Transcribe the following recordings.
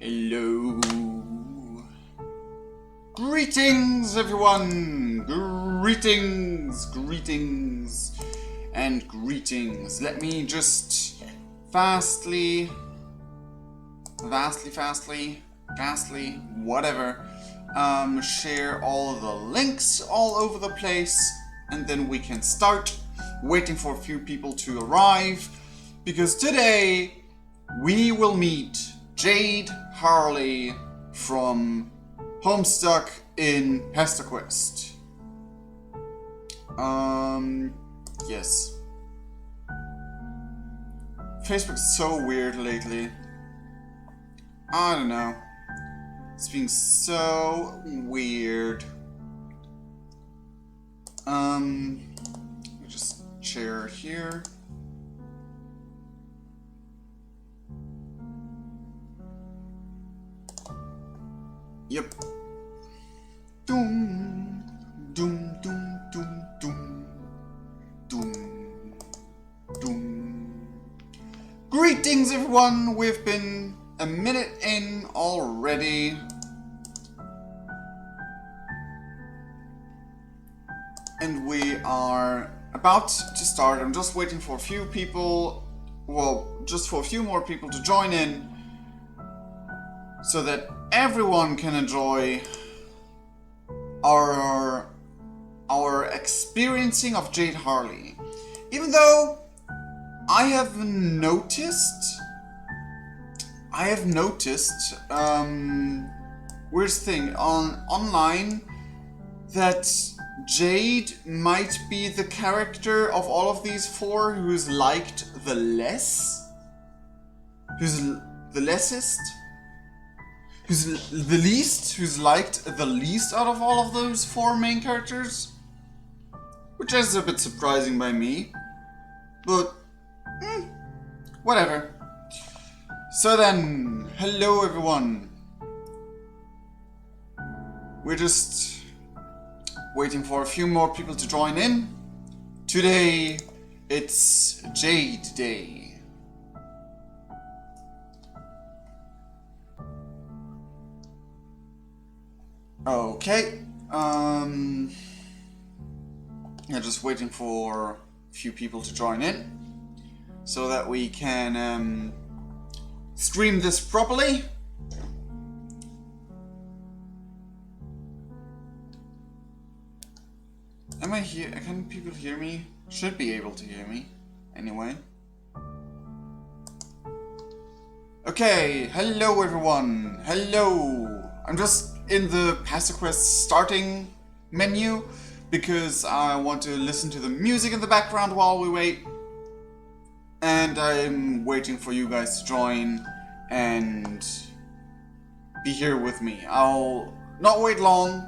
Hello. Greetings, everyone. Greetings, and greetings. Let me just fastly, whatever, share all the links all over the place, and then we can start. Waiting for a few people to arrive, because today we will meet Jade Harley from Homestuck in Pesterquest. Yes. Facebook's so weird lately. I don't know. It's being so weird. Just share here. Yep. Doom, doom, doom, doom, doom, doom, doom. Greetings, everyone. We've been a minute in already. And we are about to start. I'm just waiting for a few people, well, just for a few more people to join in, so that everyone can enjoy our experiencing of Jade Harley. Even though I have noticed, weird thing online that Jade might be the character of all of these four who's liked the least, who's liked the least out of all of those four main characters, which is a bit surprising by me, but whatever. So then, hello everyone. We're just waiting for a few more people to join in. Today, it's Jade Day. Okay, yeah, just waiting for a few people to join in so that we can stream this properly. Am I here? Can people hear me? Should be able to hear me, anyway. Okay, hello everyone, hello! I'm just in the Pesterquest starting menu because I want to listen to the music in the background while we wait. And I'm waiting for you guys to join and be here with me. I'll not wait long.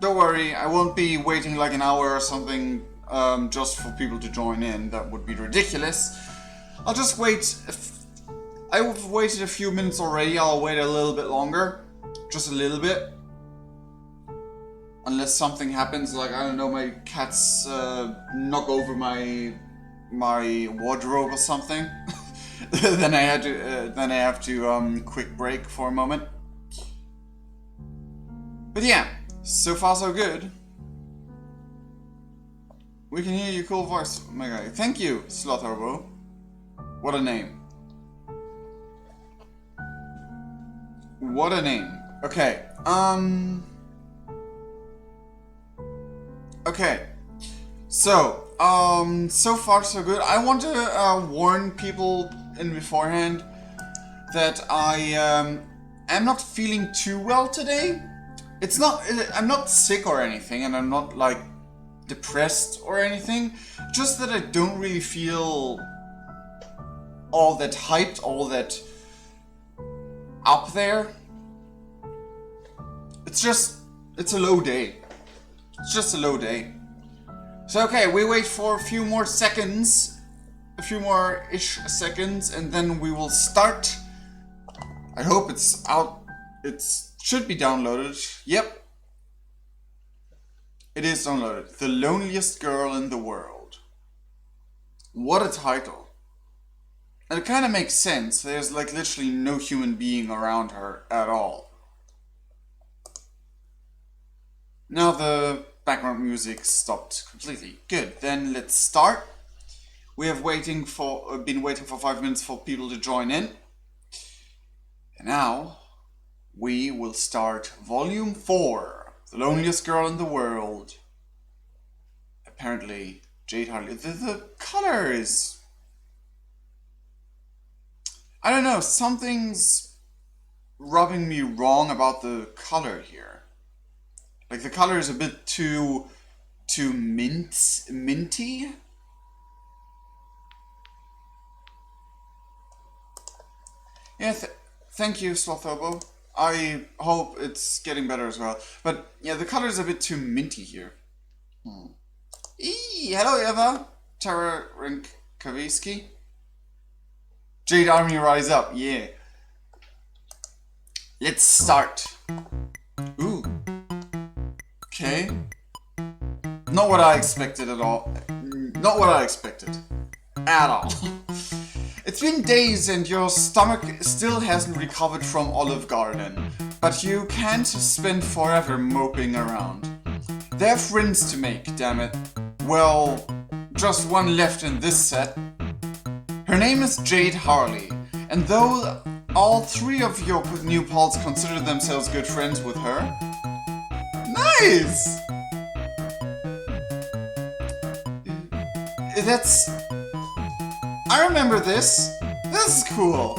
Don't worry, I won't be waiting like an hour or something just for people to join in. That would be ridiculous. I'll just wait. I've waited a few minutes already. I'll wait a little bit longer. Just a little bit. Unless something happens, like, I don't know, my cats knock over my wardrobe or something. then I have to quick break for a moment. But yeah, so far so good. We can hear your cool voice, my guy. Thank you, Slotherbo. What a name. What a name. Okay. Okay. So, so far so good. I want to warn people in beforehand that I am not feeling too well today. I'm not sick or anything, and I'm not like depressed or anything. Just that I don't really feel all that hyped, all that up there. It's a low day. It's just a low day. So okay, we wait for a few more seconds, a few more-ish seconds, and then we will start. I hope it's out. It should be downloaded. Yep. It is downloaded. The Loneliest Girl in the World. What a title. And it kind of makes sense. There's like literally no human being around her at all. Now the background music stopped completely. Good, then let's start. We have been waiting for 5 minutes for people to join in. And now we will start Volume 4, The Loneliest Girl in the World. Apparently, Jade Harley. The color is... I don't know, something's rubbing me wrong about the color here. Like the color is a bit too minty. Yeah, thank you, Slothobo. I hope it's getting better as well. But yeah, the color is a bit too minty here. Hello, Eva. Tara Rinkavitsky. Jade Army Rise Up, yeah. Let's start. Ooh. Okay. Not what I expected at all. Not what I expected. At all. It's been days and your stomach still hasn't recovered from Olive Garden. But you can't spend forever moping around. There are friends to make, damn it. Well, just one left in this set. Her name is Jade Harley, and though all 3 of your new pals consider themselves good friends with her... Nice! That's... I remember this. This is cool.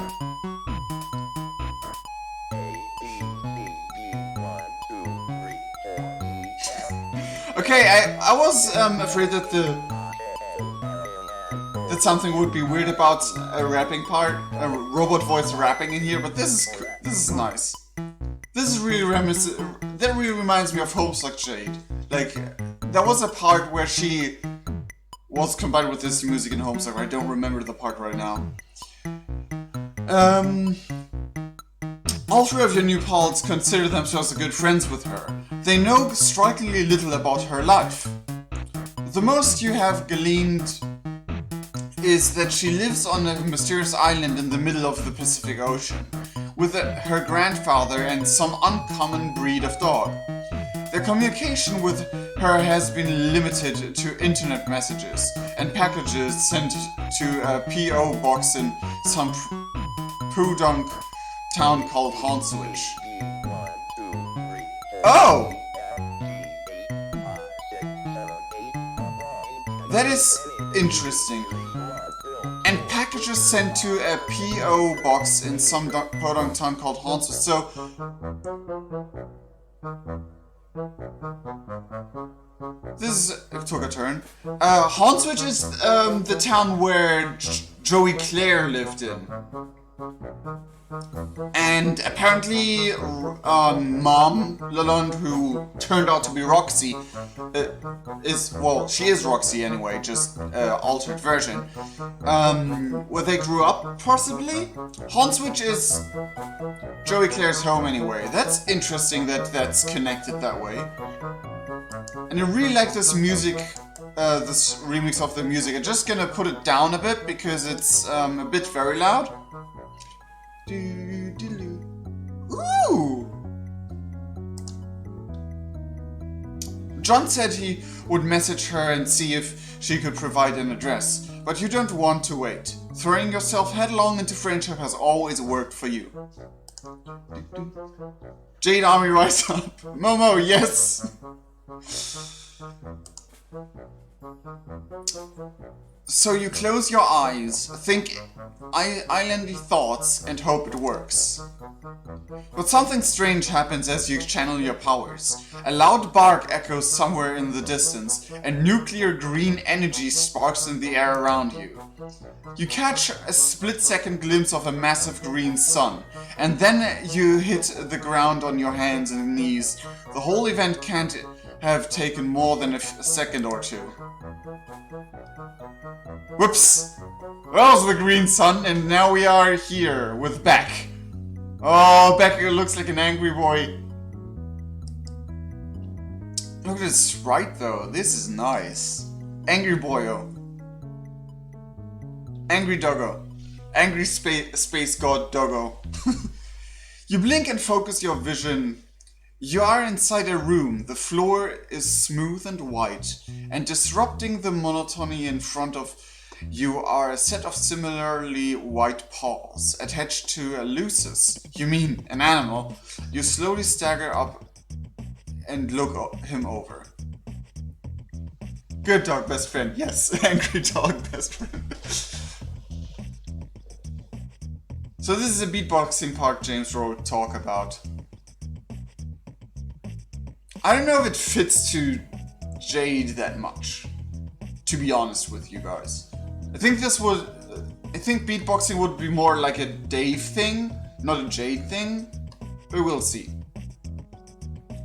Okay, I was afraid that that something would be weird about a rapping part, a robot voice rapping in here, but this is nice. This is really that really reminds me of Hopes Like Jade. Like, there was a part where she was combined with this music in Homes Like, I don't remember the part right now. All 3 of your new pals consider themselves good friends with her. They know strikingly little about her life. The most you have gleaned is that she lives on a mysterious island in the middle of the Pacific Ocean, with her grandfather and some uncommon breed of dog. Their communication with her has been limited to internet messages and packages sent to a P.O. box in some podunk town called Honswich. Oh! That is interesting. And packages sent to a P.O. box in some podunk town called Honswich. So... this took a turn. Honswich is the town where Joey Clare lived in. And apparently, Mom Lalonde, who turned out to be Roxy, she is Roxy anyway, just altered version. Where they grew up, possibly? Honswich is Joey Clare's home anyway. That's interesting that that's connected that way. And I really like this music, this remix of the music. I'm just gonna put it down a bit because it's a bit very loud. Ooh! John said he would message her and see if she could provide an address, but you don't want to wait. Throwing yourself headlong into friendship has always worked for you. Jade Army Rise Up. Momo, yes! So you close your eyes, think islandy thoughts, and hope it works. But something strange happens as you channel your powers. A loud bark echoes somewhere in the distance, and nuclear green energy sparks in the air around you. You catch a split-second glimpse of a massive green sun, and then you hit the ground on your hands and knees. The whole event can't have taken more than a second or two. Whoops! That was the green sun, and now we are here with Beck. Oh, Beck looks like an angry boy. Look at his sprite though, this is nice. Angry boyo. Angry doggo. Angry space god doggo. You blink and focus your vision. You are inside a room. The floor is smooth and white, and disrupting the monotony in front of you are a set of similarly white paws attached to a lusus. You mean an animal? You slowly stagger up and look him over. Good dog, best friend. Yes, angry dog, best friend. So this is a beatboxing part James wrote talk about. I don't know if it fits to Jade that much, to be honest with you guys. I think beatboxing would be more like a Dave thing, not a Jade thing, but we'll see.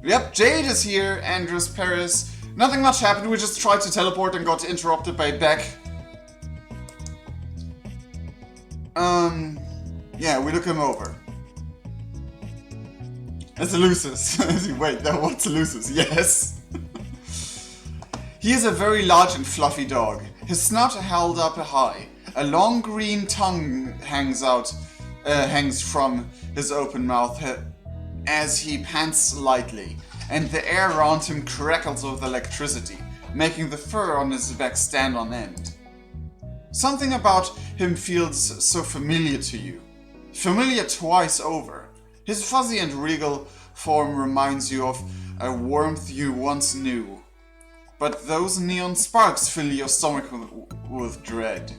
Yep, Jade is here, Andres Paris. Nothing much happened, we just tried to teleport and got interrupted by Beck. Yeah, we look him over. It's a Lucis. Wait, what's a Lucis? Yes. He is a very large and fluffy dog. His snout held up high. A long green tongue hangs from his open mouth as he pants lightly, and the air around him crackles with electricity, making the fur on his back stand on end. Something about him feels so familiar to you. Familiar twice over. His fuzzy and regal form reminds you of a warmth you once knew. But those neon sparks fill your stomach with dread.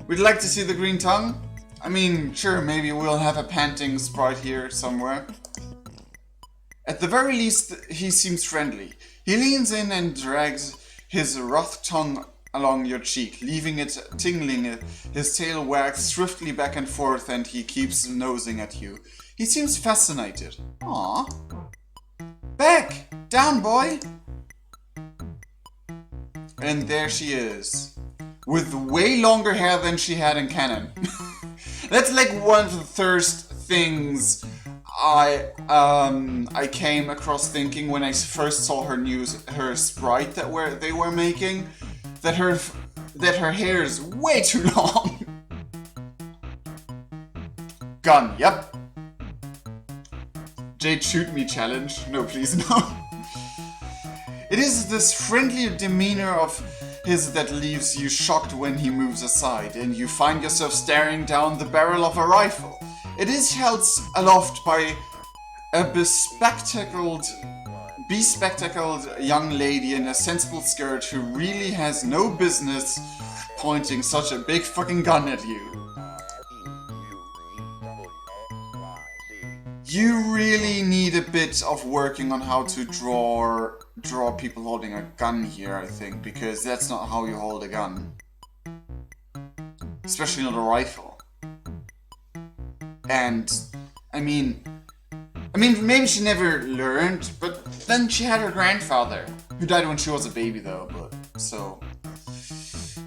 Would you like to see the green tongue? I mean, sure, maybe we'll have a panting sprite here somewhere. At the very least, he seems friendly. He leans in and drags his rough tongue along your cheek, leaving it tingling. His tail wags swiftly back and forth and he keeps nosing at you. He seems fascinated. Aww. Beck! Down, boy! And there she is. With way longer hair than she had in canon. That's like one of the first things I came across thinking when I first saw her sprite that they were making. That her hair is way too long. Gun, yep. Jade, shoot me challenge. No, please, no. It is this friendly demeanor of his that leaves you shocked when he moves aside, and you find yourself staring down the barrel of a rifle. It is held aloft by a bespectacled young lady in a sensible skirt who really has no business pointing such a big fucking gun at you. You really need a bit of working on how to draw people holding a gun here, I think, because that's not how you hold a gun. Especially not a rifle. And, I mean, maybe she never learned, but then she had her grandfather, who died when she was a baby though, but, so...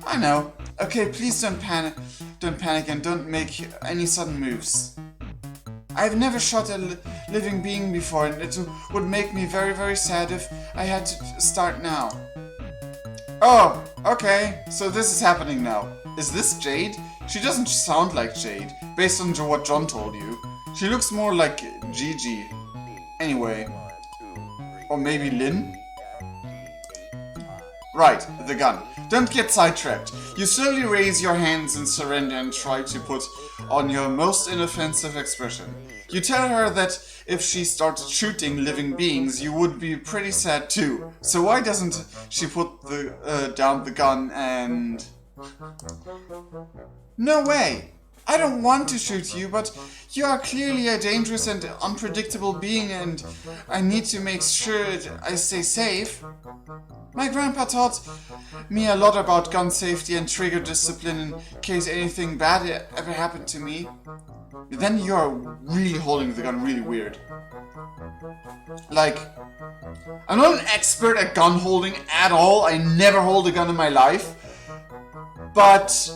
I know. Okay, please don't panic and don't make any sudden moves. I've never shot a living being before, and it would make me very, very sad if I had to start now. Oh, okay, so this is happening now. Is this Jade? She doesn't sound like Jade, based on what John told you. She looks more like Gigi. Anyway. Or maybe Lynn? Right, the gun. Don't get sidetracked. You slowly raise your hands in surrender and try to put on your most inoffensive expression. You tell her that if she started shooting living beings, you would be pretty sad too. So why doesn't she put down the gun and... No way! I don't want to shoot you, but you are clearly a dangerous and unpredictable being, and I need to make sure I stay safe. My grandpa taught me a lot about gun safety and trigger discipline in case anything bad ever happened to me. Then you are really holding the gun really weird. Like, I'm not an expert at gun holding at all. I never hold a gun in my life. But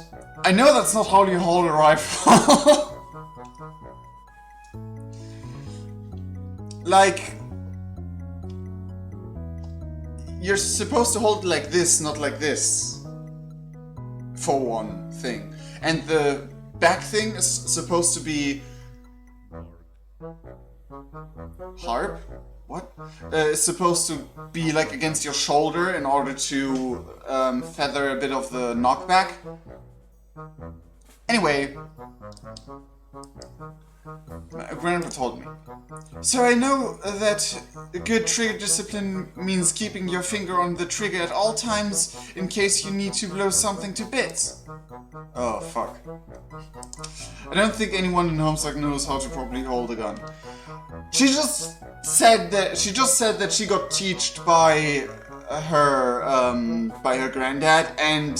I know that's not how you hold a rifle. Like, you're supposed to hold it like this, not like this. For one thing. and the back thing is supposed to be harp? What? It's supposed to be like against your shoulder in order to feather a bit of the knockback. Anyway, Grandpa told me. So I know that good trigger discipline means keeping your finger on the trigger at all times in case you need to blow something to bits. Oh, fuck. I don't think anyone in Homestuck knows how to properly hold a gun. She just said that she got taught by her granddad, and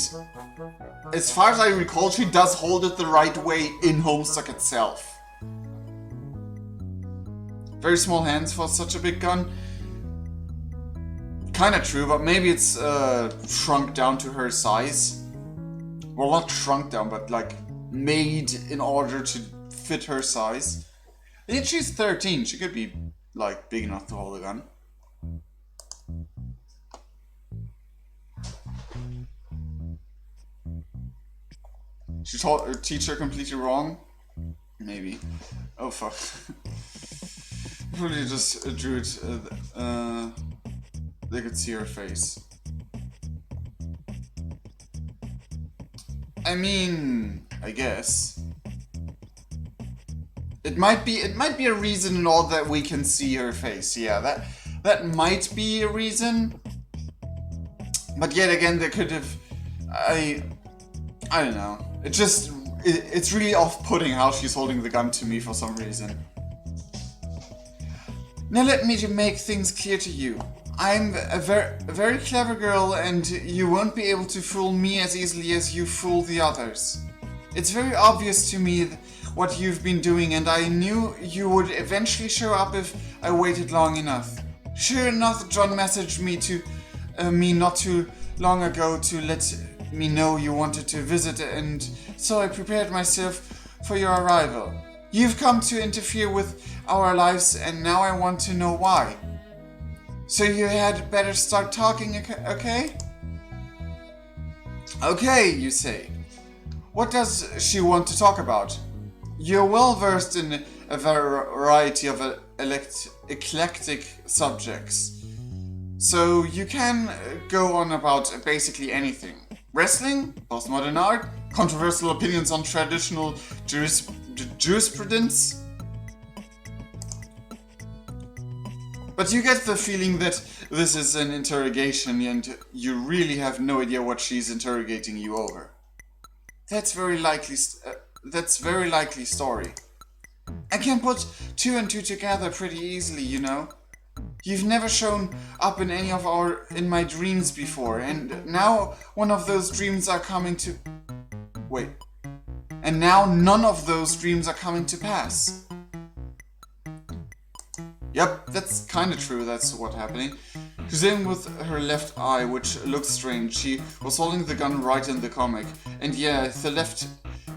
as far as I recall, she does hold it the right way in Homestuck itself. Very small hands for such a big gun. Kinda true, but maybe it's shrunk down to her size. Well, not shrunk down, but like made in order to fit her size. And she's 13, she could be like big enough to hold a gun. She taught her teacher completely wrong? Maybe. Oh fuck. Probably just drew it, they could see her face. I mean, I guess. It might be a reason and all that we can see her face. Yeah, that might be a reason. But yet again, they could have. I don't know. It's really off-putting how she's holding the gun to me for some reason. Now let me make things clear to you. I'm a very clever girl, and you won't be able to fool me as easily as you fool the others. It's very obvious to me what you've been doing, and I knew you would eventually show up if I waited long enough. Sure enough, John messaged me not too long ago to let me know you wanted to visit, and so I prepared myself for your arrival. You've come to interfere with our lives, and now I want to know why. So you had better start talking, okay? Okay, you say. What does she want to talk about? You're well versed in a variety of eclectic subjects, so you can go on about basically anything. Wrestling, postmodern art, controversial opinions on traditional jurisprudence. But you get the feeling that this is an interrogation and you really have no idea what she's interrogating you over. That's very likely story. I can put two and two together pretty easily, you know. You've never shown up in any of my dreams before, and now one of those dreams are coming to... Wait. And now none of those dreams are coming to pass. Yep, that's kinda true, that's what's happening. She's in with her left eye, which looks strange. She was holding the gun right in the comic. And yeah, the left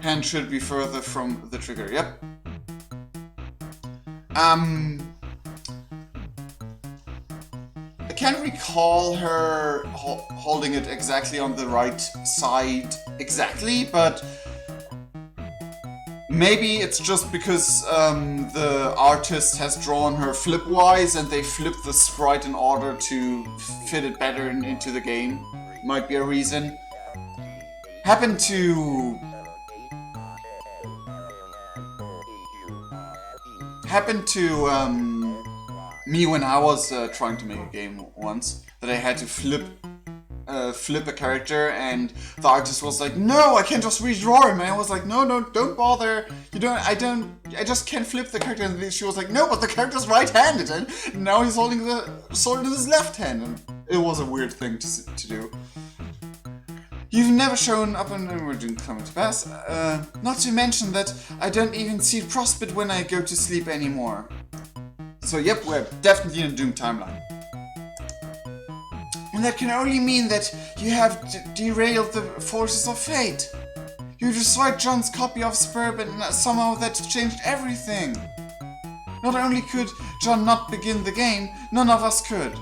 hand should be further from the trigger, yep. I can't recall her holding it exactly on the right side exactly, but maybe it's just because the artist has drawn her flip-wise and they flipped the sprite in order to fit it better into the game. Might be a reason. Happened to me when I was trying to make a game once, that I had to flip a character, and the artist was like, "No, I can't just redraw him." And I was like, "No, don't bother. I just can't flip the character." And she was like, "No, but the character's right-handed, and now he's holding the sword in his left hand." And it was a weird thing to do. You've never shown up and we're coming to pass. Not to mention that I don't even see Prospect when I go to sleep anymore. So yep, we're definitely in a doomed timeline. And that can only mean that you have derailed the forces of fate. You destroyed John's copy of Spurb, and somehow that changed everything. Not only could John not begin the game, none of us could.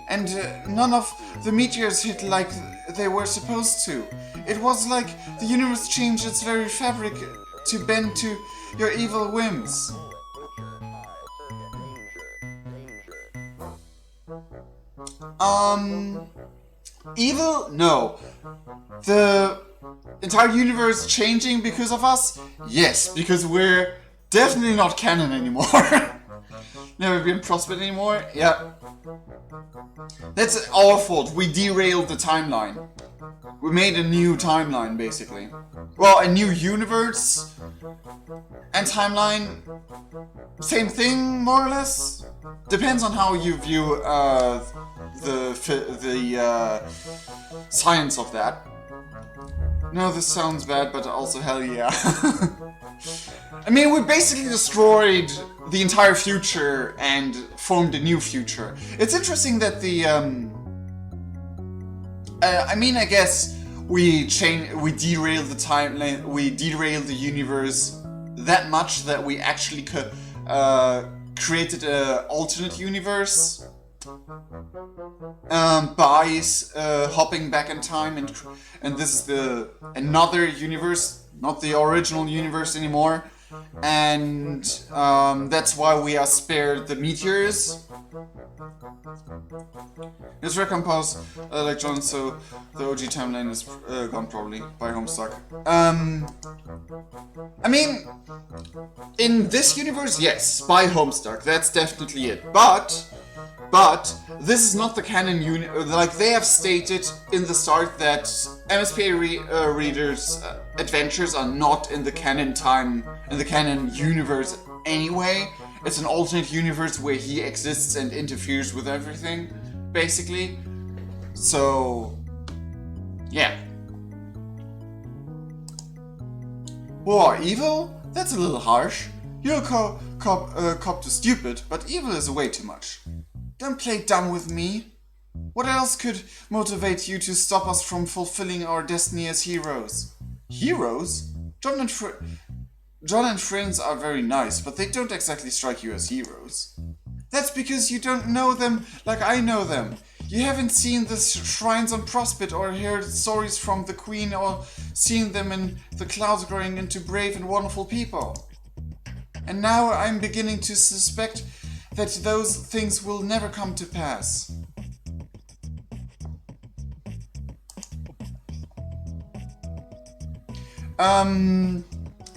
And none of the meteors hit like they were supposed to. It was like the universe changed its very fabric to bend to your evil whims. Evil? No. The entire universe changing because of us? Yes, because we're definitely not canon anymore. Never been prospered anymore? Yeah. That's our fault. We derailed the timeline. We made a new timeline, basically. Well, a new universe and timeline. Same thing, more or less. Depends on how you view the science of that. No, this sounds bad, but also hell yeah. I mean, we basically destroyed the entire future and formed a new future. It's interesting that the I mean, I guess we derailed the timeline, we derailed the universe that much that we actually created an alternate universe by hopping back in time, and this is another universe, not the original universe anymore, and that's why we are spared the meteors. It's recomposed like John, so the OG timeline is gone probably by Homestuck. I mean, in this universe, yes, by Homestuck, that's definitely it. But this is not the canon like they have stated in the start that MSPA readers' adventures are not in the canon universe anyway. It's an alternate universe where he exists and interferes with everything, basically. So, yeah. Whoa, evil? That's a little harsh. You'll cop to stupid, but evil is way too much. Don't play dumb with me. What else could motivate you to stop us from fulfilling our destiny as heroes? Heroes? John and friends are very nice, but they don't exactly strike you as heroes. That's because you don't know them like I know them. You haven't seen the shrines on Prospect or heard stories from the Queen or seen them in the clouds growing into brave and wonderful people. And now I'm beginning to suspect that those things will never come to pass.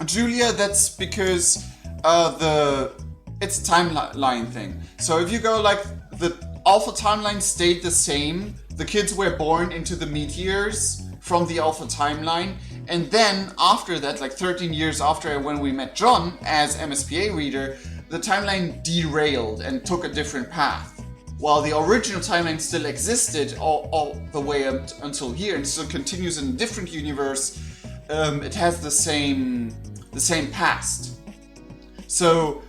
Julia, that's because it's a timeline thing. So if you go like the Alpha timeline stayed the same, the kids were born into the meteors from the Alpha timeline, and then after that, like 13 years after when we met John as MSPA reader, the timeline derailed and took a different path. While the original timeline still existed all the way up until here and still continues in a different universe, it has the same past. So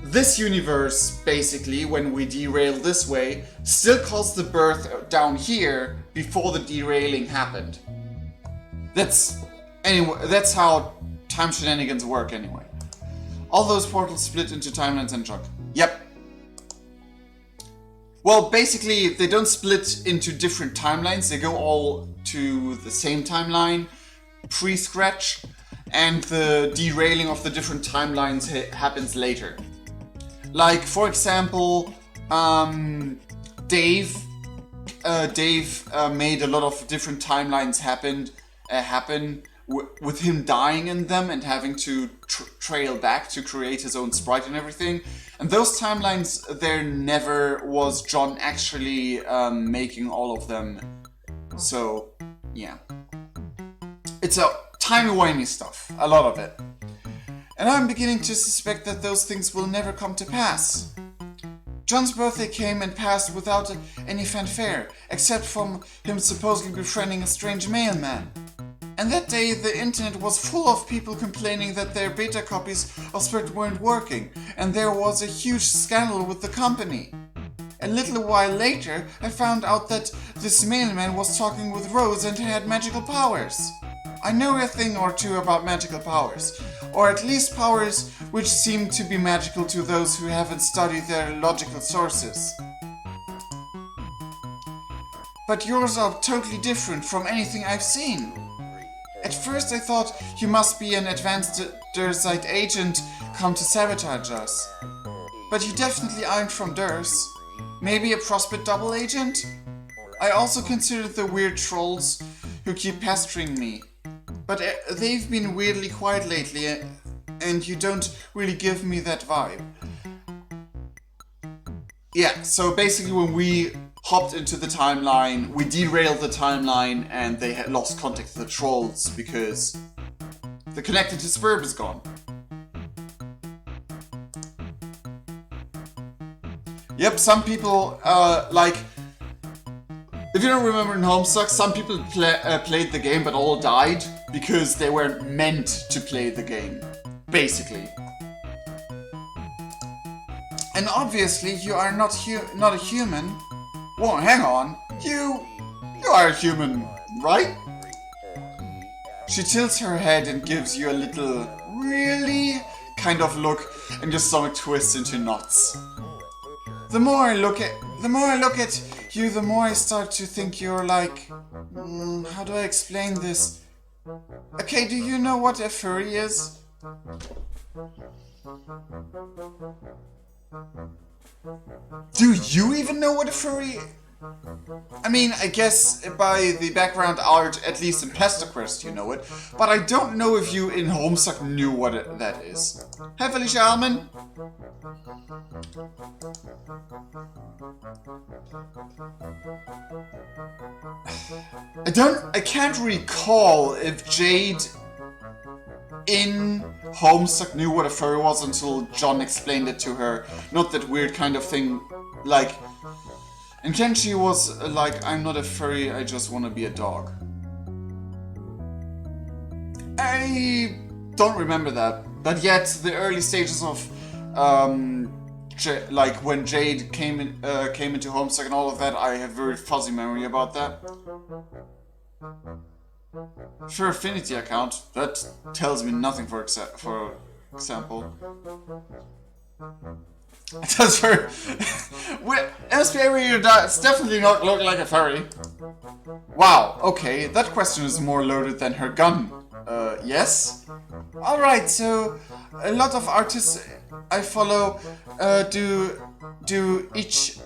this universe, basically, when we derail this way, still caused the birth down here before the derailing happened. That's how time shenanigans work anyway. All those portals split into timelines and junk. Yep. Well, basically, they don't split into different timelines. They go all to the same timeline, pre-scratch, and the derailing of the different timelines happens later. Like, for example, Dave made a lot of different timelines happen with him dying in them and having to trail back to create his own sprite and everything. And those timelines, there never was John actually making all of them. So, yeah. It's a timey-wimey stuff, a lot of it. And I'm beginning to suspect that those things will never come to pass. John's birthday came and passed without any fanfare, except from him supposedly befriending a strange mailman. And that day the internet was full of people complaining that their beta copies of Spirit weren't working, and there was a huge scandal with the company. A little while later I found out that this mailman was talking with Rose and had magical powers. I know a thing or two about magical powers, or at least powers which seem to be magical to those who haven't studied their logical sources. But yours are totally different from anything I've seen. At first I thought you must be an advanced Dursite agent come to sabotage us. But you definitely aren't from Durs. Maybe a Prospect double agent? I also considered the weird trolls who keep pestering me. But they've been weirdly quiet lately, and you don't really give me that vibe. Yeah, so basically when we hopped into the timeline, we derailed the timeline, and they had lost contact with the trolls because the connected to Spurb is gone. Yep, some people, like, if you don't remember in Homestuck, some people played the game but all died because they weren't meant to play the game, basically. And obviously you are not a human. Whoa, hang on. You are a human, right? She tilts her head and gives you a little, really kind of look, and your stomach twists into knots. The more I look at you, the more I start to think you're like... how do I explain this? Okay, do you know what a furry is? Do you even know what a furry is? I mean, I guess by the background art, at least in Pesterquest, you know it. But I don't know if you in Homestuck knew what that is. Hi, Felicia Alman. I can't recall if Jade in Homestuck knew what a furry was until John explained it to her. Not that weird kind of thing, like... And then she was like, I'm not a furry, I just want to be a dog. I don't remember that. But yet, the early stages of, like when Jade came into Homestuck and all of that, I have very fuzzy memory about that. For Affinity account, that tells me nothing for example. It does for... MSP does definitely not look like a furry. Wow, okay, that question is more loaded than her gun. Yes? Alright, so a lot of artists I follow do each...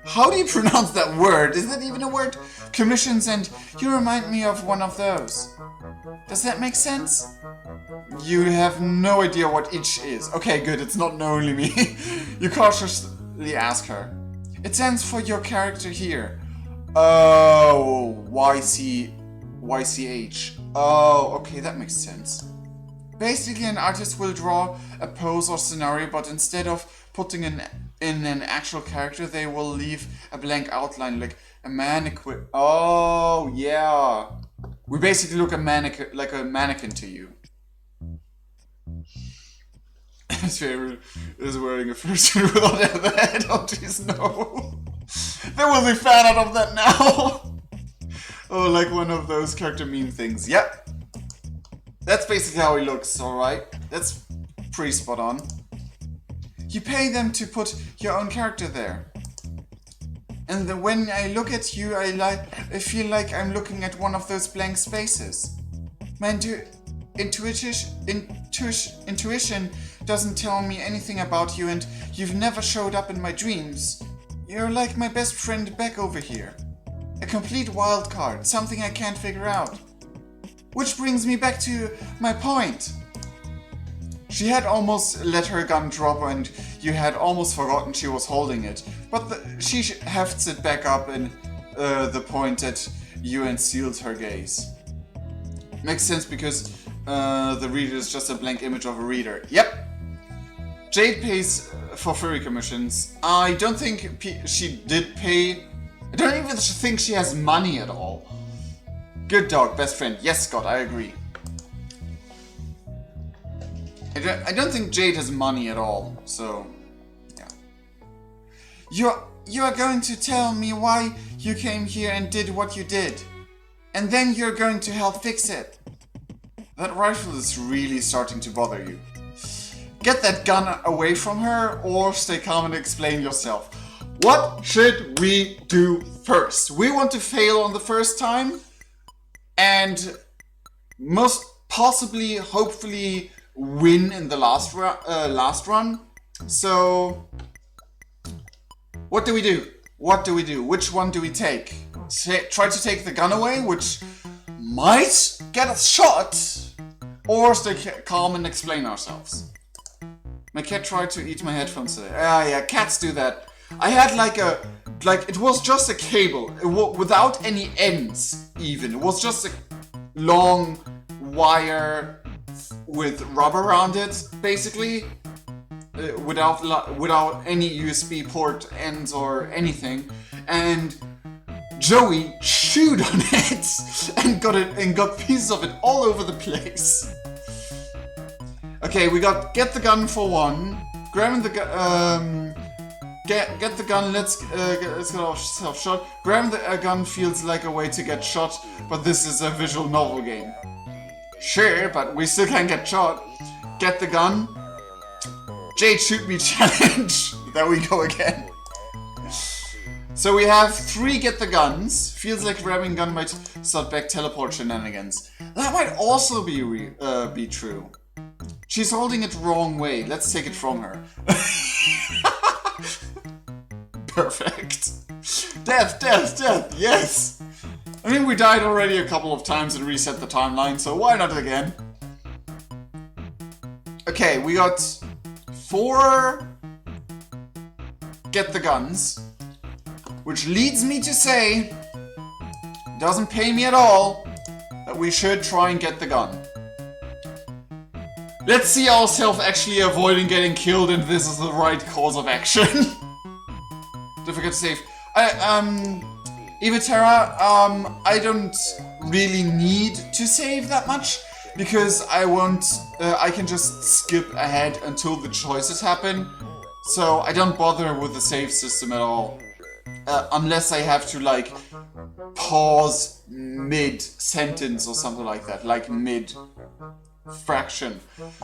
How do you pronounce that word? Is that even a word? Commissions, and you remind me of one of those. Does that make sense? You have no idea what each is. Okay, good, it's not only me. You cautiously ask her. It stands for your character here. Oh, YCH. Oh, okay, that makes sense. Basically, an artist will draw a pose or scenario, but instead of putting in an actual character, they will leave a blank outline, like a mannequin. Oh, yeah. We basically look like a mannequin to you. His favorite is wearing a fursuit without a head. Oh, jeez, no. There will be fan out of that now. Oh, like one of those character meme things. Yep. That's basically how he looks, alright? That's pretty spot on. You pay them to put your own character there. And then when I look at you, I feel like I'm looking at one of those blank spaces. My intuition doesn't tell me anything about you, and you've never showed up in my dreams. You're like my best friend back over here. A complete wild card, something I can't figure out. Which brings me back to my point. She had almost let her gun drop and you had almost forgotten she was holding it. But she hefts it back up and the point at you and seals her gaze. Makes sense because the reader is just a blank image of a reader. Yep. Jade pays for furry commissions. I don't think she did pay. I don't even think she has money at all. Good dog, best friend. Yes, Scott, I agree. I don't think Jade has money at all, so yeah. You are going to tell me why you came here and did what you did. And then you're going to help fix it. That rifle is really starting to bother you. get that gun away from her, or stay calm and explain yourself. What should we do first? We want to fail on the first time and most possibly, hopefully, win in the last run. So, what do we do? What do we do? Which one do we take? Try to take the gun away, which might get us shot, or stay calm and explain ourselves. My cat tried to eat my headphones today. Yeah, cats do that. I had it was just a cable, without any ends even. It was just a long wire with rubber around it, basically, without any USB port ends or anything. And Joey chewed on it and got pieces of it all over the place. Okay, we got get the gun for one. Grabbing the gun. Get the gun. Let's get ourselves shot. Grabbing the gun feels like a way to get shot, but this is a visual novel game. Sure, but we still can get shot. Get the gun. Jade, shoot me challenge. There we go again. So we have 3 get the guns. Feels like grabbing gun might start back teleport shenanigans. That might also be true. She's holding it wrong way. Let's take it from her. Perfect. Death, yes! I mean, we died already a couple of times and reset the timeline, so why not again? Okay, we got 4 get the guns. Which leads me to say, doesn't pay me at all, that we should try and get the gun. Let's see ourselves actually avoiding getting killed, and this is the right course of action. Don't forget to save. Evaterra, I don't really need to save that much, because I can just skip ahead until the choices happen. So I don't bother with the save system at all. Unless I have to, like, pause mid-sentence or something like that, like mid-fraction.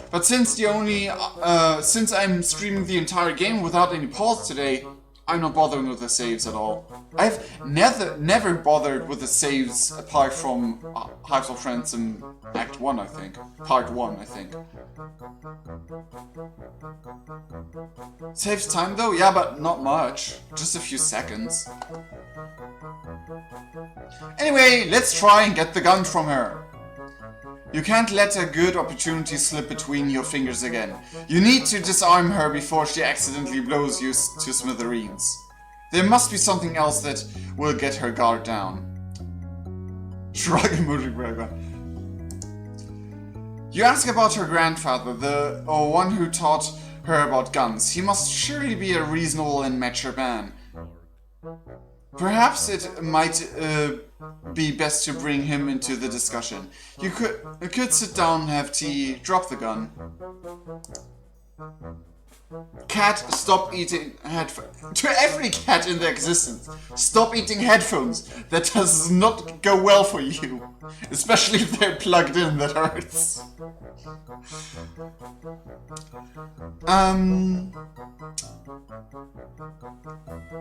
But since since I'm streaming the entire game without any pause today, I'm not bothering with the saves at all. I've never bothered with the saves apart from Hives of Friends in Act 1, I think. Part 1, I think. Saves time though? Yeah, but not much. Just a few seconds. Anyway, let's try and get the gun from her. You can't let a good opportunity slip between your fingers again. You need to disarm her before she accidentally blows you to smithereens. There must be something else that will get her guard down. Shrug emoji brother. You ask about her grandfather, the one who taught her about guns. He must surely be a reasonable and mature man. Perhaps it might be best to bring him into the discussion. You could sit down, have tea, drop the gun. Cat, stop eating headphones. To every cat in their existence, stop eating headphones. That does not go well for you. Especially if they're plugged in, that hurts.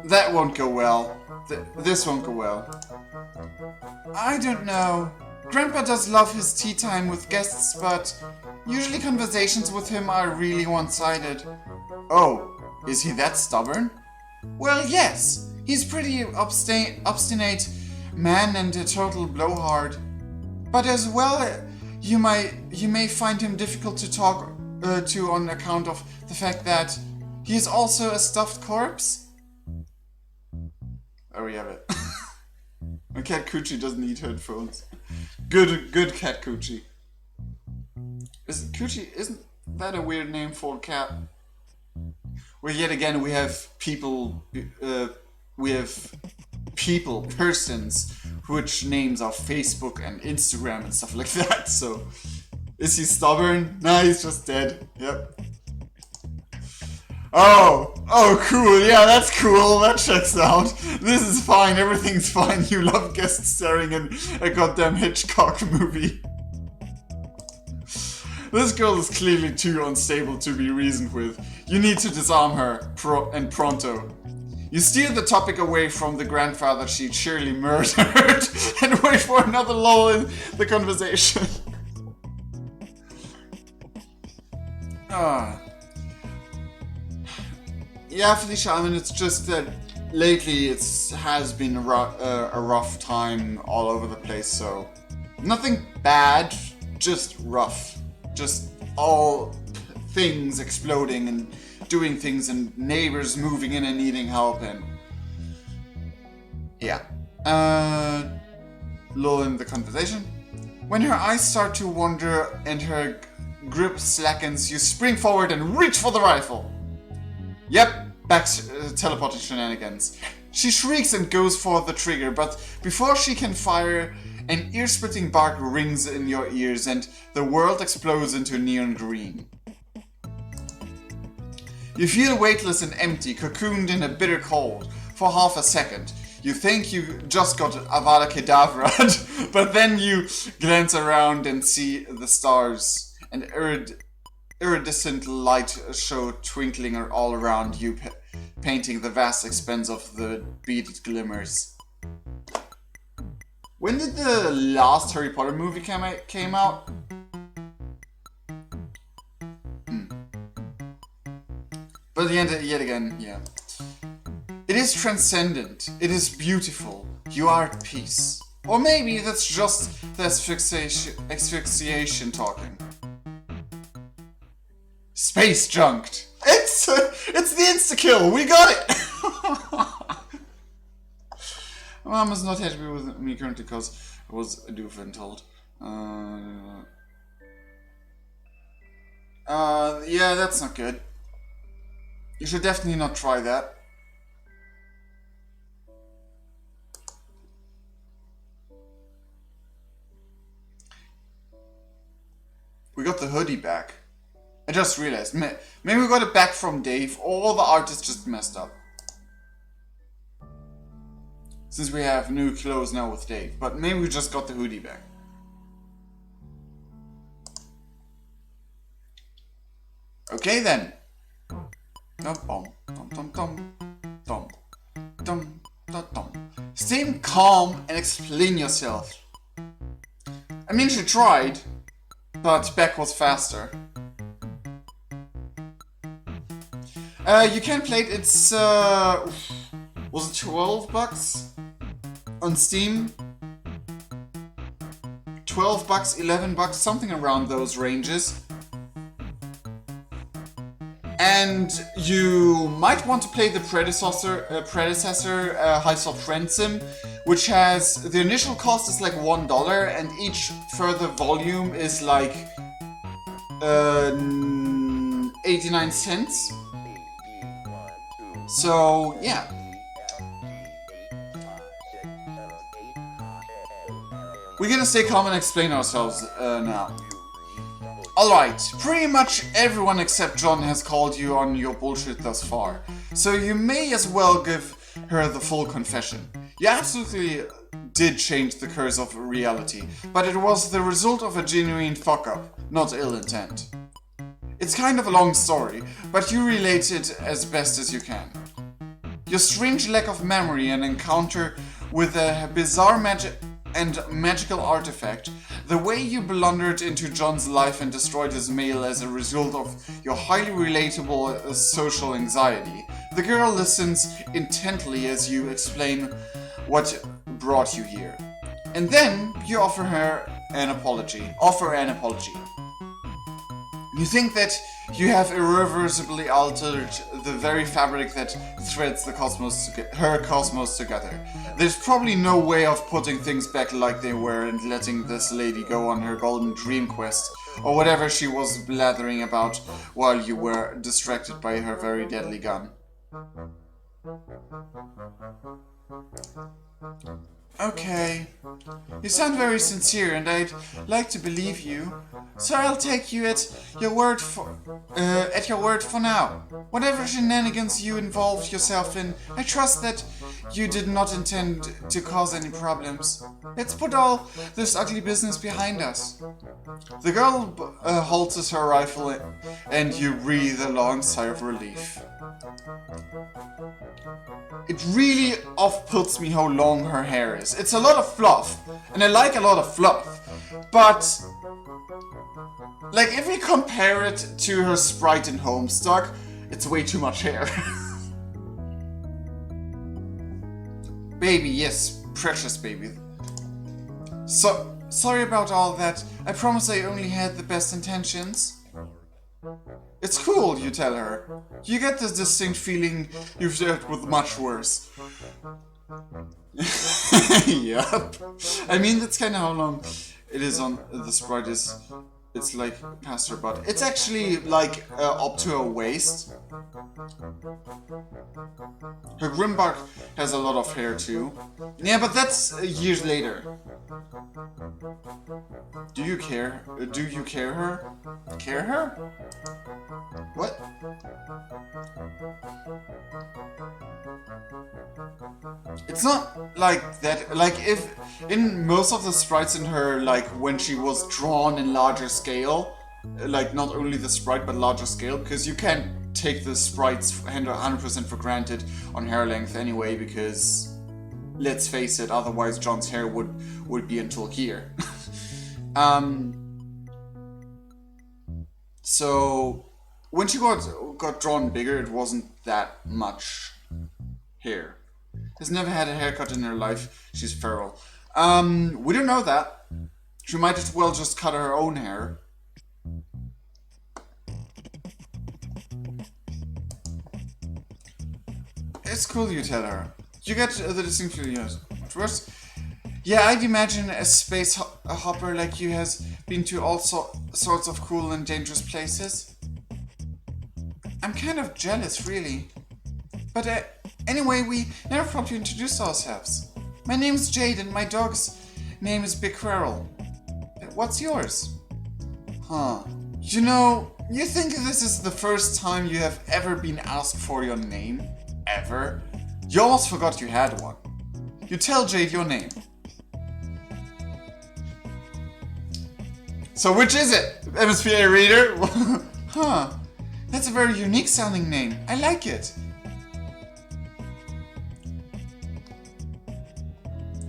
That won't go well. This won't go well. I don't know. Grandpa does love his tea time with guests, but usually conversations with him are really one-sided. Oh, is he that stubborn? Well, yes. He's pretty obstinate man and a total blowhard. But as well, you may find him difficult to talk to on account of the fact that he is also a stuffed corpse. There we have it. My cat Coochie doesn't need headphones. Good cat Coochie. Isn't that a weird name for a cat? Well, yet again, we have persons, which names are Facebook and Instagram and stuff like that, so... Is he stubborn? Nah, he's just dead. Yep. Oh, cool, yeah, that's cool, that checks out. This is fine, everything's fine, you love guest staring in a goddamn Hitchcock movie. This girl is clearly too unstable to be reasoned with. You need to disarm her, and pronto. You steer the topic away from the grandfather she'd surely murdered and wait for another lull in the conversation. Yeah, Felicia, I mean, it's just that lately it has been a rough time all over the place, so... Nothing bad, just rough. Just all things exploding and doing things and neighbors moving in and needing help and... Yeah. Lull in the conversation. When her eyes start to wander and her grip slackens, you spring forward and reach for the rifle. Yep, back teleported shenanigans. She shrieks and goes for the trigger, but before she can fire, an ear-splitting bark rings in your ears and the world explodes into neon green. You feel weightless and empty, cocooned in a bitter cold. For half a second, you think you just got Avada Kedavra, but then you glance around and see the stars and iridescent light show twinkling all around you, painting the vast expanse of the beaded glimmers. When did the last Harry Potter movie came out? But at the end, yet again, yeah. It is transcendent. It is beautiful. You are at peace. Or maybe that's just the asphyxiation talking. Space junked. It's the insta-kill. We got it. Mom is not happy with me currently because I was a doof and told. Yeah, that's not good. You should definitely not try that. We got the hoodie back. I just realized. Maybe we got it back from Dave, or the artist just messed up. Since we have new clothes now with Dave. But maybe we just got the hoodie back. Okay then. Stay calm and explain yourself. I mean, she tried, but Beck was faster. You can play it. It's was it $12 on Steam? $12, $11, something around those ranges. And you might want to play the predecessor Heist of Ransom, which has the initial cost is like $1, and each further volume is like 89 cents. So yeah. We're gonna stay calm and explain ourselves now. Alright, pretty much everyone except John has called you on your bullshit thus far, so you may as well give her the full confession. You absolutely did change the course of reality, but it was the result of a genuine fuck-up, not ill intent. It's kind of a long story, but you relate it as best as you can. Your strange lack of memory and encounter with a bizarre magical artifact, the way you blundered into John's life and destroyed his mail as a result of your highly relatable social anxiety. The girl listens intently as you explain what brought you here. And then you offer an apology. You think that you have irreversibly altered the very fabric that threads the her cosmos together. There's probably no way of putting things back like they were and letting this lady go on her golden dream quest, or whatever she was blathering about while you were distracted by her very deadly gun. Okay. You sound very sincere and I'd like to believe you. So I'll take you at your word for now. Whatever shenanigans you involved yourself in, I trust that you did not intend to cause any problems. Let's put all this ugly business behind us. The girl holsters her rifle and you breathe a long sigh of relief. It really off-puts me how long her hair is. It's a lot of fluff, and I like a lot of fluff, but like if we compare it to her sprite in Homestuck, it's way too much hair. Baby, yes, precious baby. So, sorry about all that. I promise I only had the best intentions. It's cool, you tell her. You get this distinct feeling you've dealt with much worse. Yup. I mean, that's kind of how long it is on the sprite is. It's like past her butt. It's actually like up to her waist. Her Grimbark has a lot of hair too. Yeah, but that's years later. Do you care? Do you care her? Care her? What? It's not like that. Like if in most of the sprites in her, like when she was drawn in larger scale, like not only the sprite but larger scale, because you can't take the sprites 100% for granted on hair length anyway, because let's face it, otherwise John's hair would be until here. So when she got drawn bigger, it wasn't that much hair. Has never had a haircut in her life. She's feral. We don't know that. She might as well just cut her own hair. It's cool, you tell her. You get the distinct feeling. First, yeah, I'd imagine a space hopper like you has been to all sorts of cool and dangerous places. I'm kind of jealous, really. But anyway, we never properly introduced ourselves. My name's Jade and my dog's name is Big Quarrel. What's yours? Huh. You know, you think this is the first time you have ever been asked for your name? Ever? You almost forgot you had one. You tell Jade your name. So which is it? MSPA reader? Huh. That's a very unique sounding name. I like it.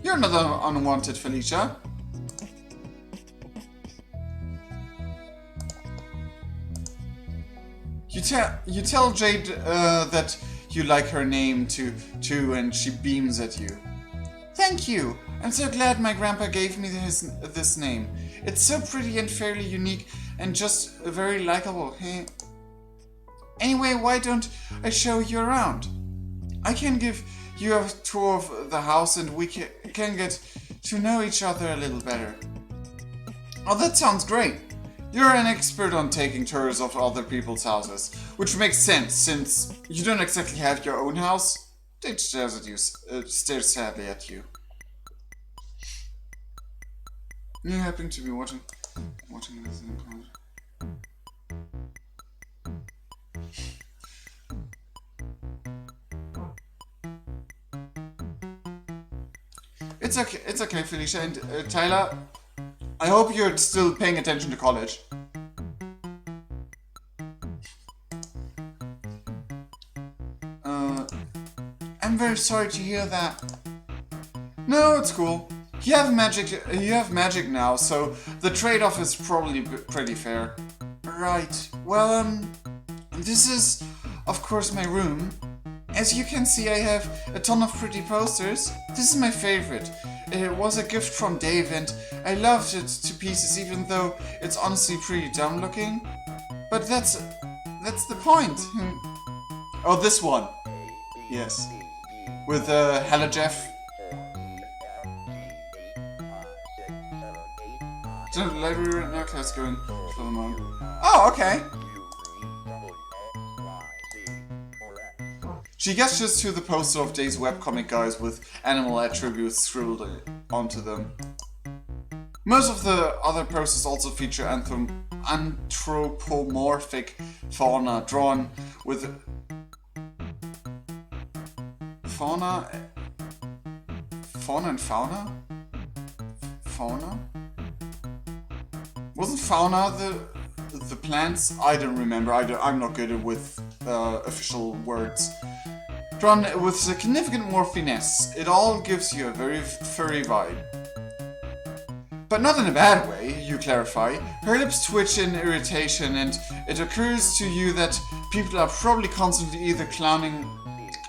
You're not unwanted, Felicia. You tell Jade that you like her name too, and she beams at you. Thank you. I'm so glad my grandpa gave me this name. It's so pretty and fairly unique and just very likable. Hey. Anyway, why don't I show you around? I can give you a tour of the house and we can get to know each other a little better. Oh, that sounds great. You're an expert on taking tours of other people's houses, which makes sense since you don't exactly have your own house. They stare sadly at you. You happen to be watching this in the It's okay, Felicia and Tyler. I hope you're still paying attention to college. I'm very sorry to hear that. No, it's cool. You have magic now, so the trade-off is probably pretty fair. Right. Well, this is, of course, my room. As you can see, I have a ton of pretty posters. This is my favorite. It was a gift from Dave and I loved it to pieces, even though it's honestly pretty dumb looking. But that's the point. Oh, this one. Yes. With Hello Jeff. The library right now, class going for the moment. Oh, okay. She gestures to the poster of Dave's webcomic guys with animal attributes scribbled onto them. Most of the other posters also feature anthropomorphic fauna drawn with fauna and fauna? Fauna? Wasn't fauna the plants? I don't remember. I'm not good with official words. Drawn with significant more finesse, it all gives you a very furry vibe. But not in a bad way, you clarify. Her lips twitch in irritation, and it occurs to you that people are probably constantly either clowning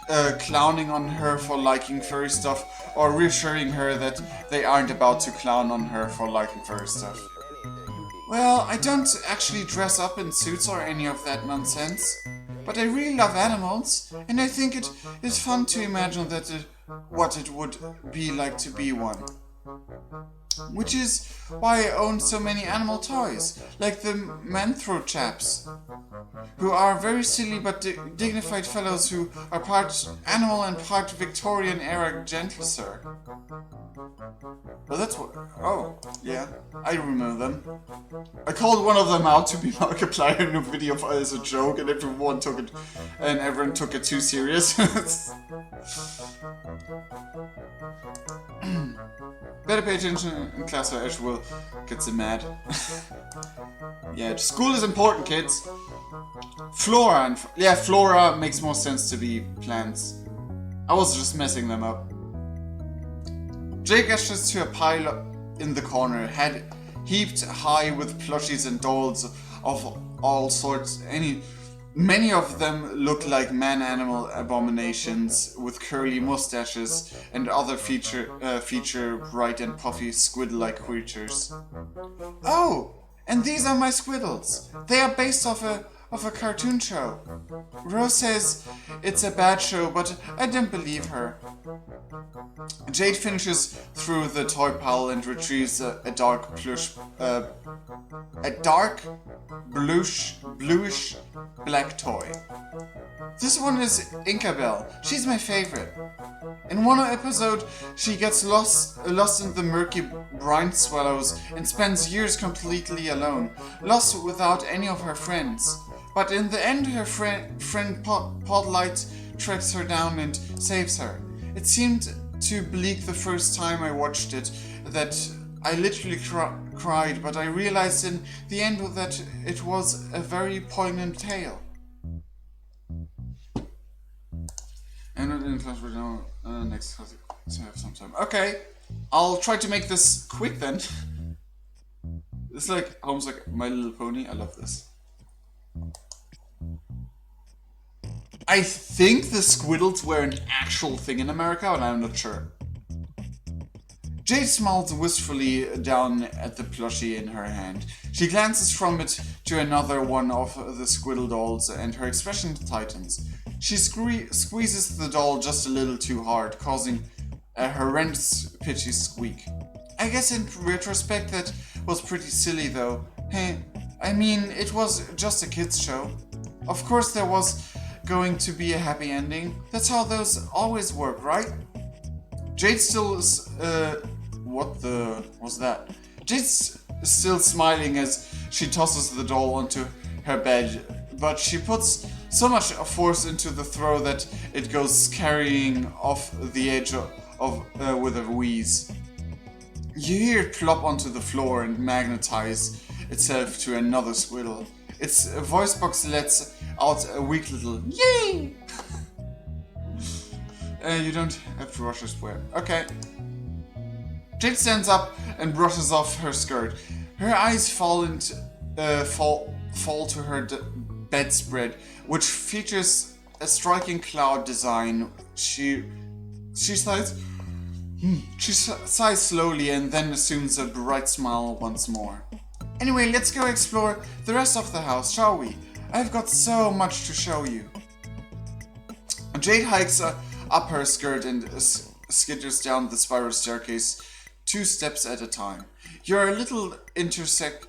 on her for liking furry stuff, or reassuring her that they aren't about to clown on her for liking furry stuff. Well, I don't actually dress up in suits or any of that nonsense, but I really love animals, and I think it is fun to imagine what it would be like to be one. Which is why I own so many animal toys, like the Manthro chaps, who are very silly but dignified fellows who are part animal and part Victorian era gentle sir. Well, that's what. Oh, yeah, I remember them. I called one of them out to be Markiplier in a video as a joke, and everyone took it too serious. Better pay attention in class or Ash will get them mad. Yeah, school is important, kids. Flora makes more sense to be plants. I was just messing them up. Jake gestures to a pile in the corner, head heaped high with plushies and dolls of all sorts. Many of them look like man-animal abominations with curly mustaches, and other feature bright and puffy squid-like creatures. Oh, and these are my squiddles. They are based off a cartoon show. Rose says it's a bad show, but I don't believe her. Jade finishes through the toy pile and retrieves a dark bluish black toy. This one is Inkabelle. She's my favorite. In one episode, she gets lost in the murky brine swallows and spends years completely alone, lost without any of her friends. But in the end, her friend Podlight tracks her down and saves her. It seemed too bleak the first time I watched it that I literally cried, but I realized in the end that it was a very poignant tale. And in class right now, next class I have some time. Okay, I'll try to make this quick then. It's like almost like My Little Pony. I love this. I think the squiddles were an actual thing in America, but I'm not sure. Jade smiles wistfully down at the plushie in her hand. She glances from it to another one of the squiddle dolls, and her expression tightens. She squeezes the doll just a little too hard, causing a horrendous pitchy squeak. I guess in retrospect that was pretty silly though. Hey, I mean, it was just a kids show. Of course there was going to be a happy ending. That's how those always work, right? Jade still is, what the was that? Jade's still smiling as she tosses the doll onto her bed, but she puts so much force into the throw that it goes carrying off the edge with a wheeze. You hear it plop onto the floor and magnetize itself to another squiddle. Its voice box lets out a weak little yay! You don't have to rush or swear. Okay. Jade stands up and brushes off her skirt. Her eyes fall to her bedspread, which features a striking cloud design. She sighs. She sighs slowly and then assumes a bright smile once more. Anyway, let's go explore the rest of the house, shall we? I've got so much to show you. Jade hikes up her skirt and skitters down the spiral staircase 2 steps at a time. You're a little interested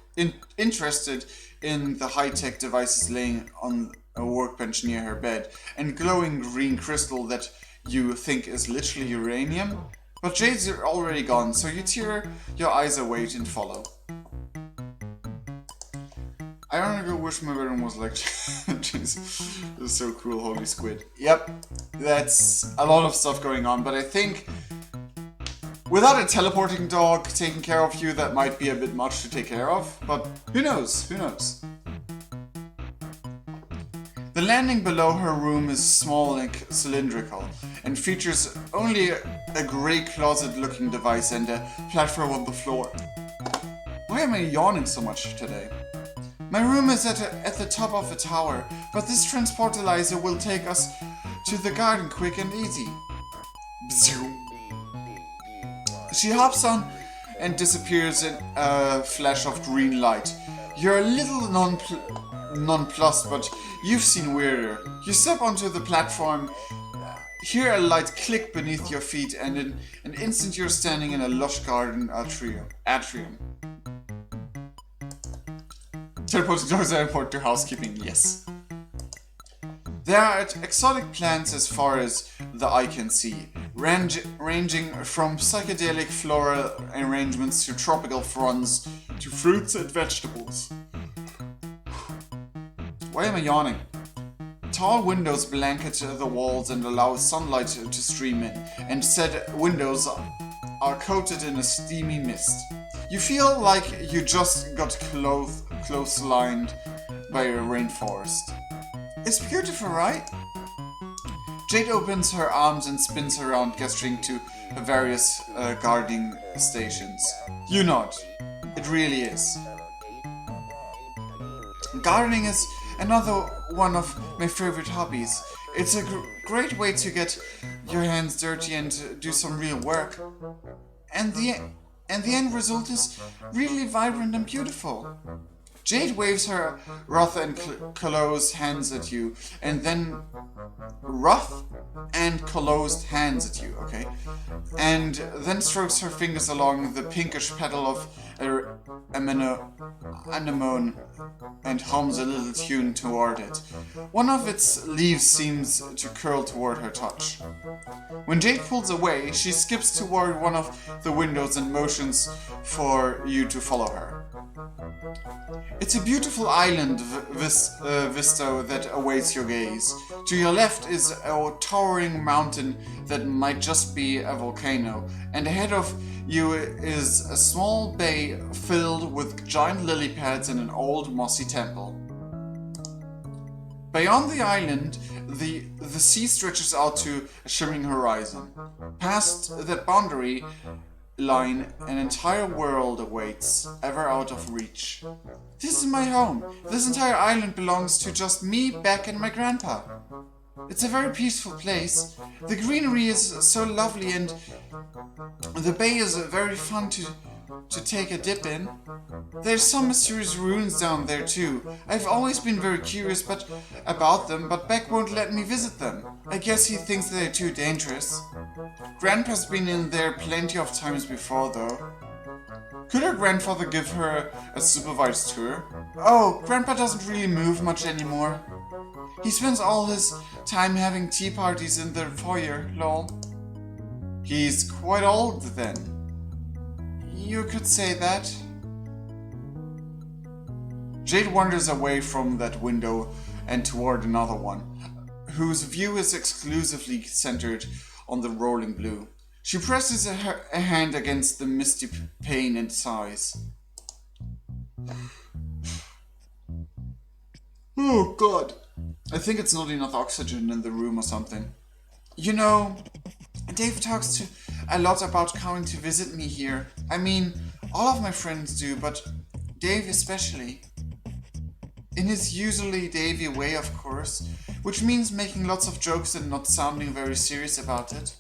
in the high-tech devices laying on a workbench near her bed, and glowing green crystal that you think is literally uranium. But Jade's already gone, so you tear your eyes away and follow. I honestly wish my bedroom was like Jeez, this is so cool, holy squid. Yep, that's a lot of stuff going on, but I think without a teleporting dog taking care of you, that might be a bit much to take care of, but who knows, who knows. The landing below her room is small and cylindrical, and features only a grey closet-looking device and a platform on the floor. Why am I yawning so much today? My room is at the top of a tower, but this transportalizer will take us to the garden quick and easy. She hops on and disappears in a flash of green light. You're a little nonplussed, but you've seen weirder. You step onto the platform, hear a light click beneath your feet, and in an instant you're standing in a lush garden atrium. Teleporting doors are important to housekeeping, yes. There are exotic plants as far as the eye can see, ranging from psychedelic floral arrangements to tropical fronds to fruits and vegetables. Why am I yawning? Tall windows blanket the walls and allow sunlight to stream in, and said windows are coated in a steamy mist. You feel like you just got close-lined by a rainforest. It's beautiful, right? Jade opens her arms and spins around, gesturing to various gardening stations. You nod. It really is. Gardening is another one of my favorite hobbies. It's a great way to get your hands dirty and do some real work. And the end result is really vibrant and beautiful. Jade waves her rough and closed hands at you, and then rough and closed hands at you, okay? And then strokes her fingers along the pinkish petal of anemone and hums a little tune toward it. One of its leaves seems to curl toward her touch. When Jade pulls away, she skips toward one of the windows and motions for you to follow her. It's a beautiful island vista that awaits your gaze. To your left is a towering mountain that might just be a volcano, and ahead of you is a small bay filled with giant lily pads and an old mossy temple. Beyond the island, the sea stretches out to a shimmering horizon. Past that boundary line, an entire world awaits, ever out of reach. This is my home. This entire island belongs to just me, Beck, and my grandpa. It's a very peaceful place. The greenery is so lovely, and the bay is very fun to take a dip in. There's some mysterious ruins down there too. I've always been very curious about them, but Beck won't let me visit them. I guess he thinks they're too dangerous. Grandpa's been in there plenty of times before though. Could her grandfather give her a supervised tour? Oh, Grandpa doesn't really move much anymore. He spends all his time having tea parties in the foyer, lol. He's quite old then. You could say that. Jade wanders away from that window and toward another one, whose view is exclusively centered on the rolling blue. She presses a hand against the misty pane and sighs. Oh god. I think it's not enough oxygen in the room or something. You know, Dave talks a lot about coming to visit me here. I mean, all of my friends do, but Dave especially. In his usually Davey way, of course, which means making lots of jokes and not sounding very serious about it.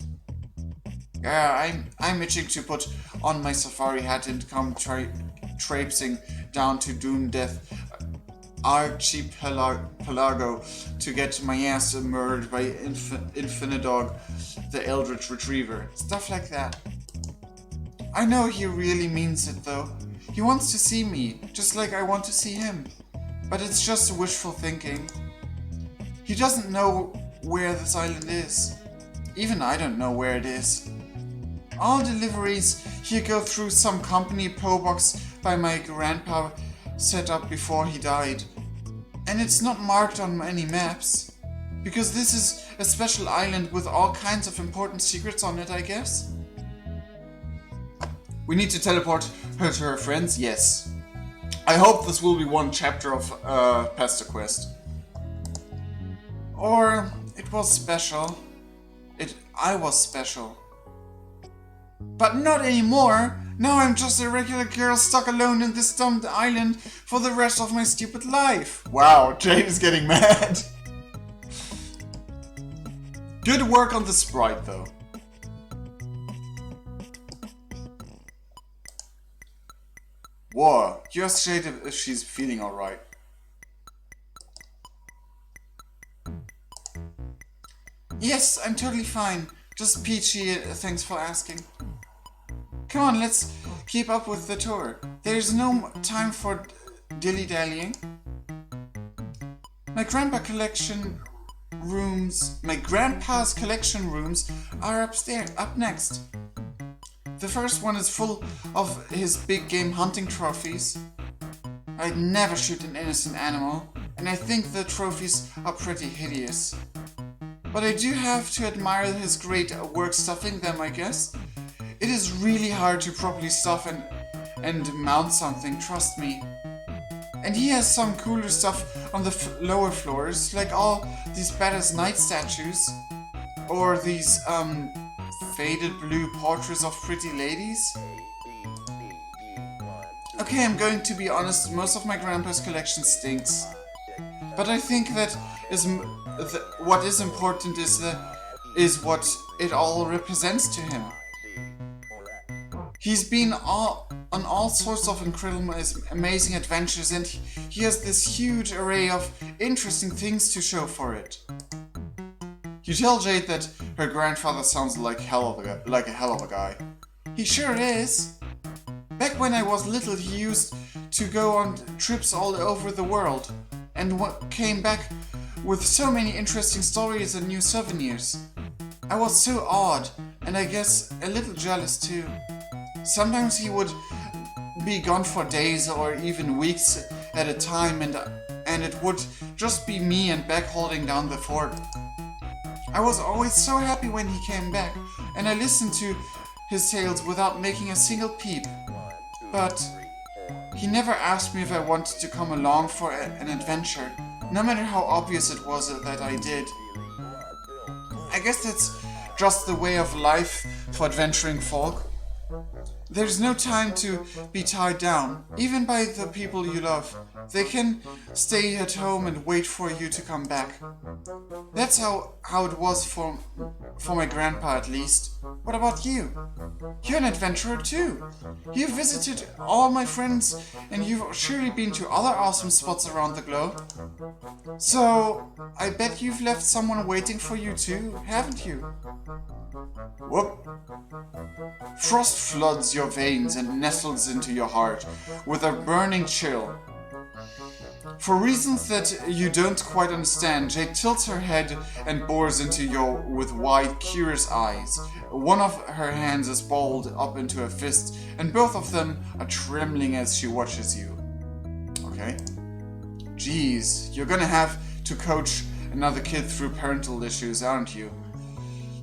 Yeah, I'm itching to put on my safari hat and come traipsing down to Doom Death Archipelago to get my ass murdered by Infinidog, the Eldritch Retriever. Stuff like that. I know he really means it though. He wants to see me, just like I want to see him. But it's just wishful thinking. He doesn't know where this island is. Even I don't know where it is. All deliveries here go through some company PO box by my grandpa set up before he died. And it's not marked on any maps. Because this is a special island with all kinds of important secrets on it, I guess. We need to teleport her to her friends? Yes. I hope this will be one chapter of Pesterquest. Or it was special. I was special. But not anymore! Now I'm just a regular girl stuck alone in this dumb island for the rest of my stupid life. Wow, Jade is getting mad. Good work on the sprite though. Whoa, you ask Jade if she's feeling alright. Yes, I'm totally fine. Just peachy, thanks for asking. Come on, let's keep up with the tour. There's no time for dilly-dallying. My grandpa's collection rooms are upstairs, up next. The first one is full of his big game hunting trophies. I'd never shoot an innocent animal, and I think the trophies are pretty hideous. But I do have to admire his great work stuffing them, I guess. It is really hard to properly stuff and mount something, trust me. And he has some cooler stuff on the lower floors, like all these badass knight statues. Or these, faded blue portraits of pretty ladies. Okay, I'm going to be honest, most of my grandpa's collection stinks. But I think that what is important is what it all represents to him. He's been on all sorts of incredible, amazing adventures, and he has this huge array of interesting things to show for it. You tell Jade that her grandfather sounds like a hell of a guy. He sure is. Back when I was little, he used to go on trips all over the world, and came back with so many interesting stories and new souvenirs. I was so awed, and I guess a little jealous too. Sometimes he would be gone for days or even weeks at a time, and it would just be me and Beck holding down the fort. I was always so happy when he came back, and I listened to his tales without making a single peep. But he never asked me if I wanted to come along for an adventure, no matter how obvious it was that I did. I guess that's just the way of life for adventuring folk. There's no time to be tied down, even by the people you love. They can stay at home and wait for you to come back. That's how it was for my grandpa, at least. What about you? You're an adventurer too. You've visited all my friends, and you've surely been to other awesome spots around the globe. So, I bet you've left someone waiting for you too, haven't you? Whoop. Frost floods your veins and nestles into your heart with a burning chill. For reasons that you don't quite understand, Jade tilts her head and bores into you with wide, curious eyes. One of her hands is balled up into a fist, and both of them are trembling as she watches you. Okay. Jeez, you're gonna have to coach another kid through parental issues, aren't you?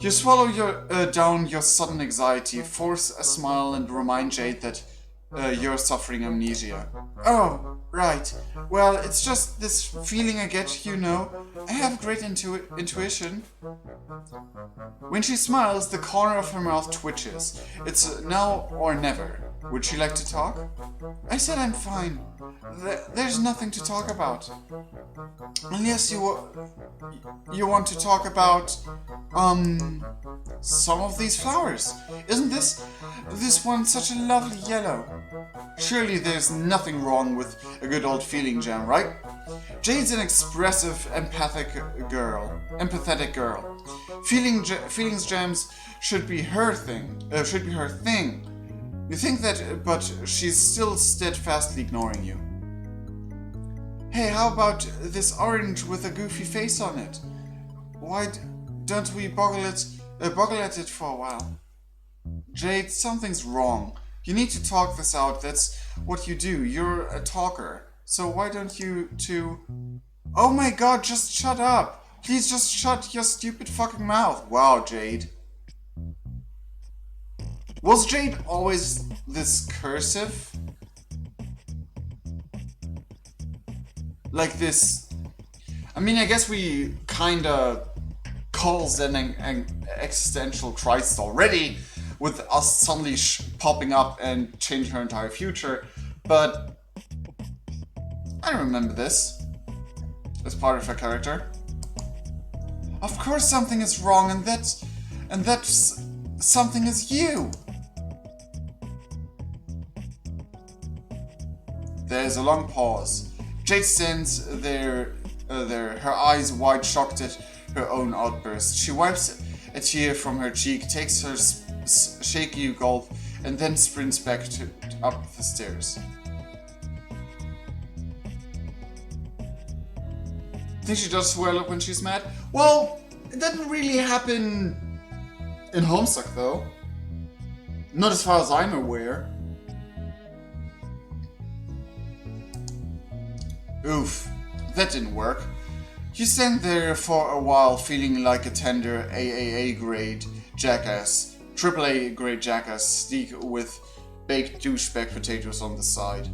You swallow down your sudden anxiety, force a smile, and remind Jade that you're suffering amnesia. Oh, right. Well, it's just this feeling I get, you know. I have great intuition. When she smiles, the corner of her mouth twitches. It's now or never. Would she like to talk? I said I'm fine. There's nothing to talk about. Unless you want to talk about, some of these flowers. Isn't this one such a lovely yellow? Surely there's nothing wrong with a good old feeling jam, right? Jade's an expressive, empathetic girl. Feelings jams should be her thing. You think that, but she's still steadfastly ignoring you. Hey, how about this orange with a goofy face on it? Why don't we boggle at it for a while? Jade, something's wrong. You need to talk this out. That's what you do. You're a talker. So why don't you two... Oh my god, just shut up! Please just shut your stupid fucking mouth. Wow, Jade. Was Jade always this cursive? Like this... I mean, I guess we kinda call Zen an existential crisis already, with us suddenly popping up and changing her entire future, but I don't remember this as part of her character. Of course something is wrong, and that's something is you. There's a long pause. Jade stands there, her eyes wide shocked at her own outburst. She wipes a tear from her cheek, takes her shaky gulp, and then sprints back up the stairs. Think she does swell up when she's mad? Well, it didn't really happen in Homestuck though. Not as far as I'm aware. Oof, that didn't work. You stand there for a while feeling like a tender AAA grade jackass, AAA grade jackass sneak with baked douchebag potatoes on the side.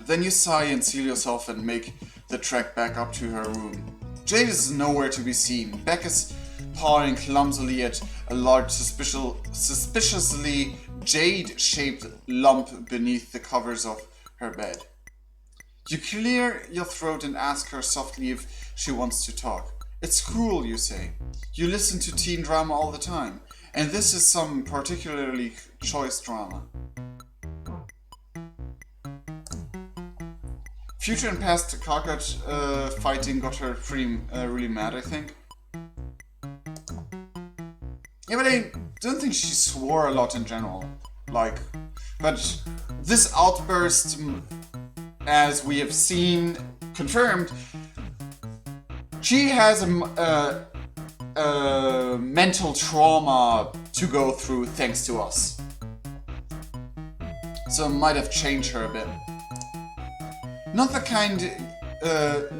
Then you sigh and seal yourself and make the trek back up to her room. Jade is nowhere to be seen. Beck is pawing clumsily at a large suspiciously jade-shaped lump beneath the covers of her bed. You clear your throat and ask her softly if she wants to talk. It's cool, you say. You listen to teen drama all the time, and this is some particularly choice drama. Future and past Karkat fighting got her pretty really mad, I think. Yeah, but I don't think she swore a lot in general. But this outburst, as we have seen, confirmed, she has a mental trauma to go through thanks to us. So it might have changed her a bit. Not the kind,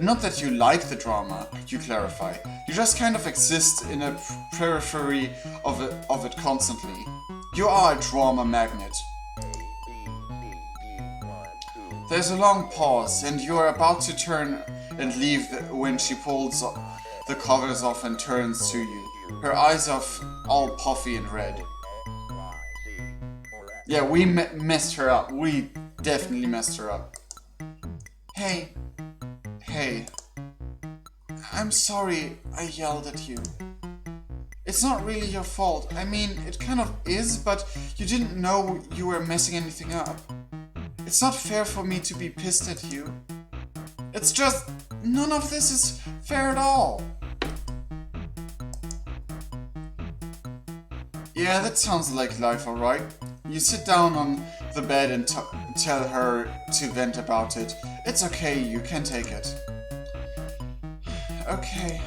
not that you like the drama, you clarify. You just kind of exist in a periphery of it constantly. You are a drama magnet. There's a long pause, and you are about to turn and leave when she pulls the covers off and turns to you. Her eyes are all puffy and red. Yeah, we messed her up. We definitely messed her up. Hey, I'm sorry I yelled at you. It's not really your fault. I mean, it kind of is, but you didn't know you were messing anything up. It's not fair for me to be pissed at you. It's just, none of this is fair at all. Yeah, that sounds like life, alright. You sit down on the bed and tell her to vent about it. It's okay, you can take it. Okay.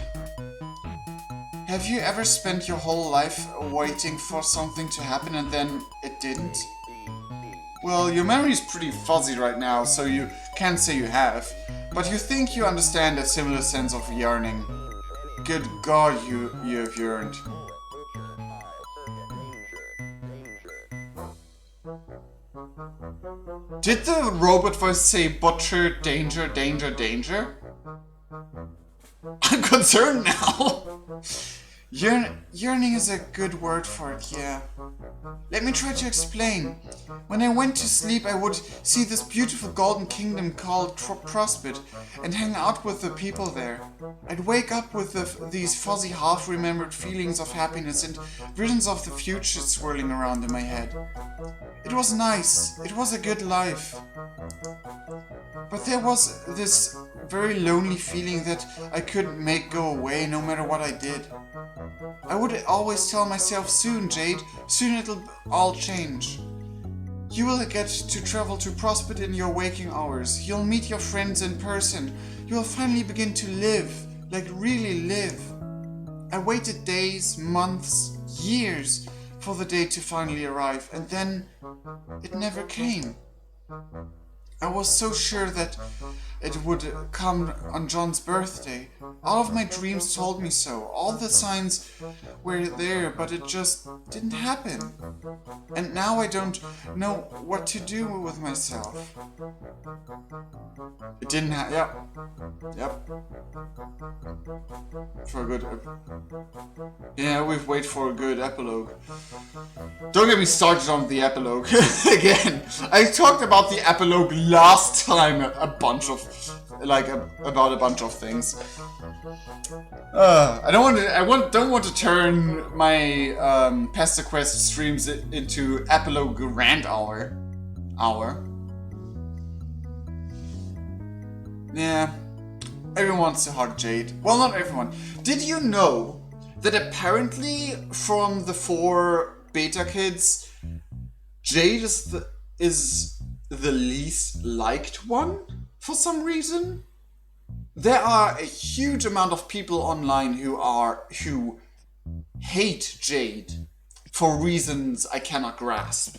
Have you ever spent your whole life waiting for something to happen and then it didn't? Well, your memory's pretty fuzzy right now, so you can't say you have. But you think you understand a similar sense of yearning. Good God, you have yearned. Did the robot voice say butcher, danger, danger, danger? I'm concerned now. Yearning is a good word for it, yeah. Let me try to explain. When I went to sleep, I would see this beautiful golden kingdom called Prospit and hang out with the people there. I'd wake up with these fuzzy half-remembered feelings of happiness and visions of the future swirling around in my head. It was nice. It was a good life. But there was this very lonely feeling that I couldn't make go away no matter what I did. I would always tell myself, soon, Jade, soon it'll all change. You will get to travel to Prospect in your waking hours. You'll meet your friends in person. You'll finally begin to live, like really live. I waited days, months, years for the day to finally arrive, and then it never came. I was so sure that it would come on John's birthday. All of my dreams told me so. All the signs were there, but it just didn't happen. And now I don't know what to do with myself. It didn't happen. Yep. For a good... Yeah, we've waited for a good epilogue. Don't get me started on the epilogue again. I talked about the epilogue last time about a bunch of things. I don't want to turn my Pesterquest streams into epilogue rant hour. Yeah, everyone wants to hug Jade. Well, not everyone. Did you know that apparently from the 4 beta kids, Jade is the least liked one for some reason? There are a huge amount of people online who hate Jade for reasons I cannot grasp,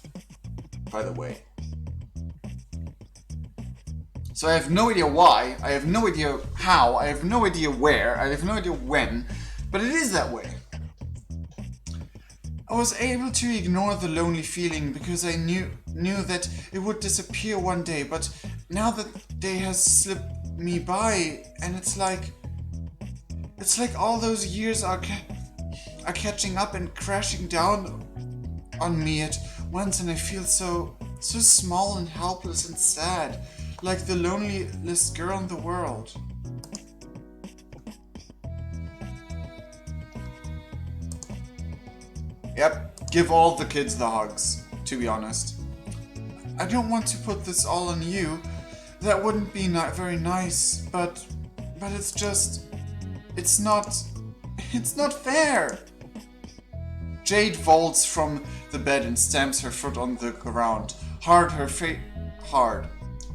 by the way. So I have no idea why, I have no idea how, I have no idea where, I have no idea when, but it is that way. I was able to ignore the lonely feeling because I knew that it would disappear one day, but now that day has slipped me by, and it's like all those years are catching up and crashing down on me at once, and I feel so small and helpless and sad, like the loneliest girl in the world. Yep, give all the kids the hugs, to be honest. I don't want to put this all on you. That wouldn't be very nice, but it's not fair. Jade vaults from the bed and stamps her foot on the ground. Hard.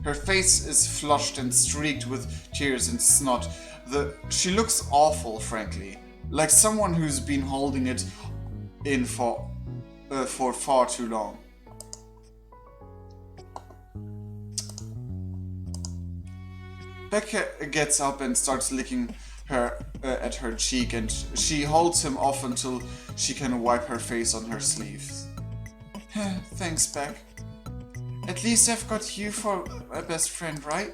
Her face is flushed and streaked with tears and snot. She looks awful, frankly, like someone who's been holding it in for far too long. Becca gets up and starts licking her at her cheek, and she holds him off until she can wipe her face on her sleeves. Thanks, Beck. At least I've got you for a best friend, right?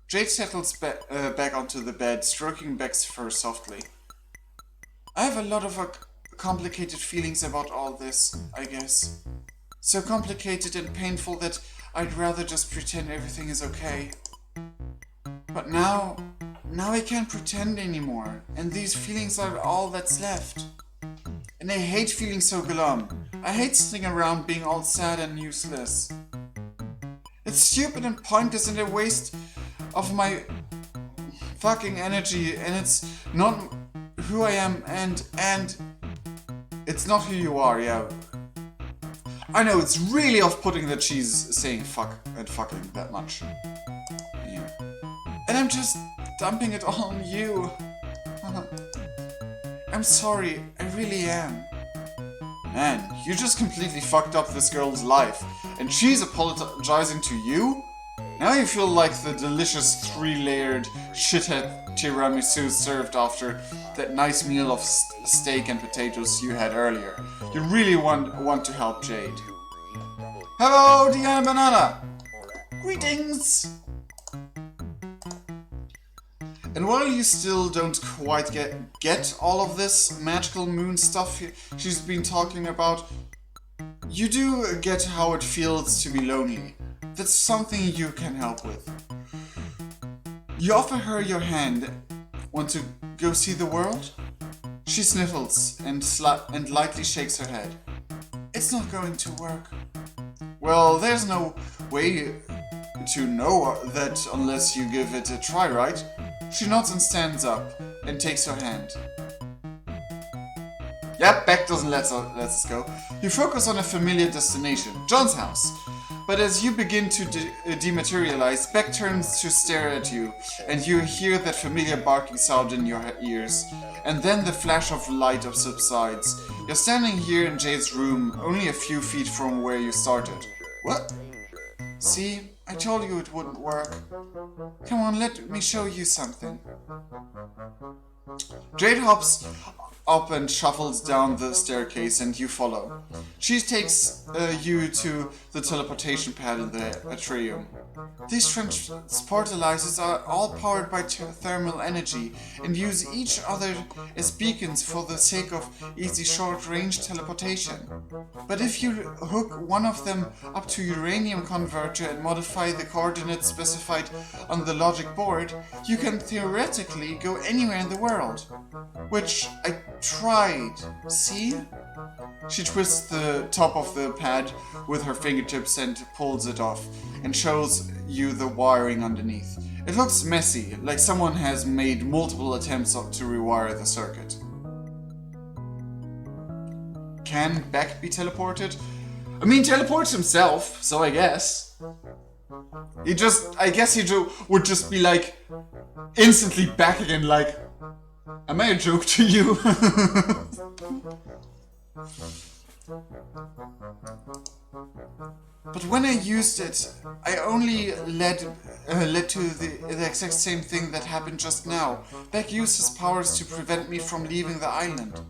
Jade settles back onto the bed, stroking Beck's fur softly. I have a lot of complicated feelings about all this, I guess. So complicated and painful that I'd rather just pretend everything is okay. But now I can't pretend anymore, and these feelings are all that's left. And I hate feeling so glum. I hate sitting around being all sad and useless. It's stupid and pointless and a waste of my fucking energy, and it's not who I am, and it's not who you are, yeah. I know, it's really off-putting that she's saying fuck and fucking that much. Yeah. And I'm just dumping it all on you. I'm sorry, I really am. Man, you just completely fucked up this girl's life, and she's apologizing to you? Now you feel like the delicious 3-layered shithead tiramisu served after that nice meal of steak and potatoes you had earlier. You really want to help Jade. Hello, Diana Banana! Greetings! And while you still don't quite get all of this magical moon stuff she's been talking about, you do get how it feels to be lonely. That's something you can help with. You offer her your hand. Want to go see the world? She sniffles and lightly shakes her head. It's not going to work. Well, there's no way to know that unless you give it a try, right? She nods and stands up and takes her hand. Yep, Beck doesn't let us go. You focus on a familiar destination, John's house. But as you begin to dematerialize, Beck turns to stare at you, and you hear that familiar barking sound in your ears. And then the flash of light subsides. You're standing here in Jade's room, only a few feet from where you started. What? See? I told you it wouldn't work. Come on, let me show you something. Jade hops up and shuffles down the staircase, and you follow. She takes you to the teleportation pad in the atrium. These transportalizers are all powered by thermal energy and use each other as beacons for the sake of easy short-range teleportation. But if you hook one of them up to uranium converter and modify the coordinates specified on the logic board, you can theoretically go anywhere in the world. Which I tried. See? She twists the top of the pad with her fingertips and pulls it off, and shows you the wiring underneath. It looks messy, like someone has made multiple attempts to rewire the circuit. Can Beck be teleported? I mean, teleports himself, so I guess. I guess he would just be like, instantly back again, like, am I a joke to you? But when I used it, I only led to the exact same thing that happened just now. Beck used his powers to prevent me from leaving the island.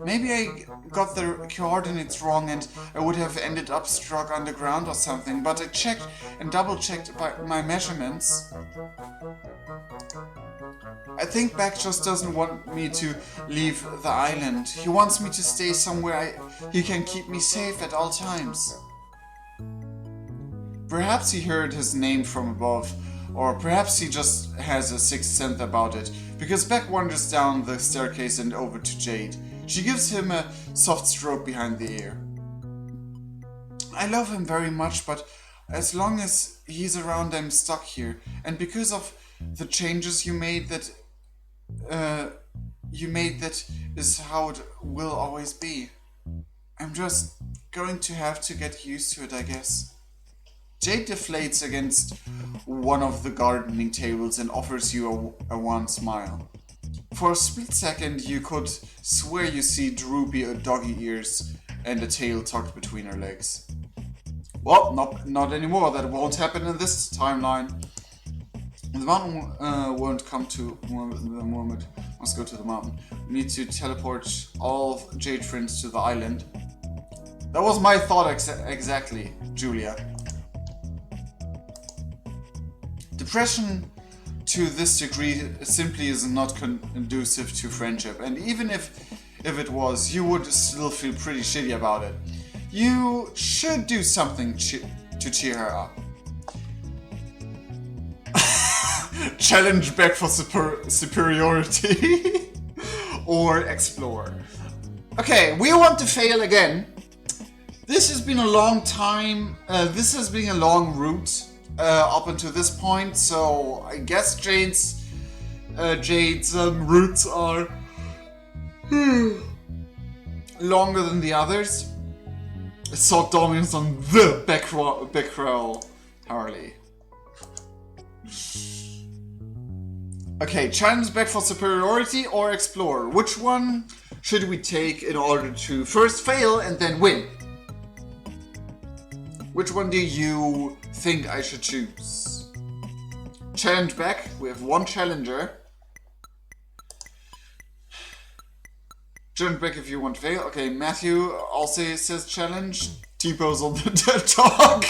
Maybe I got the coordinates wrong and I would have ended up struck underground or something, but I checked and double-checked my measurements. I think Beck just doesn't want me to leave the island. He wants me to stay somewhere he can keep me safe at all times. Perhaps he heard his name from above, or perhaps he just has a sixth sense about it, because Beck wanders down the staircase and over to Jade. She gives him a soft stroke behind the ear. I love him very much, but as long as he's around, I'm stuck here, and because of the changes you made, that is how it will always be. I'm just going to have to get used to it, I guess. Jade deflates against one of the gardening tables and offers you a wan smile. For a split second, you could swear you see droopy doggy ears and a tail tucked between her legs. Well, not anymore. That won't happen in this timeline. The mountain won't come to the moment. Must go to the mountain. We need to teleport all Jade friends to the island. That was my thought exactly, Julia. Depression to this degree simply is not conducive to friendship, and even if it was, you would still feel pretty shitty about it. You should do something to cheer her up. Challenge Beck for superiority or explore. Okay, we want to fail again. This has been a long time. This has been a long route up until this point, so I guess Jade's routes are longer than the others. Assault dominance on the Becquerel Harley. Okay, challenge Beck for superiority or explore. Which one should we take in order to first fail and then win? Which one do you think I should choose? Challenge Beck. We have one challenger. Challenge Beck if you want to fail. Okay, Matthew also says challenge. T-pose on the dead dog.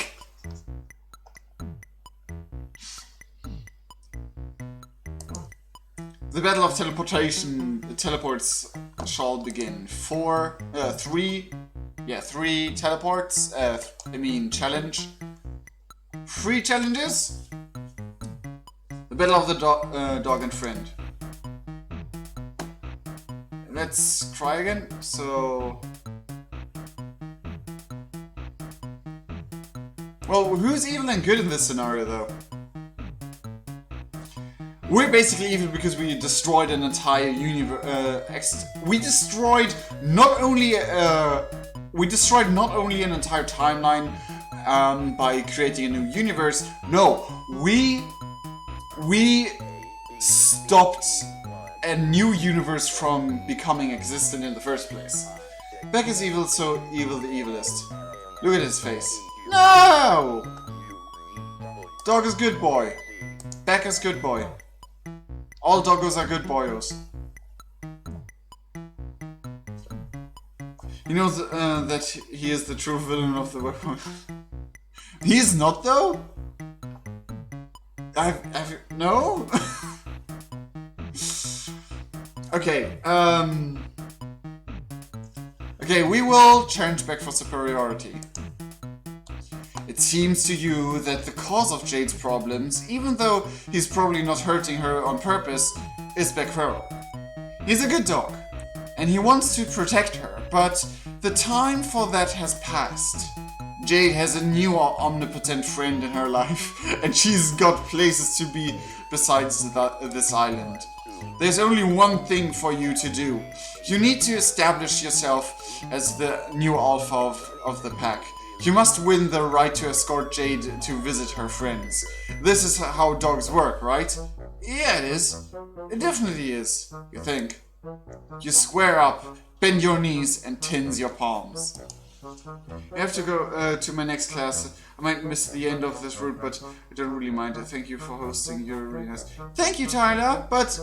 The battle of teleports shall begin. Three teleports. Challenge. 3 challenges. The battle of the dog and friend. Let's try again. So, well, who's evil and good in this scenario, though? We're basically evil because we destroyed an entire universe. We destroyed not only an entire timeline, by creating a new universe. No, we stopped a new universe from becoming existent in the first place. Beck is evil, so evil the evilest. Look at his face. No! Dog is good boy. Beck is good boy. All doggos are good boyos. He knows that he is the true villain of the web. He is not, though? No? Okay, okay, we will challenge Beck for superiority. It seems to you that the cause of Jade's problems, even though he's probably not hurting her on purpose, is Beck Farrell. He's a good dog, and he wants to protect her, but the time for that has passed. Jade has a new omnipotent friend in her life, and she's got places to be besides this island. There's only one thing for you to do. You need to establish yourself as the new alpha of the pack. You must win the right to escort Jade to visit her friends. This is how dogs work, right? Yeah, it is. It definitely is, you think. You square up, bend your knees, and tins your palms. I have to go to my next class. I might miss the end of this route, but I don't really mind. Thank you for hosting. You're really nice. Thank you, Tyler. But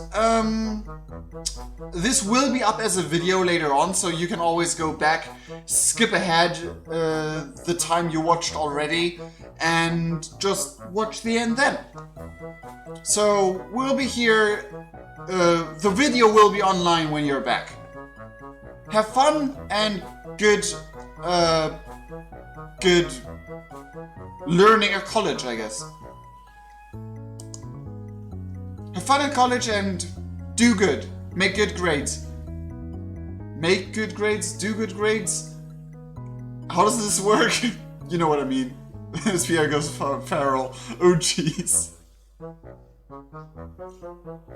this will be up as a video later on, so you can always go back, skip ahead the time you watched already, and just watch the end then. So we'll be here. The video will be online when you're back. Have fun and good learning at college, I guess. Have fun at college and do good. Make good grades. Make good grades? Do good grades? How does this work? You know what I mean. This PR goes feral. Oh jeez.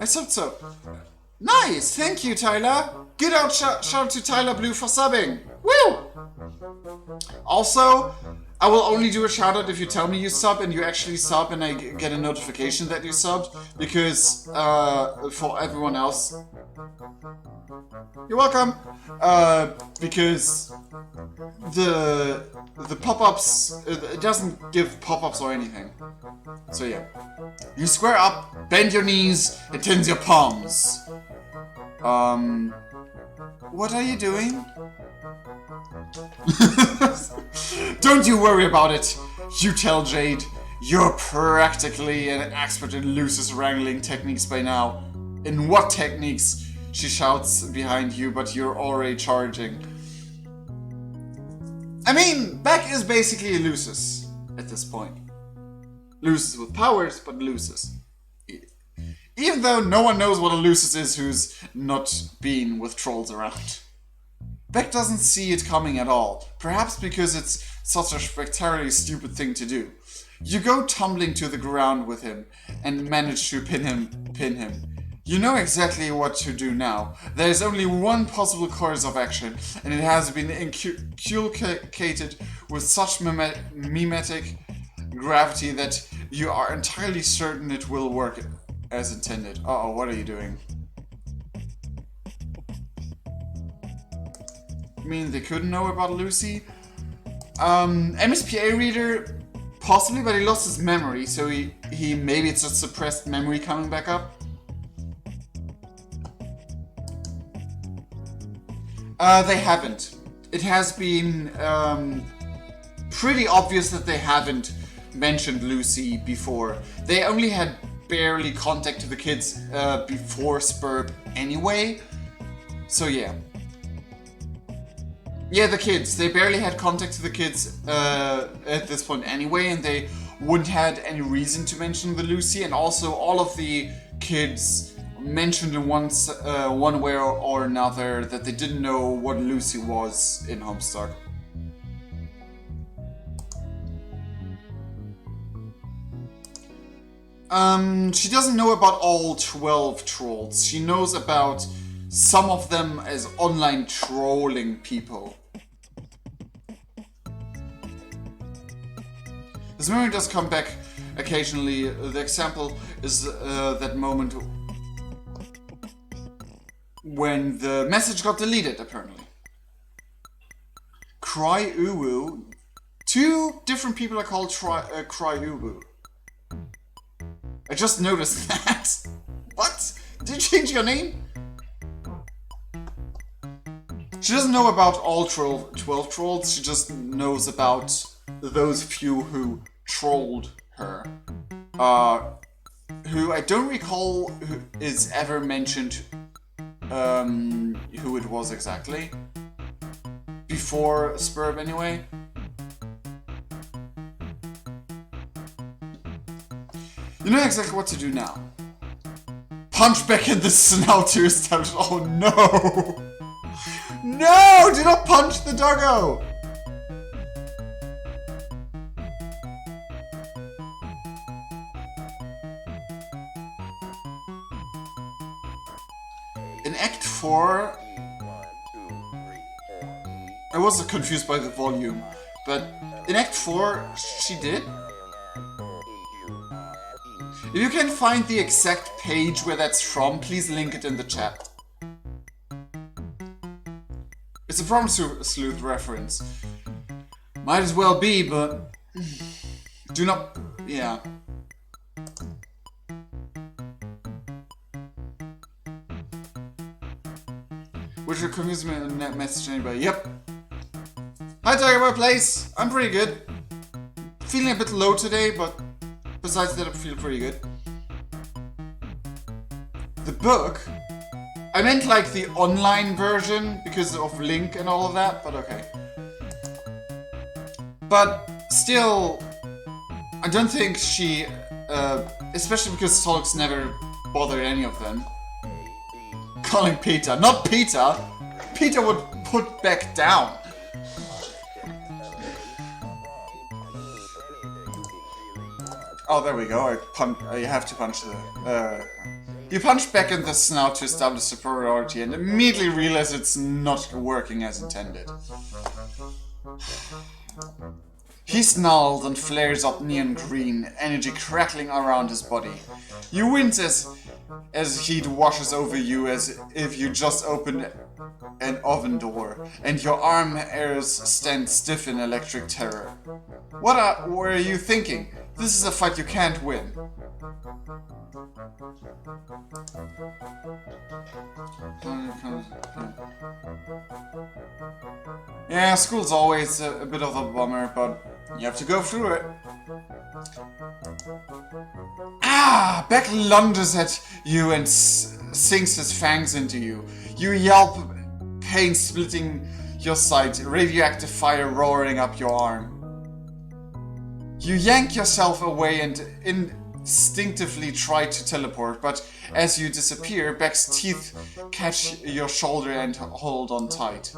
I thought so. Nice! Thank you, Tyler! Good out shout to Tyler Blue for subbing! Woo! Also, I will only do a shout out if you tell me you sub and you actually sub and I get a notification that you subbed, because for everyone else, you're welcome! Because the pop-ups, it doesn't give pop-ups or anything. So yeah. You square up, bend your knees, and tens your palms. What are you doing? Don't you worry about it. You tell Jade. You're practically an expert in Lucis wrangling techniques by now. In what techniques? She shouts behind you, but you're already charging. I mean, Beck is basically a Lucis at this point. Lucis with powers, but Lucis. Even though no one knows what a Lucis is who's not been with trolls around. Beck doesn't see it coming at all, perhaps because it's such a spectacularly stupid thing to do. You go tumbling to the ground with him and manage to pin him. You know exactly what to do now. There is only one possible course of action, and it has been inculcated with such mimetic gravity that you are entirely certain it will work as intended. Uh-oh, what are you doing? You mean they couldn't know about Lucy? MSPA reader, possibly, but he lost his memory, so he maybe it's just suppressed memory coming back up. They haven't. It has been pretty obvious that they haven't mentioned Lucy before. They only had barely contact to the kids before Spurb anyway. So yeah. Yeah, the kids. They barely had contact to the kids at this point anyway, and they wouldn't had any reason to mention the Lucy, and also all of the kids mentioned in one way or another that they didn't know what Lucy was in Homestuck. She doesn't know about all 12 trolls. She knows about some of them as online trolling people. His memory does come back occasionally. The example is that moment when the message got deleted, apparently. Cry Uwu. 2 different people are called Cry Uwu. I just noticed that. What? Did you change your name? She doesn't know about all 12 trolls, she just knows about those few who trolled her. Who I don't recall who is ever mentioned who it was exactly. Before Spurb anyway. You know exactly what to do now. Punch back in the snout to establish. Oh no! No! Do not punch the doggo! In Act 4, I was confused by the volume, but in Act 4, she did. If you can find the exact page where that's from, please link it in the chat. It's a Prom Sleuth reference. Might as well be, but... do not... yeah. Which will confuse me in that message anybody. Yep. Hi Tiger Boy Place. I'm pretty good. Feeling a bit low today, but besides that I feel pretty good. The book? I meant like the online version because of Link and all of that, but okay. But still, I don't think she, especially because Solix never bothered any of them. Calling Peter, not Peter! Peter would put back down. Oh, there we go. You have to punch the. You punch back in the snout to establish superiority and immediately realize it's not working as intended. He snarls and flares up neon green, energy crackling around his body. You wince as heat washes over you as if you just opened an oven door, and your arm hairs stand stiff in electric terror. What were you thinking? This is a fight you can't win. Yeah, school's always a bit of a bummer, but you have to go through it. Ah! Beck lunges at you and sinks his fangs into you. You yelp, pain splitting your side, radioactive fire roaring up your arm. You yank yourself away and instinctively try to teleport, but as you disappear, Beck's teeth catch your shoulder and hold on tight.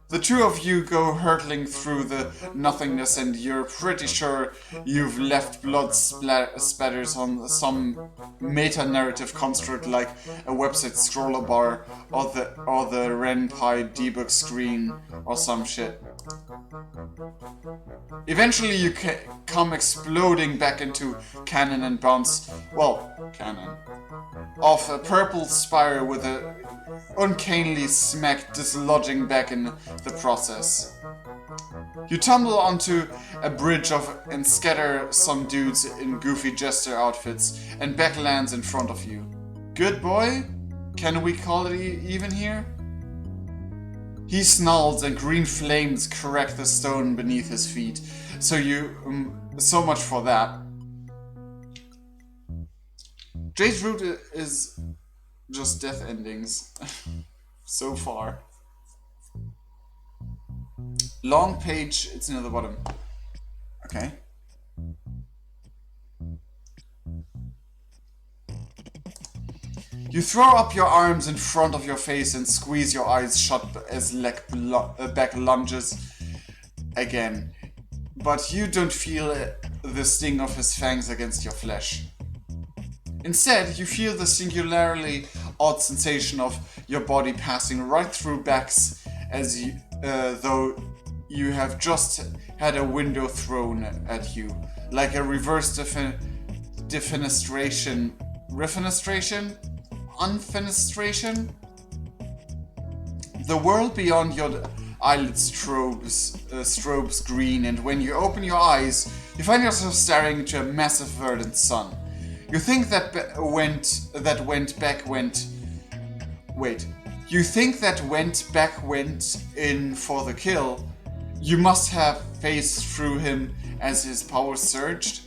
The two of you go hurtling through the nothingness, and you're pretty sure you've left blood spatters on some meta-narrative construct like a website scroller bar or the RenPy debug screen or some shit. Eventually you come exploding back into cannon and bounce, off a purple spiral with a uncannily smack dislodging back in the process. You tumble onto a bridge and scatter some dudes in goofy jester outfits, and Beck lands in front of you. Good boy? Can we call it even here? He snarls and green flames crack the stone beneath his feet. So much for that. Jade's route is just death endings. So far. Long page, it's near the bottom. Okay. You throw up your arms in front of your face and squeeze your eyes shut as Beck lunges again. But you don't feel the sting of his fangs against your flesh. Instead, you feel the singularly odd sensation of your body passing right through Beck's as though you have just had a window thrown at you, like a reverse defenestration. Refenestration? Unfenestration? The world beyond your eyelids strobes green, and when you open your eyes, you find yourself staring into a massive verdant sun. You think You think that went in for the kill. You must have phased through him as his powers surged.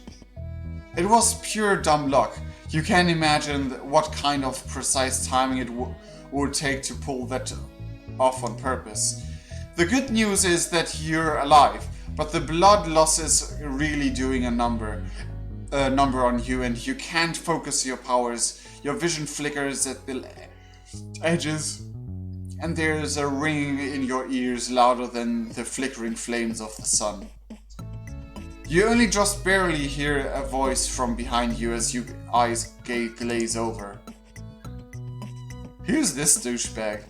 It was pure dumb luck. You can't imagine what kind of precise timing it would take to pull that off on purpose. The good news is that you're alive, but the blood loss is really doing a number on you, and you can't focus your powers. Your vision flickers at the edges, and there's a ringing in your ears louder than the flickering flames of the sun. You only just barely hear a voice from behind you as your eyes glaze over. Who's this douchebag?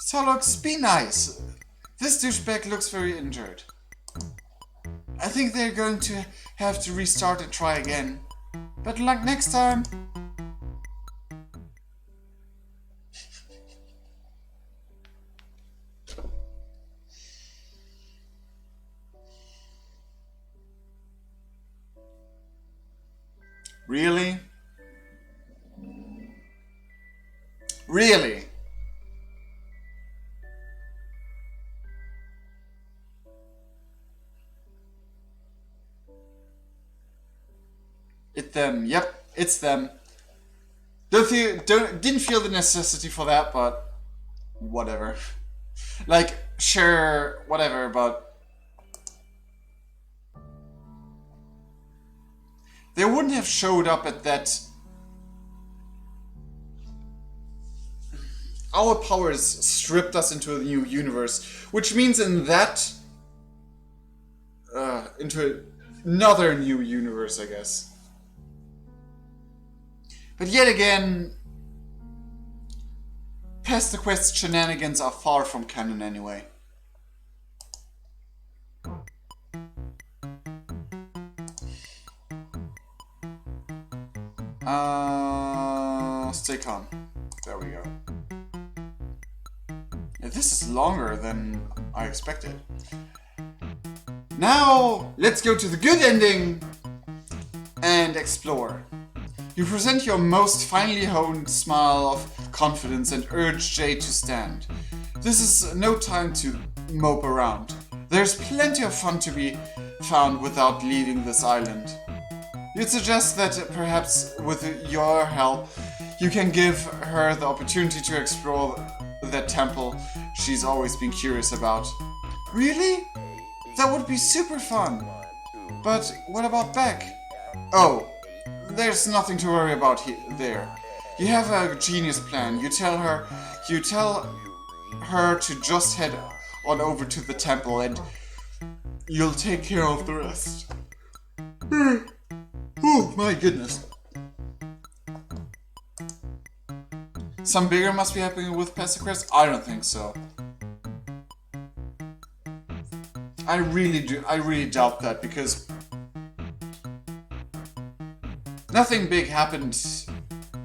Solux, be nice. This douchebag looks very injured. I think they're going to have to restart and try again. But luck next time. Really? Really? It's them. Yep, it's them. Didn't feel the necessity for that, but whatever. Like, sure, whatever, but they wouldn't have showed up at that. Our powers stripped us into a new universe, which means in that into another new universe, I guess. But yet again, Pesterquest shenanigans are far from canon anyway. Stay calm. There we go. Yeah, this is longer than I expected. Now, let's go to the good ending and explore. You present your most finely honed smile of confidence and urge Jade to stand. This is no time to mope around. There's plenty of fun to be found without leaving this island. You'd suggest that perhaps with your help, you can give her the opportunity to explore that temple she's always been curious about. Really? That would be super fun. But what about Beck? Oh, there's nothing to worry about there. You have a genius plan. You tell her to just head on over to the temple and you'll take care of the rest. Oh my goodness. Some bigger must be happening with Pesterquest? I don't think so. I really doubt that, because nothing big happened,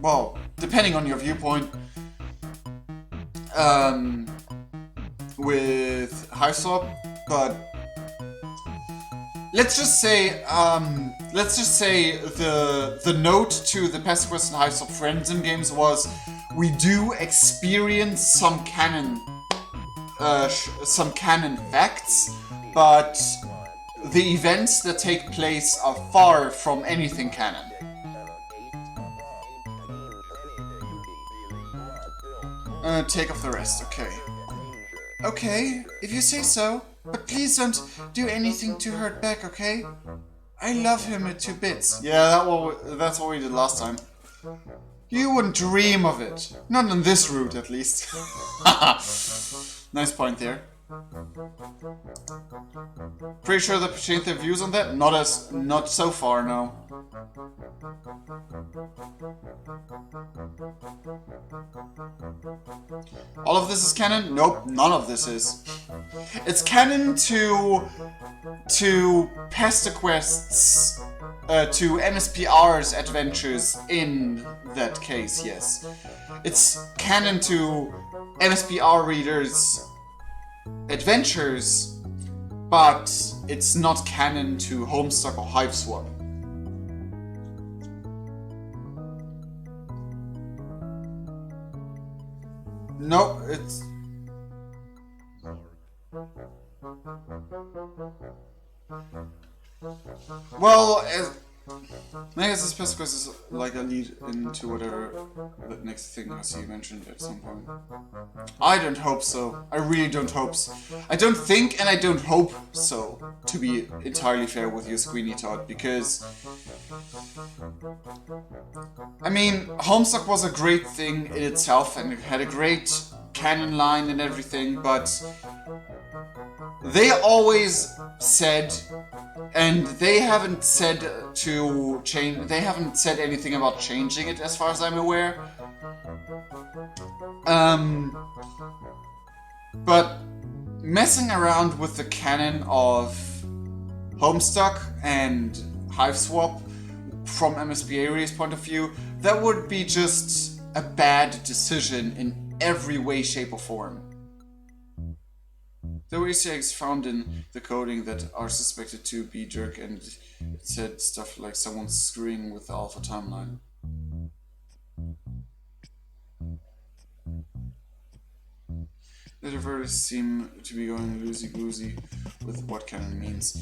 well, depending on your viewpoint, with Hyslop, but let's just say the note to the Pesterquest and Hyslop friends in games was, we do experience some canon facts, but the events that take place are far from anything canon. Take off the rest, okay. Okay, if you say so, but please don't do anything to hurt Beck, okay? I love him to bits. Yeah, that's what we did last time. You wouldn't dream of it. Not on this route, at least. Nice point there. Pretty sure they've changed their views on that? Not so far, no. All of this is canon? Nope, none of this is. It's canon to Pesterquest's to MSPR's adventures in that case, yes. It's canon to MSPR readers' adventures, but it's not canon to Homestuck or Hiveswap. No, it's... Well, I guess this Pesterquest is like a lead into whatever the next thing I see mentioned at some point. I don't hope so. I really don't hope so. I don't think and I don't hope so, to be entirely fair with you, Squeenie Todd, because... I mean, Homestuck was a great thing in itself and it had a great canon line and everything, but... They always said, and they haven't said to change, they haven't said anything about changing it as far as I'm aware. But messing around with the canon of Homestuck and Hiveswap from MSBA's point of view, that would be just a bad decision in every way, shape or form. There were Easter eggs found in the coding that are suspected to be jerk, and it said stuff like someone's screwing with the alpha timeline. The developers seem to be going loosey-goosey with what canon means.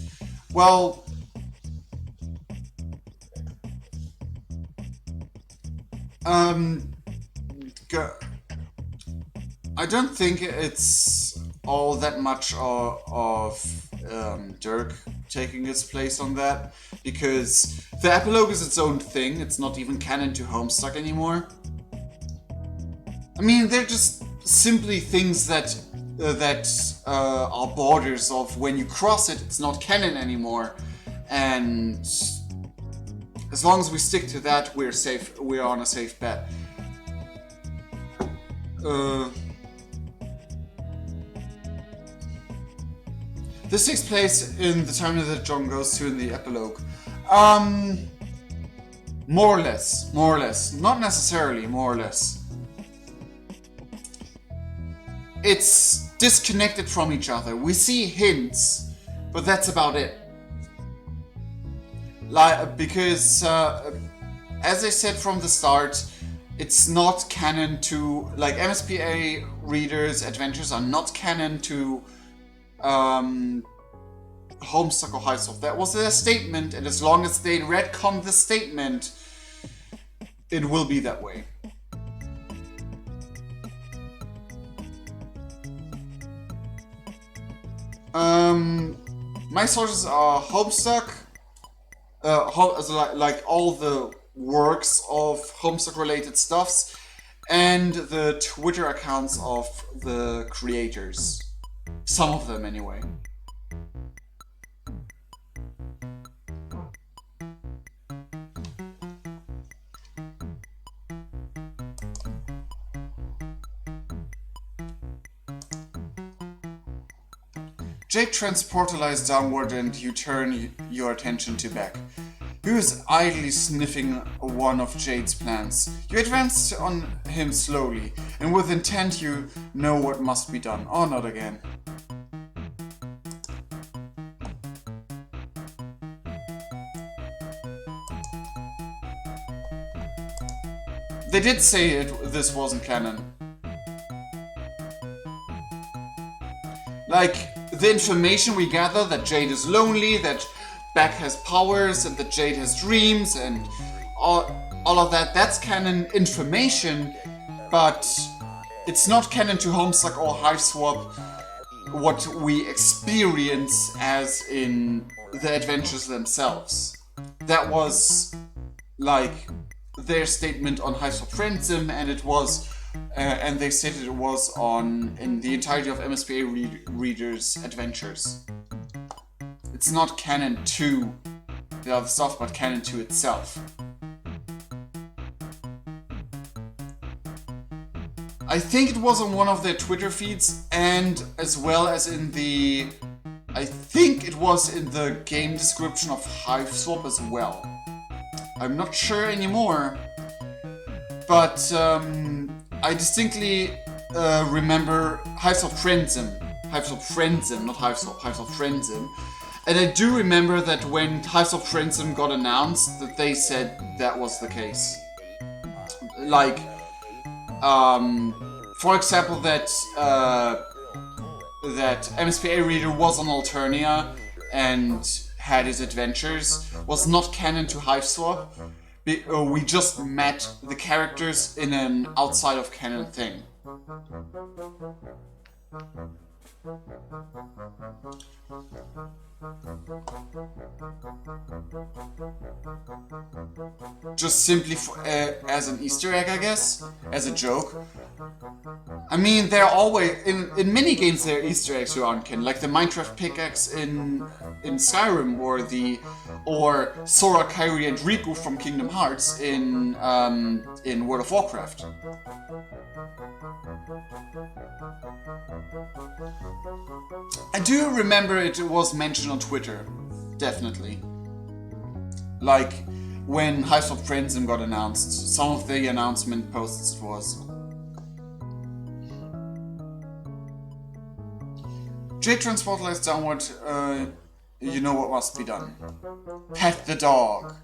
Well... I don't think it's all that much of Dirk taking his place on that, because the epilogue is its own thing. It's not even canon to Homestuck anymore. I mean, they're just simply things that are borders of when you cross it, it's not canon anymore. And as long as we stick to that, we're safe. We're on a safe bet. This takes place in the time that John goes to in the epilogue. More or less. Not necessarily, more or less. It's disconnected from each other. We see hints, but that's about it. Because, as I said from the start, it's not canon to... Like, MSPA readers' adventures are not canon to... Homestuck or Hiveswap. That was their statement, and as long as they retcon the statement, it will be that way. My sources are Homestuck, like all the works of Homestuck related stuffs, and the Twitter accounts of the creators. Some of them, anyway. Jade transportalizes downward and you turn your attention to Beck, who is idly sniffing one of Jade's plants. You advance on him slowly, and with intent you know what must be done. Oh, not again. They did say this wasn't canon. Like, the information we gather that Jade is lonely, that Beck has powers, and that Jade has dreams, and all of that, that's canon information, but it's not canon to Homestuck or Hiveswap what we experience as in the adventures themselves. That was, like, their statement on Hiveswap Friendsum, and it was and they stated it was in the entirety of MSPA readers' adventures. It's not canon to the other stuff, but canon to itself. I think it was on one of their Twitter feeds, and as well as in the... I think it was in the game description of Hiveswap as well. I'm not sure anymore, but I distinctly remember Hiveswap Friendsm, not Hiveswap, Hiveswap Friendsm. And I do remember that when Hiveswap Friendsm got announced, that they said that was the case. Like, for example, that MSPA Reader was on Alternia and had his adventures, was not canon to Hiveswap. We just met the characters in an outside of canon thing. Just simply as an Easter egg, I guess, as a joke. I mean, they're always in many games there are Easter eggs who aren't canon, like the Minecraft pickaxe in Skyrim, or Sora, Kairi, and Riku from Kingdom Hearts in World of Warcraft. I do remember it was mentioned on Twitter, definitely. Like when Hiveswap Friendsm got announced, some of the announcement posts was Jade Transport lies downward, you know what must be done. Pet the dog.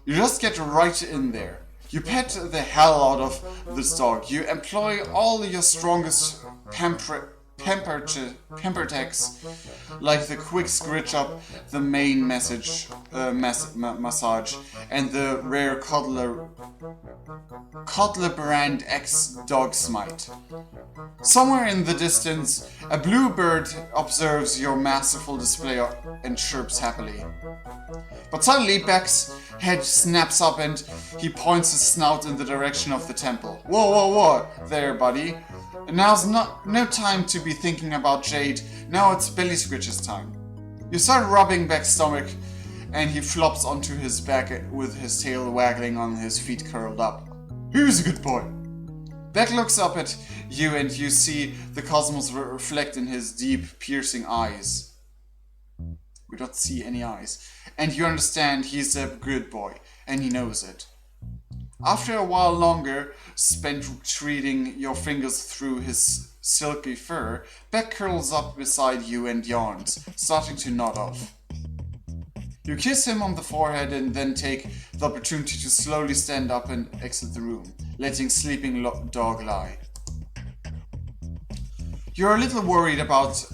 You just get right in there. You pet the hell out of this dog. You employ all your strongest pampertex, like the quick scritch up, the main massage, and the rare Codler Brand X Dog Smite. Somewhere in the distance, a bluebird observes your masterful display and chirps happily. But suddenly Beck's head snaps up and he points his snout in the direction of the temple. Whoa there, buddy. Now's no time to be thinking about Jade. Now it's Belly Scritch's time. You start rubbing Beck's stomach and he flops onto his back with his tail waggling on his feet curled up. He's a good boy. Beck looks up at you and you see the cosmos reflect in his deep, piercing eyes. We don't see any eyes. And you understand he's a good boy, and he knows it. After a while longer spent treating your fingers through his silky fur, Beck curls up beside you and yawns, starting to nod off. You kiss him on the forehead and then take the opportunity to slowly stand up and exit the room, letting sleeping dog lie. You're a little worried about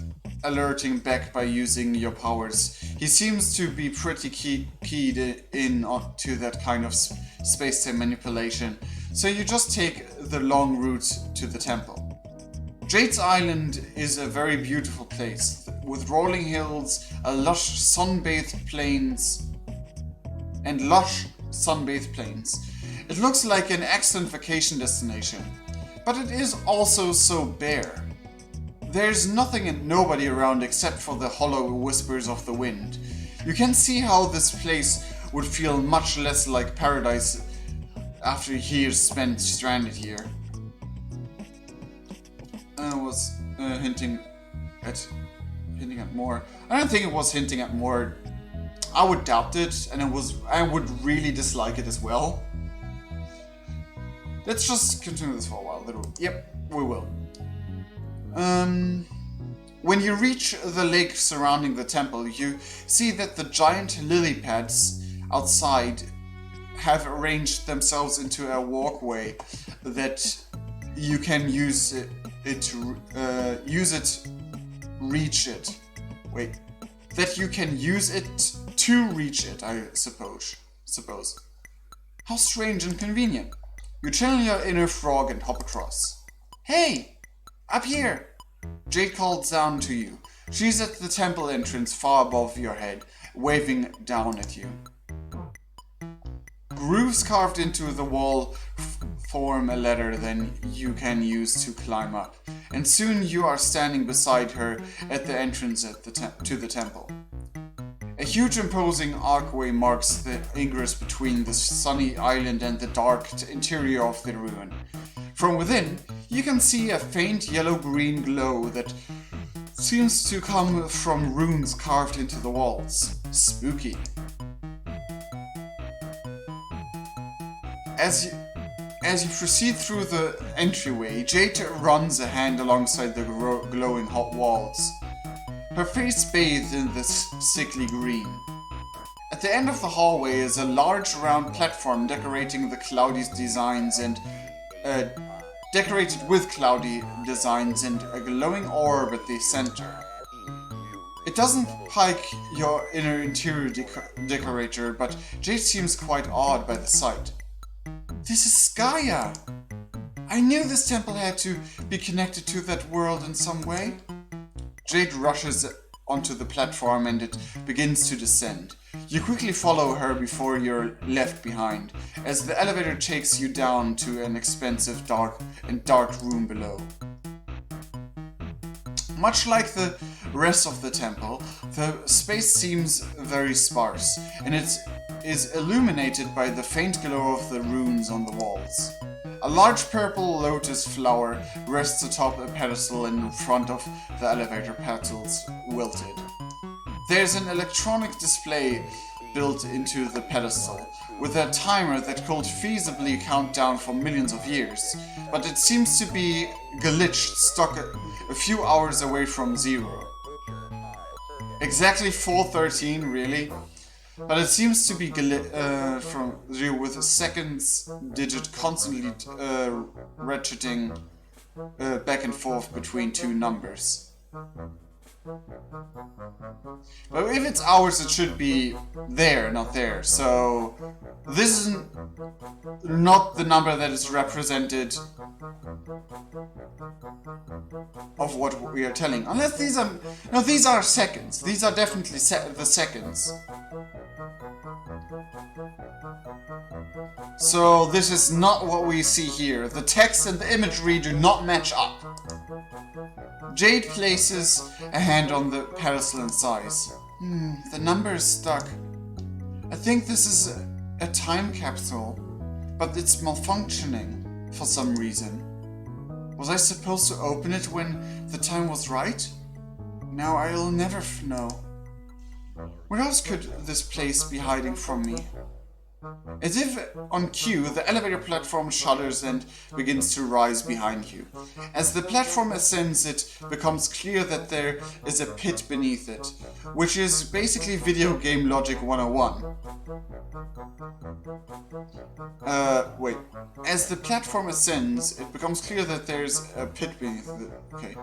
alerting Beck by using your powers. He seems to be pretty keyed in to that kind of space-time manipulation, so you just take the long route to the temple. Jade's Island is a very beautiful place, with rolling hills, lush sun-bathed plains. It looks like an excellent vacation destination, but it is also so bare. There's nothing and nobody around except for the hollow whispers of the wind. You can see how this place would feel much less like paradise after years spent stranded here. I was hinting at more. I don't think it was hinting at more. I would doubt it, and I would really dislike it as well. Let's just continue this for a while. Yep, we will. When you reach the lake surrounding the temple, you see that the giant lily pads outside have arranged themselves into a walkway that you can use it to reach it, I suppose. How strange and convenient. You channel your inner frog and hop across. Hey! Up here! Jade calls down to you. She's at the temple entrance far above your head, waving down at you. Grooves carved into the wall form a ladder then you can use to climb up, and soon you are standing beside her at the entrance to the temple. A huge imposing archway marks the ingress between the sunny island and the dark interior of the ruin. From within, you can see a faint yellow-green glow that seems to come from runes carved into the walls. Spooky. As you proceed through the entryway, Jade runs a hand alongside the glowing hot walls, her face bathed in this sickly green. At the end of the hallway is a large round platform decorated with cloudy designs and a glowing orb at the center. It doesn't pique your inner interior decorator, but Jade seems quite awed by the sight. This is Gaia! I knew this temple had to be connected to that world in some way. Jade rushes onto the platform and it begins to descend. You quickly follow her before you're left behind, as the elevator takes you down to an expensive dark room below. Much like the rest of the temple, the space seems very sparse, and it is illuminated by the faint glow of the runes on the walls. A large purple lotus flower rests atop a pedestal in front of the elevator petals, wilted. There's an electronic display built into the pedestal, with a timer that could feasibly count down for millions of years, but it seems to be glitched, stuck a few hours away from zero. Exactly 4:13, really? But it seems to be from zero with a seconds digit constantly ratcheting back and forth between two numbers. But if it's hours, it should be there, not there. So this is not the number that is represented of what we are telling. Unless these are... No, these are seconds. These are definitely the seconds. So this is not what we see here. The text and the imagery do not match up. Jade places a hand on the pedestal and sighs. The number is stuck. I think this is a time capsule, but it's malfunctioning for some reason. Was I supposed to open it when the time was right? Now I'll never know. Where else could this place be hiding from me? As if on cue, the elevator platform shudders and begins to rise behind you. As the platform ascends, it becomes clear that there is a pit beneath it, which is basically video game logic 101. Wait. As the platform ascends, it becomes clear that there's a pit beneath it. Okay.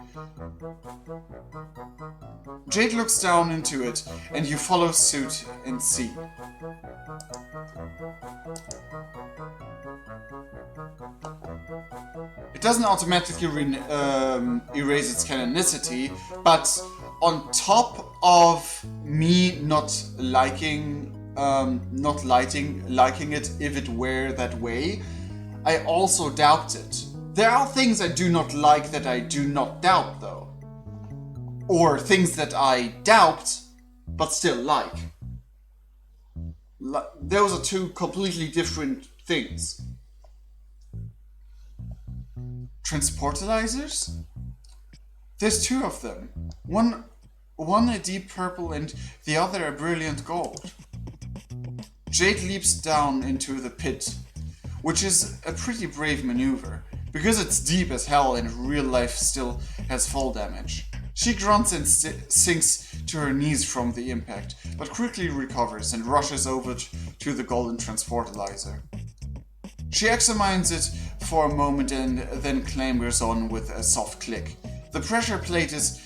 Jade looks down into it, and you follow suit and see. It doesn't automatically erase its canonicity, but on top of me not liking it if it were that way, I also doubt it. There are things I do not like that I do not doubt, though. Or things that I doubt, but still like. Those are two completely different things. Transportalizers? There's two of them. One a deep purple and the other a brilliant gold. Jade leaps down into the pit, which is a pretty brave maneuver, because it's deep as hell and real life still has fall damage. She grunts and sinks to her knees from the impact, but quickly recovers and rushes over to the golden transportalizer. She examines it for a moment and then clambers on with a soft click. The pressure plate is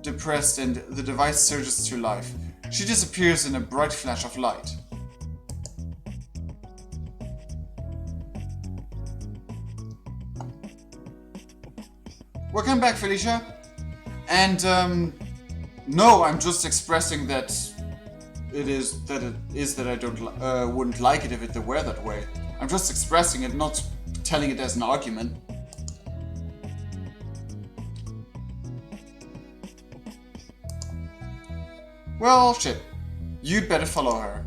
depressed and the device surges to life. She disappears in a bright flash of light. Welcome back, Felicia. And no, I'm just expressing that it is that I wouldn't like it if it were that way. I'm just expressing it, not telling it as an argument. Well, shit. You'd better follow her.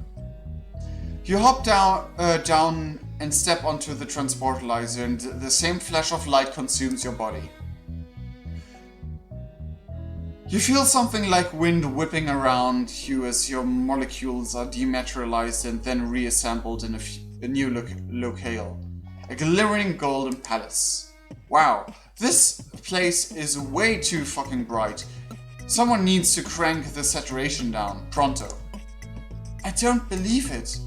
You hop down and step onto the transportalizer, and the same flash of light consumes your body. You feel something like wind whipping around you as your molecules are dematerialized and then reassembled in a new locale. A glimmering golden palace. Wow, this place is way too fucking bright. Someone needs to crank the saturation down, pronto. I don't believe it.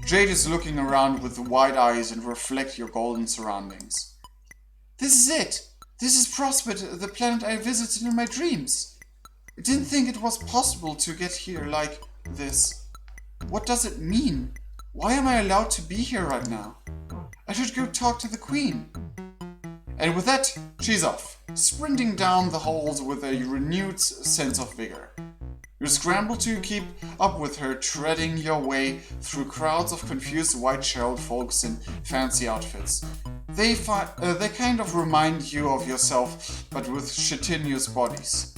Jade is looking around with wide eyes and reflect your golden surroundings. This is it. This is Prospect, the planet I visited in my dreams. I didn't think it was possible to get here like this. What does it mean? Why am I allowed to be here right now? I should go talk to the Queen. And with that, she's off, sprinting down the halls with a renewed sense of vigor. You scramble to keep up with her, treading your way through crowds of confused white-shirted folks in fancy outfits. They kind of remind you of yourself, but with chitinous bodies.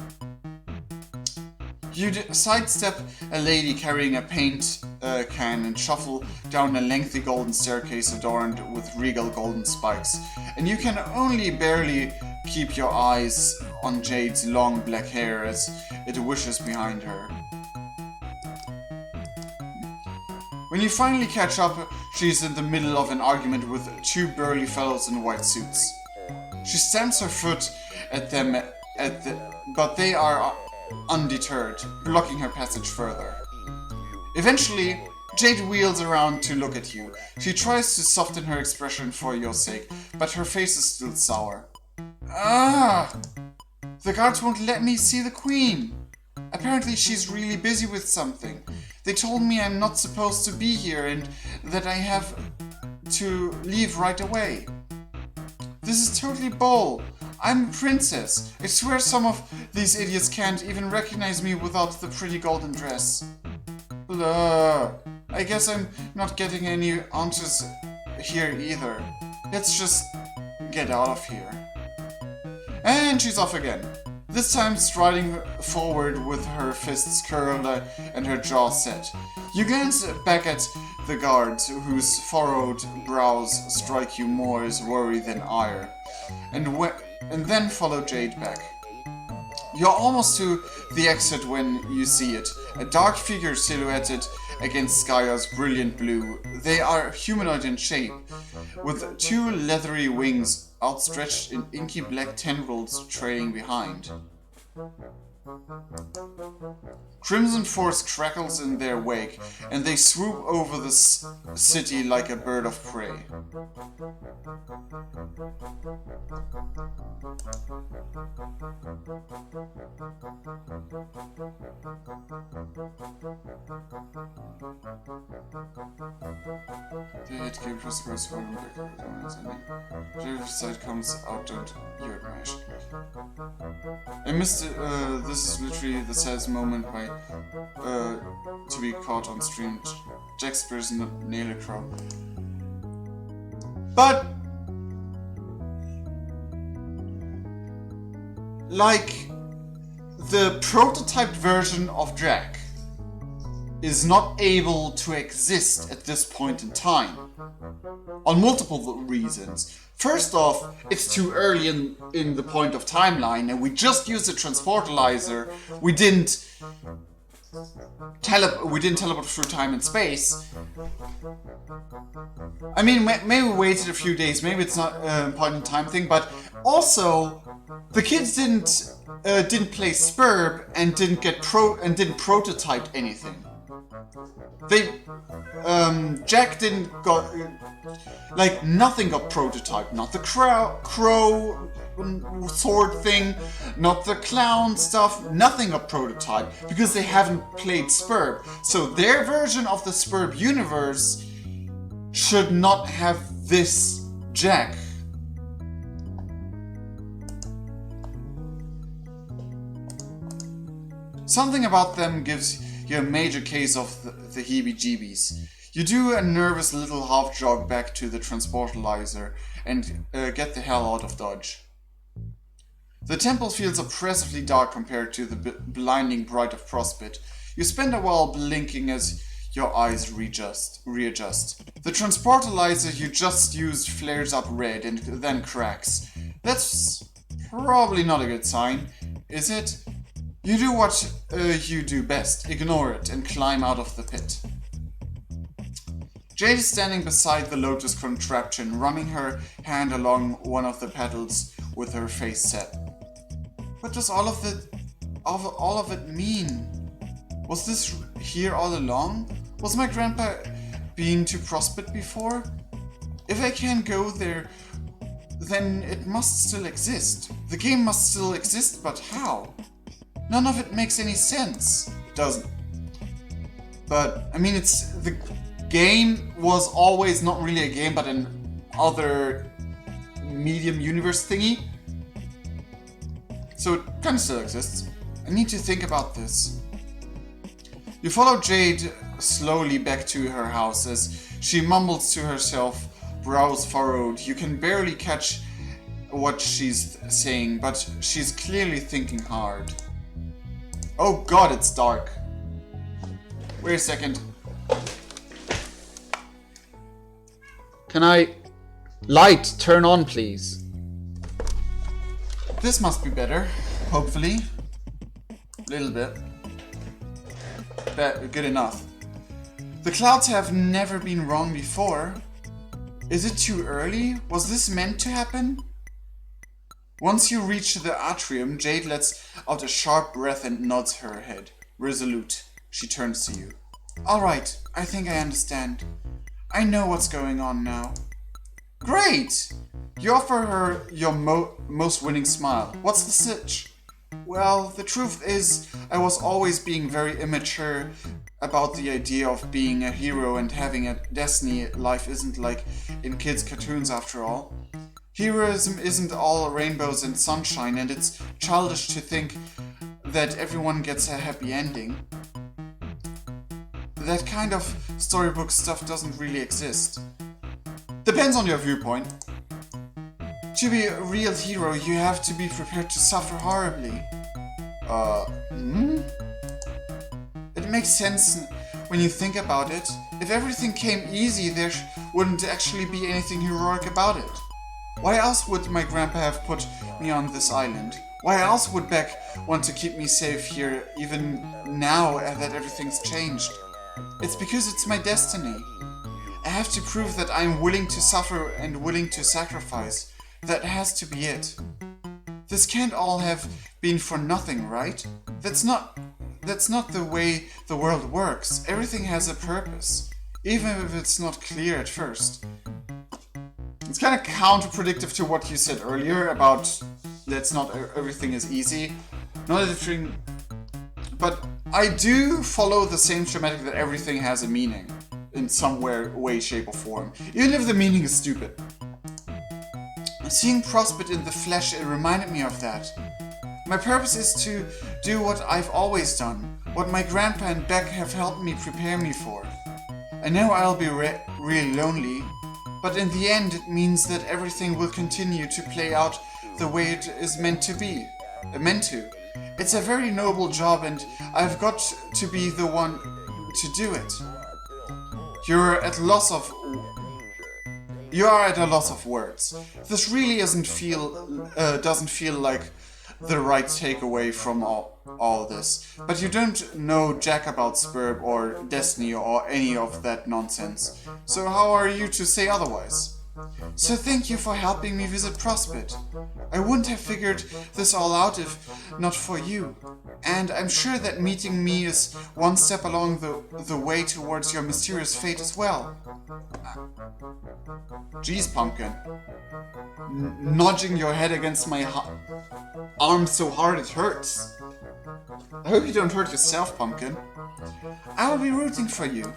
You sidestep a lady carrying a paint can and shuffle down a lengthy golden staircase adorned with regal golden spikes, and you can only barely keep your eyes on Jade's long black hair as it wishes behind her. When you finally catch up, she's in the middle of an argument with two burly fellows in white suits. She stamps her foot at them, but they are undeterred, blocking her passage further. Eventually, Jade wheels around to look at you. She tries to soften her expression for your sake, but her face is still sour. Ah! The guards won't let me see the Queen. Apparently she's really busy with something. They told me I'm not supposed to be here and that I have to leave right away. This is totally bull. I'm a princess. I swear some of these idiots can't even recognize me without the pretty golden dress. Blah. I guess I'm not getting any answers here either. Let's just get out of here. And she's off again. This time striding forward with her fists curled and her jaw set. You glance back at the guards, whose furrowed brows strike you more as worry than ire, and then follow Jade back. You're almost to the exit when you see it, a dark figure silhouetted against Skya's brilliant blue. They are humanoid in shape, with two leathery wings outstretched in inky black tendrils trailing behind. Crimson force crackles in their wake, and they swoop over the city like a bird of prey. The head game first goes holding back the dominance ending. The side comes out, don't you admire. I missed it, this is literally the saddest moment by to be caught on stream. Jack Spears nail a crow. But like the prototyped version of Jack is not able to exist at this point in time on multiple reasons. First off, it's too early in the point of timeline, and we just used the transportalizer. We didn't teleport through time and space. I mean, maybe we waited a few days. Maybe it's not a point in time thing, but also the kids didn't play Spurb and didn't prototype anything. Jack didn't got, like, nothing got prototyped. Not the crow sword thing, not the clown stuff, nothing got prototyped, because they haven't played Spurb. So their version of the Spurb universe should not have this Jack. Something about them gives you a major case of the heebie-jeebies. You do a nervous little half jog back to the transportalizer and get the hell out of Dodge. The temple feels oppressively dark compared to the blinding bright of Prospect. You spend a while blinking as your eyes readjust. The transportalizer you just used flares up red and then cracks. That's probably not a good sign, is it? You do what you do best, ignore it and climb out of the pit. Jade is standing beside the Lotus contraption, running her hand along one of the pedals with her face set. What does all of it mean? Was this here all along? Was my grandpa been to Prospect before? If I can't go there, then it must still exist. The game must still exist, but how? None of it makes any sense. It doesn't. But, I mean, the game was always not really a game, but an other medium universe thingy. So it kind of still exists. I need to think about this. You follow Jade slowly back to her house as she mumbles to herself, brows furrowed. You can barely catch what she's saying, but she's clearly thinking hard. Oh god, it's dark. Wait a second. Can I... Light, turn on please. This must be better, hopefully. A little bit. Good enough. The clouds have never been wrong before. Is it too early? Was this meant to happen? Once you reach the atrium, Jade lets out a sharp breath and nods her head. Resolute, she turns to you. Alright, I think I understand. I know what's going on now. Great! You offer her your most winning smile. What's the sitch? Well, the truth is, I was always being very immature about the idea of being a hero and having a destiny. Life isn't like in kids' cartoons after all. Heroism isn't all rainbows and sunshine, and it's childish to think that everyone gets a happy ending. That kind of storybook stuff doesn't really exist. Depends on your viewpoint. To be a real hero, you have to be prepared to suffer horribly. It makes sense when you think about it. If everything came easy, there wouldn't actually be anything heroic about it. Why else would my grandpa have put me on this island? Why else would Beck want to keep me safe here, even now that everything's changed? It's because it's my destiny. I have to prove that I'm willing to suffer and willing to sacrifice. That has to be it. This can't all have been for nothing, right? That's not the way the world works. Everything has a purpose, even if it's not clear at first. It's kind of counterproductive to what you said earlier about that's not everything is easy. Not everything, but I do follow the same schematic that everything has a meaning in some way, shape, or form, even if the meaning is stupid. Seeing Prospect in the flesh, it reminded me of that. My purpose is to do what I've always done, what my grandpa and Beck have helped me prepare me for. I know I'll be really lonely, but in the end it means that everything will continue to play out the way it is meant to be. It's a very noble job and I've got to be the one to do it. You are at a loss of words. This really doesn't feel like the right takeaway from all this. But you don't know jack about Spurb or Destiny or any of that nonsense. So how are you to say otherwise? So thank you for helping me visit Prospect. I wouldn't have figured this all out if not for you. And I'm sure that meeting me is one step along the way towards your mysterious fate as well. Jeez, Pumpkin. Nudging your head against my arm so hard it hurts. I hope you don't hurt yourself, Pumpkin. I'll be rooting for you.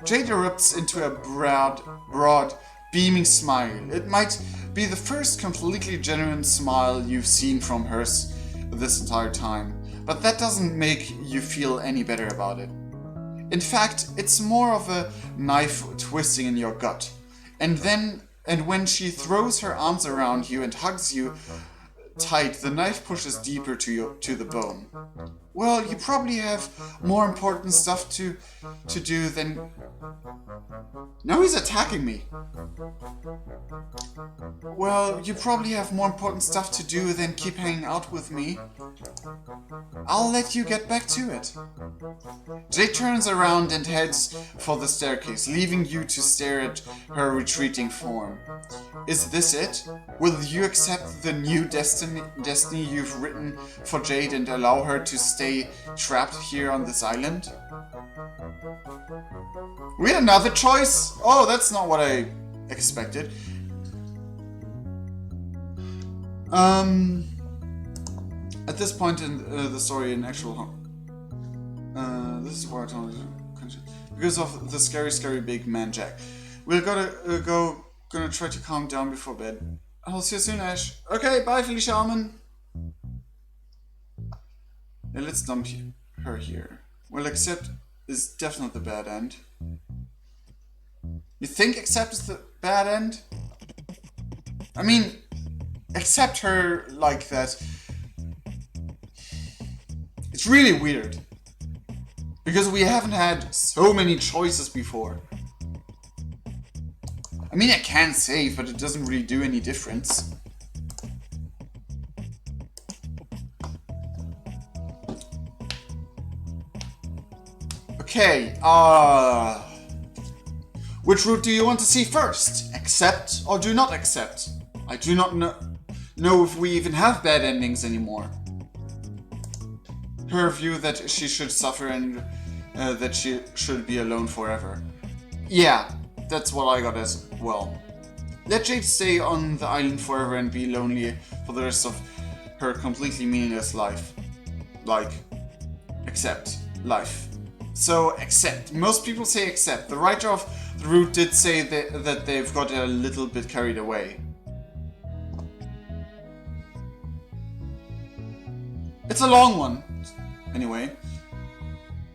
Jade erupts into a broad, beaming smile. It might be the first completely genuine smile you've seen from her this entire time, but that doesn't make you feel any better about it. In fact, it's more of a knife twisting in your gut. And when she throws her arms around you and hugs you tight, the knife pushes deeper to the bone. Well, you probably have more important stuff to do than... Now he's attacking me. Well, you probably have more important stuff to do than keep hanging out with me. I'll let you get back to it. Jade turns around and heads for the staircase, leaving you to stare at her retreating form. Is this it? Will you accept the new destiny you've written for Jade and allow her to stay trapped here on this island? We had another choice? Oh, that's not what I expected. At this point in the story, in actual this is where I told you, because of the scary big man Jack. We're gonna try to calm down before bed. I'll see you soon, Ash. Okay, bye, Felicia Alman. Yeah, let's dump her here. Well, Accept is definitely the bad end. You think Accept is the bad end? I mean, accept her like that. It's really weird. Because we haven't had so many choices before. I mean, I can save, but it doesn't really do any difference. Okay, which route do you want to see first? Accept or do not accept? I do not know if we even have bad endings anymore. Her view that she should suffer and that she should be alone forever. Yeah, that's what I got as well. Let Jade stay on the island forever and be lonely for the rest of her completely meaningless life. Like, accept life. So, accept. Most people say accept. The writer of the route did say that they've got a little bit carried away. It's a long one. Anyway.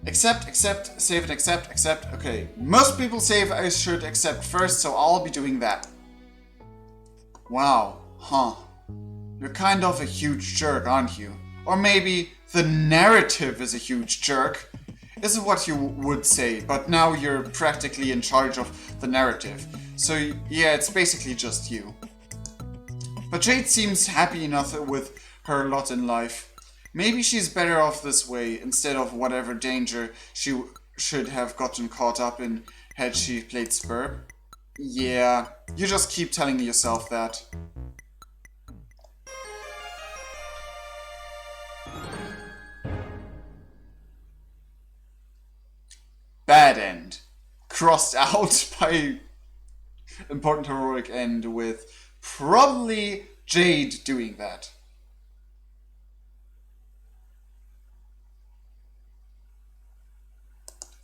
Accept, save and accept. Okay. Most people say I should accept first, so I'll be doing that. Wow. Huh. You're kind of a huge jerk, aren't you? Or maybe the narrative is a huge jerk. Isn't what you would say, but now you're practically in charge of the narrative. So yeah, it's basically just you. But Jade seems happy enough with her lot in life. Maybe she's better off this way, instead of whatever danger she should have gotten caught up in had she played Spurb. Yeah, you just keep telling yourself that. Bad end. Crossed out by important heroic end with probably Jade doing that.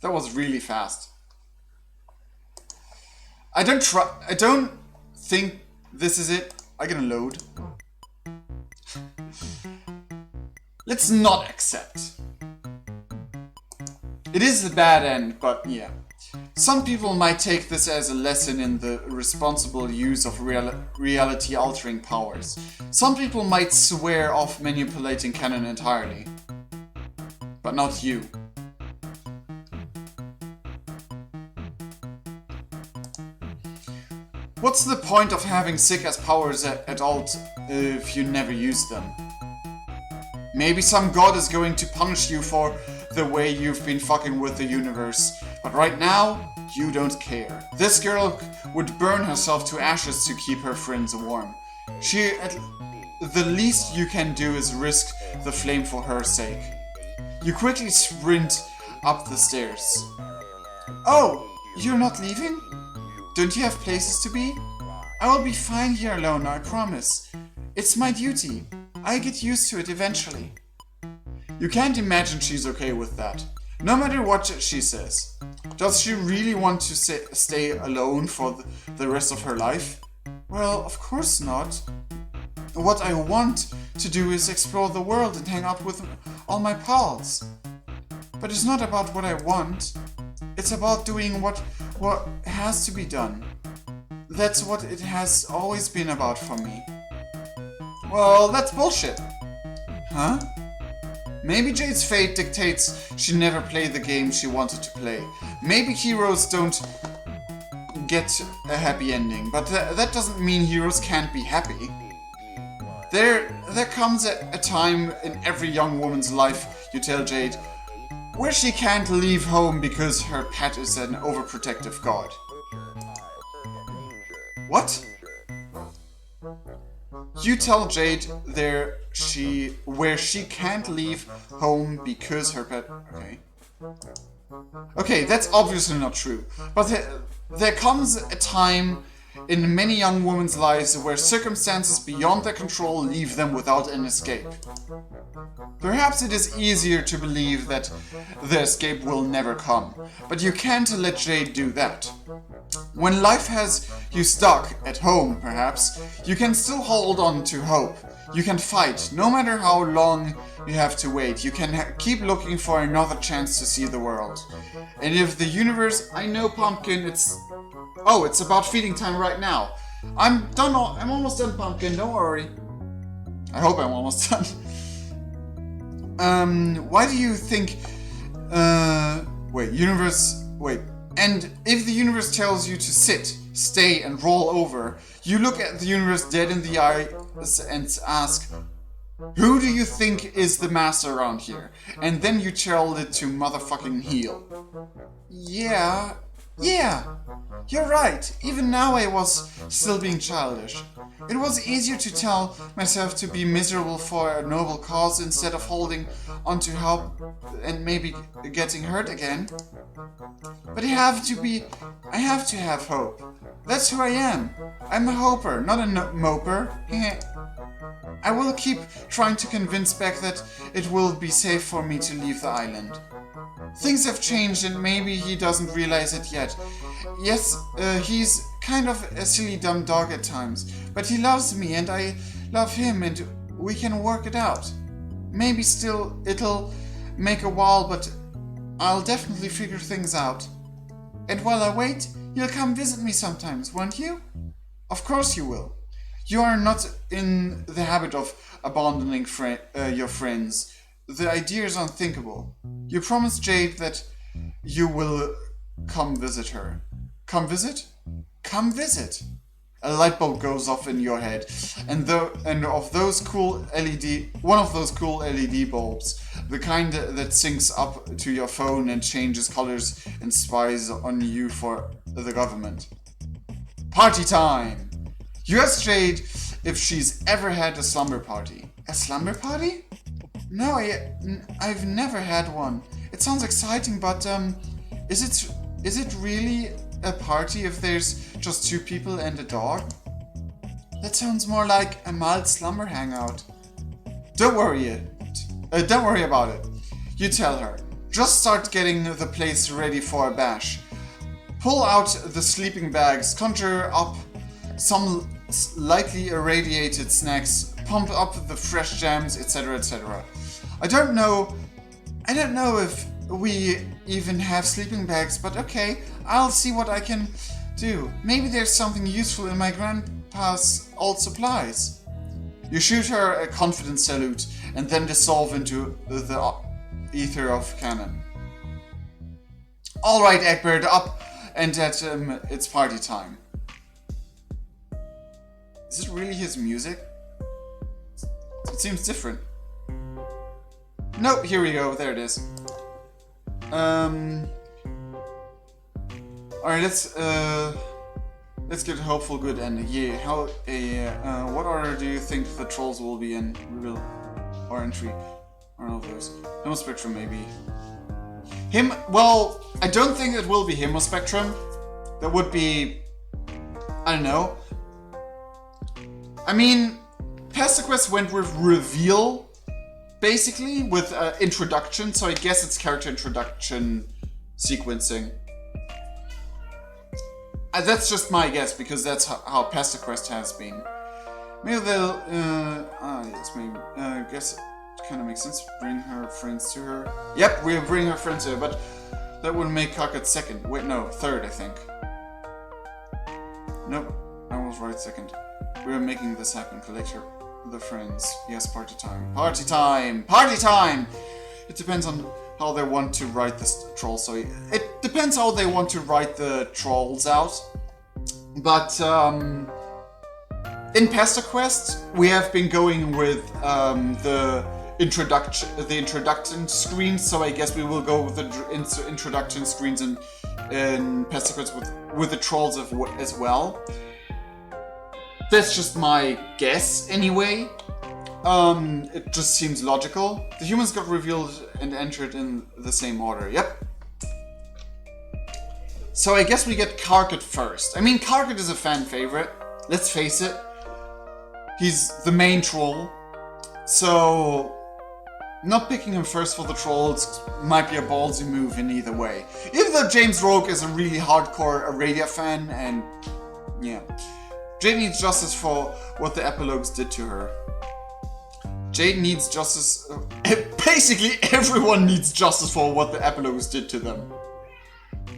That was really fast. I don't think this is it. I'm gonna load. Let's not accept. It is a bad end, but yeah. Some people might take this as a lesson in the responsible use of reality-altering powers. Some people might swear off manipulating canon entirely. But not you. What's the point of having sick-ass powers at all if you never use them? Maybe some god is going to punish you for the way you've been fucking with the universe. But right now, you don't care. This girl would burn herself to ashes to keep her friends warm. The least you can do is risk the flame for her sake. You quickly sprint up the stairs. Oh, you're not leaving? Don't you have places to be? I will be fine here alone, I promise. It's my duty. I get used to it eventually. You can't imagine she's okay with that. No matter what she says. Does she really want to stay alone for the rest of her life? Well, of course not. What I want to do is explore the world and hang out with all my pals. But it's not about what I want. It's about doing what has to be done. That's what it has always been about for me. Well, that's bullshit. Huh? Maybe Jade's fate dictates she never played the game she wanted to play. Maybe heroes don't get a happy ending, but that doesn't mean heroes can't be happy. There comes a time in every young woman's life, you tell Jade, where she can't leave home because her pet is an overprotective god. What? You tell Jade where she can't leave home because her pet... Okay. Okay, that's obviously not true. But there comes a time in many young women's lives where circumstances beyond their control leave them without an escape. Perhaps it is easier to believe that the escape will never come, but you can't let Jade do that. When life has you stuck at home, perhaps, you can still hold on to hope. You can fight, no matter how long you have to wait. You can keep looking for another chance to see the world. And if the universe... I know, Pumpkin, it's... Oh, it's about feeding time right now. I'm almost done, Pumpkin, don't worry. I hope I'm almost done. Why do you think... Wait. And if the universe tells you to sit, stay, and roll over, you look at the universe dead in the eyes and ask, who do you think is the master around here? And then you tell it to motherfucking heal. Yeah, you're right. Even now I was still being childish. It was easier to tell myself to be miserable for a noble cause instead of holding on to help and maybe getting hurt again. But I have to have hope. That's who I am. I'm a hoper, not a moper. I will keep trying to convince Beck that it will be safe for me to leave the island. Things have changed and maybe he doesn't realize it yet. Yes, he's kind of a silly dumb dog at times, but he loves me and I love him and we can work it out. Maybe still it'll make a while, but I'll definitely figure things out. And while I wait, you'll come visit me sometimes, won't you? Of course you will. You are not in the habit of abandoning your friends. The idea is unthinkable. You promised Jade that you will come visit her. Come visit? Come visit! A light bulb goes off in your head, and of those cool one of those cool LED bulbs, the kind that syncs up to your phone and changes colors and spies on you for the government. Party time! You ask Jade if she's ever had a slumber party. A slumber party? No, I've never had one. It sounds exciting, but is it really a party if there's just two people and a dog? That sounds more like a mild slumber hangout. Don't worry about it. You tell her. Just start getting the place ready for a bash. Pull out the sleeping bags, conjure up some lightly irradiated snacks, pump up the fresh jams, etc., etc. I don't know if we even have sleeping bags, but okay, I'll see what I can do. Maybe there's something useful in my grandpa's old supplies. You shoot her a confident salute and then dissolve into the ether of canon. Alright, Egbert, up and at it's party time. Is it really his music? It seems different. Nope, here we go, there it is. Alright, let's get a hopeful good ending. Yeah, what order do you think the trolls will be in? Reveal or entry? Or all of those. Hemo Spectrum, maybe. Well, I don't think it will be Hemo Spectrum. That would be... I don't know. I mean, Pesterquest went with reveal, basically, with introduction, so I guess it's character introduction sequencing. That's just my guess, because that's how Pesterquest has been. Maybe they'll, yes, maybe, I guess it kind of makes sense. Bring her friends to her. Yep, we'll bring her friends to her, but That would make Cocket second. Wait, no, third, I think. Nope, I was right second. We are making this happen. Collector, the friends. Yes, party time. Party time! Party time! It depends on how they want to write this troll. So it depends how they want to write the trolls out. But in Pesterquest, we have been going with the introduction screens. So I guess we will go with the introduction screens in Pesterquest with the trolls as well. That's just my guess, anyway. It just seems logical. The humans got revealed and entered in the same order. Yep. So I guess we get Karkat first. I mean, Karkat is a fan favorite. Let's face it. He's the main troll. So not picking him first for the trolls might be a ballsy move in either way. Even though James Rogue is a really hardcore Aradia fan, and yeah. Jade needs justice for what the epilogues did to her. Jade needs justice. Basically, everyone needs justice for what the epilogues did to them.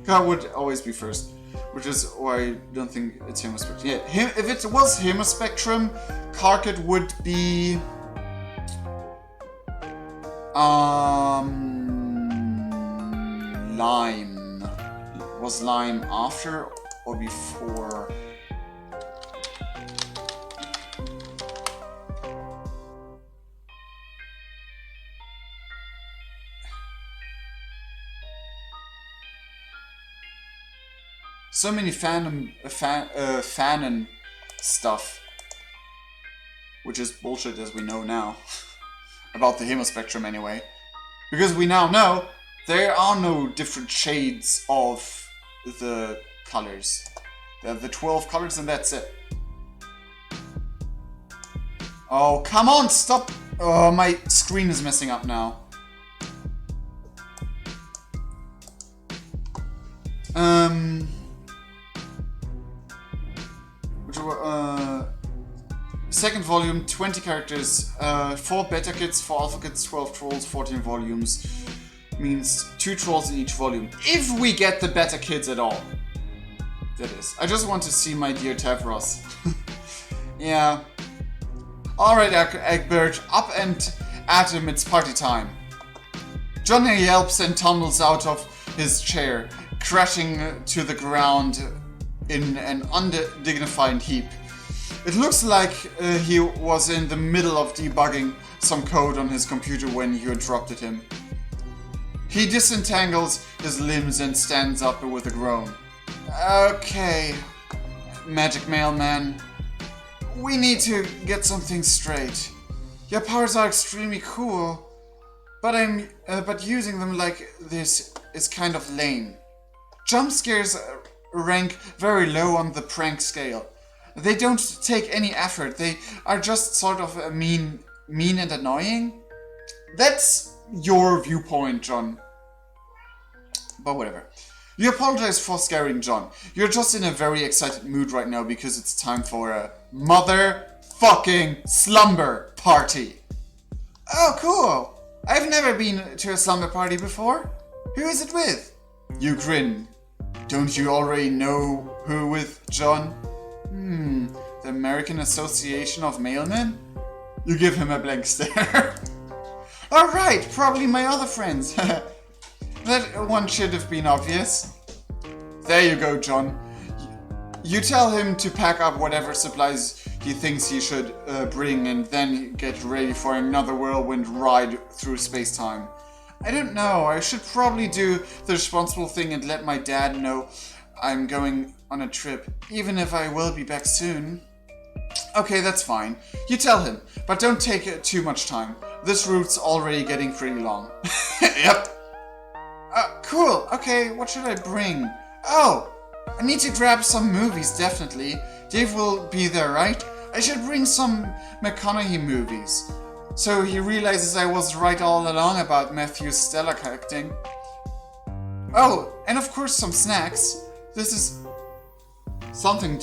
God would always be first, which is why I don't think it's Hemispectrum. Yeah, if it was Hemispectrum, Karkat would be Lime. Was Lime after or before? So many fanon stuff, which is bullshit as we know now, about the Hemispectrum anyway. Because we now know there are no different shades of the colors. There are the 12 colors and that's it. Oh, come on, stop! Oh, my screen is messing up now. Second volume, 20 characters, 4 beta kits, 4 alpha kits, 12 trolls, 14 volumes. Means 2 trolls in each volume. If we get the beta kits at all. That is. I just want to see my dear Tavros. Yeah. Alright, Egbert, up and at him, it's party time. Johnny yelps and tumbles out of his chair, crashing to the ground in an undignified heap. It looks like he was in the middle of debugging some code on his computer when you interrupted him. He disentangles his limbs and stands up with a groan. Okay, Magic Mailman. We need to get something straight. Your powers are extremely cool, but using them like this is kind of lame. Jump scares rank very low on the prank scale. They don't take any effort. They are just sort of mean and annoying. That's your viewpoint, John. But whatever. You apologize for scaring John. You're just in a very excited mood right now because it's time for a motherfucking slumber party. Oh, cool. I've never been to a slumber party before. Who is it with? You grin. Don't you already know who with, John? The American Association of Mailmen? You give him a blank stare. Alright, probably my other friends. That one should have been obvious. There you go, John. You tell him to pack up whatever supplies he thinks he should bring and then get ready for another whirlwind ride through space-time. I don't know, I should probably do the responsible thing and let my dad know I'm going on a trip, even if I will be back soon. Okay, that's fine. You tell him, but don't take too much time. This route's already getting pretty long. Yep. Cool. Okay, what should I bring? Oh, I need to grab some movies, definitely. Dave will be there, right? I should bring some McConaughey movies. So he realizes I was right all along about Matthew's stellar acting. Oh, and of course some snacks. This is something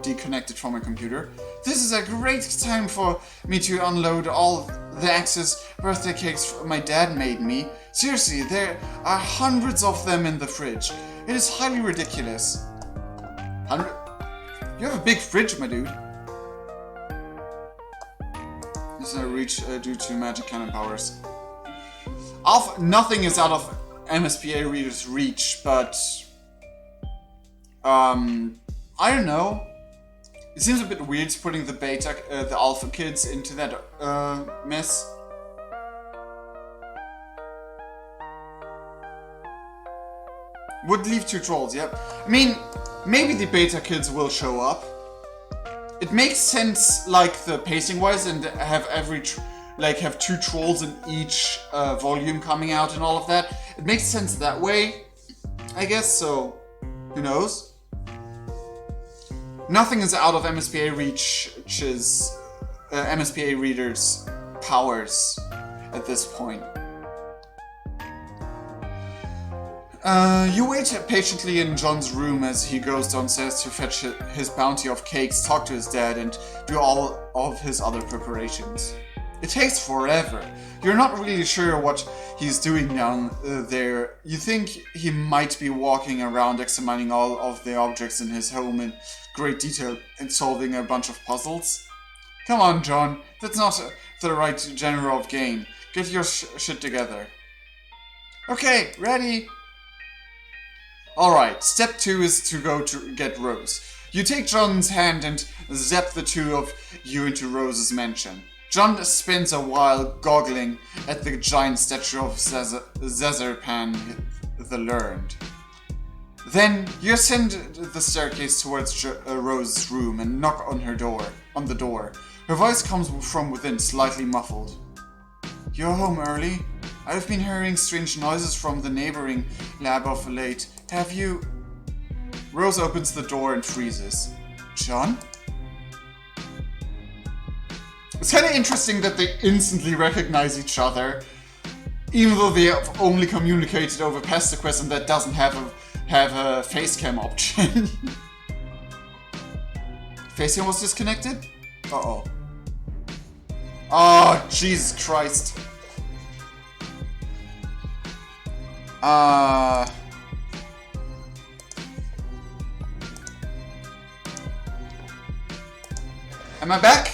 deconnected from my computer. This is a great time for me to unload all the Axis birthday cakes my dad made me. Seriously, there are hundreds of them in the fridge. It is highly ridiculous. 100? You have a big fridge, my dude. It's not reach due to magic cannon powers. Nothing is out of MSPA readers' reach, but I don't know. It seems a bit weird putting the the alpha kids into that mess. Would leave 2 trolls, yep. I mean, maybe the beta kids will show up. It makes sense, like the pacing-wise, and have have 2 trolls in each volume coming out and all of that. It makes sense that way, I guess. So, who knows? Nothing is out of MSPA MSPA readers' powers at this point. You wait patiently in John's room as he goes downstairs to fetch his bounty of cakes, talk to his dad, and do all of his other preparations. It takes forever. You're not really sure what he's doing down there. You think he might be walking around examining all of the objects in his home in great detail and solving a bunch of puzzles. Come on, John. That's not the right genre of game. Get your shit together. Okay, ready? Alright, step 2 is to go to get Rose. You take John's hand and zap the 2 of you into Rose's mansion. John spends a while goggling at the giant statue of Zazarpan the Learned. Then you ascend the staircase towards Rose's room and knock on the door. Her voice comes from within, slightly muffled. You're home early? I've been hearing strange noises from the neighboring lab of late. Have you... Rose opens the door and freezes. John? It's kind of interesting that they instantly recognize each other, even though they have only communicated over Pesterquest and that doesn't have a facecam option. Facecam was disconnected? Uh-oh. Oh, Jesus Christ. Am I back?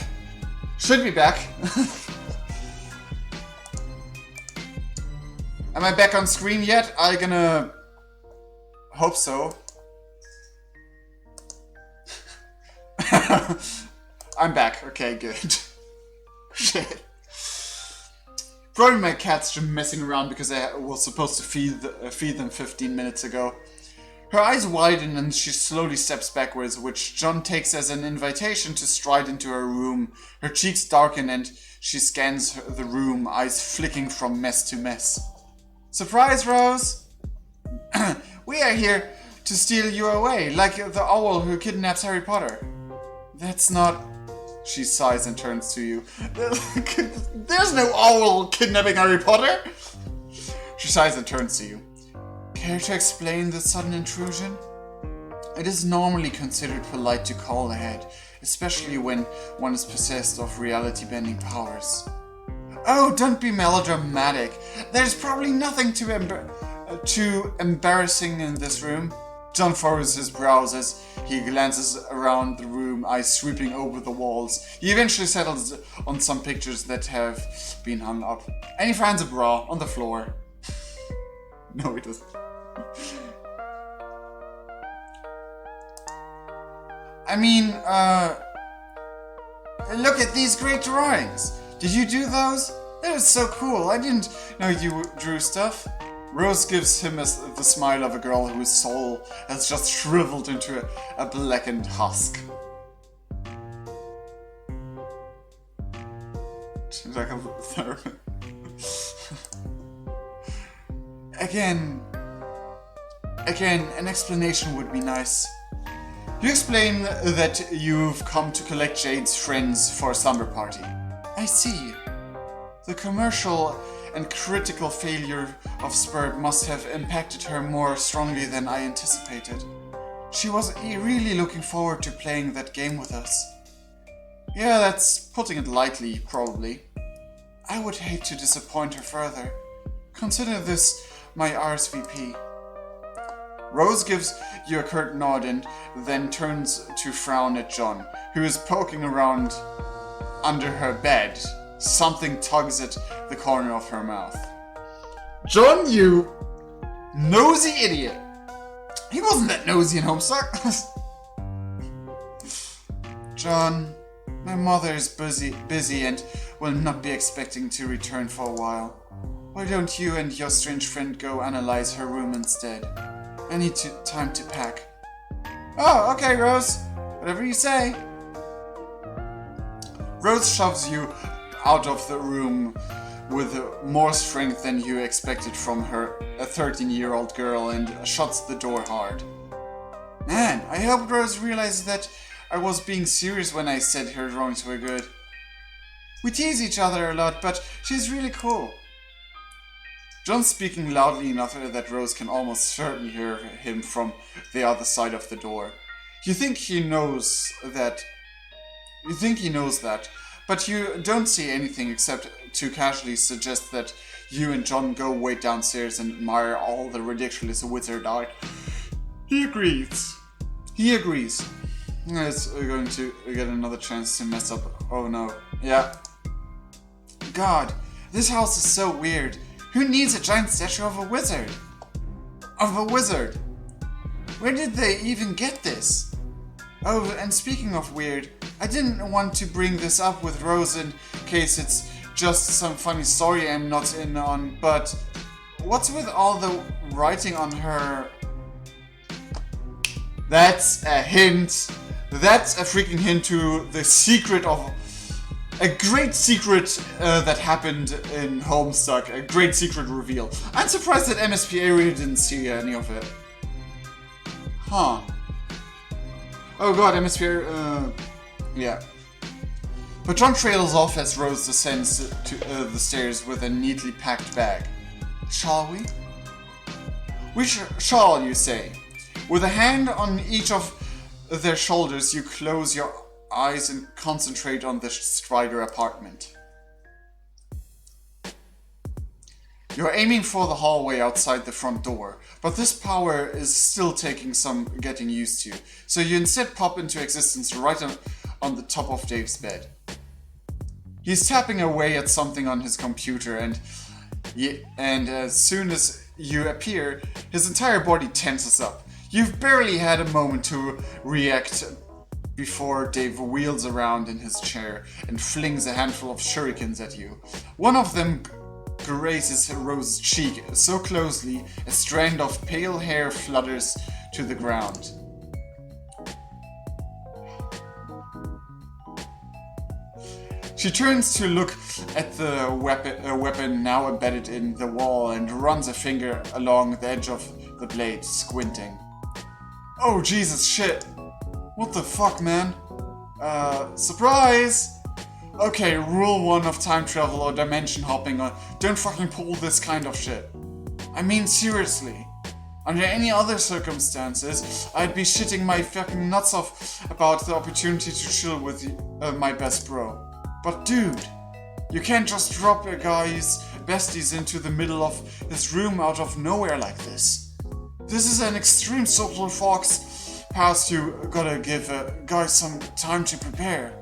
Should be back. Am I back on screen yet? I'm gonna... hope so. I'm back. Okay, good. Shit. Probably my cat's just messing around because I was supposed to feed them 15 minutes ago. Her eyes widen and she slowly steps backwards, which John takes as an invitation to stride into her room. Her cheeks darken and she scans the room, eyes flicking from mess to mess. Surprise, Rose! We are here to steal you away, like the owl who kidnaps Harry Potter. That's not... She sighs and turns to you. There's no owl kidnapping Harry Potter! She sighs and turns to you. Care to explain the sudden intrusion? It is normally considered polite to call ahead, especially when one is possessed of reality-bending powers. Oh, don't be melodramatic. There's probably nothing too embarrassing in this room. John furrows his brows as he glances around the room, eyes sweeping over the walls. He eventually settles on some pictures that have been hung up. And he finds a bra on the floor. No, he doesn't. I mean, look at these great drawings. Did you do those? That was so cool. I didn't know you drew stuff. Rose gives him the smile of a girl whose soul has just shriveled into a blackened husk. Like a therapist. Again, an explanation would be nice. You explain that you've come to collect Jade's friends for a slumber party. I see. The commercial and critical failure of Spurb must have impacted her more strongly than I anticipated. She was really looking forward to playing that game with us. Yeah, that's putting it lightly, probably. I would hate to disappoint her further. Consider this my RSVP. Rose gives you a curt nod and then turns to frown at John, who is poking around under her bed. Something tugs at the corner of her mouth. John, you nosy idiot! He wasn't that nosy in Homestuck. John, my mother is busy and will not be expecting to return for a while. Why don't you and your strange friend go analyze her room instead? I need time to pack. Oh, okay, Rose. Whatever you say. Rose shoves you out of the room with more strength than you expected from her, a 13-year-old girl, and shuts the door hard. Man, I hope Rose realizes that I was being serious when I said her drawings were good. We tease each other a lot, but she's really cool. John's speaking loudly enough that Rose can almost certainly hear him from the other side of the door. You think he knows that, but you don't see anything except to casually suggest that you and John go wait downstairs and admire all the ridiculous wizard art. He agrees. It's going to get another chance to mess up. Oh no. Yeah. God, this house is so weird. Who needs a giant statue of a wizard? Where did they even get this? Oh, and speaking of weird, I didn't want to bring this up with Rose in case it's just some funny story I'm not in on, but what's with all the writing on her? That's a hint. That's a freaking hint to the secret of a great secret that happened in Homestuck. A great secret reveal. I'm surprised that MSPA really didn't see any of it. Huh. Oh god, MSPA, yeah. But John trails off as Rose descends to the stairs with a neatly packed bag. Shall we? We shall, you say. With a hand on each of their shoulders, you close your eyes and concentrate on the Strider apartment. You're aiming for the hallway outside the front door, but this power is still taking some getting used to, so you instead pop into existence right on the top of Dave's bed. He's tapping away at something on his computer, and as soon as you appear, his entire body tenses up. You've barely had a moment to react before Dave wheels around in his chair and flings a handful of shurikens at you. One of them grazes Rose's cheek so closely a strand of pale hair flutters to the ground. She turns to look at the weapon now embedded in the wall and runs a finger along the edge of the blade, squinting. Oh Jesus, shit! What the fuck, man? Surprise! Okay, rule 1 of time travel or dimension hopping on, don't fucking pull this kind of shit. I mean, seriously. Under any other circumstances, I'd be shitting my fucking nuts off about the opportunity to chill with my best bro. But dude, you can't just drop a guy's besties into the middle of his room out of nowhere like this. This is an extreme solar fox pass. You gotta give a guy some time to prepare.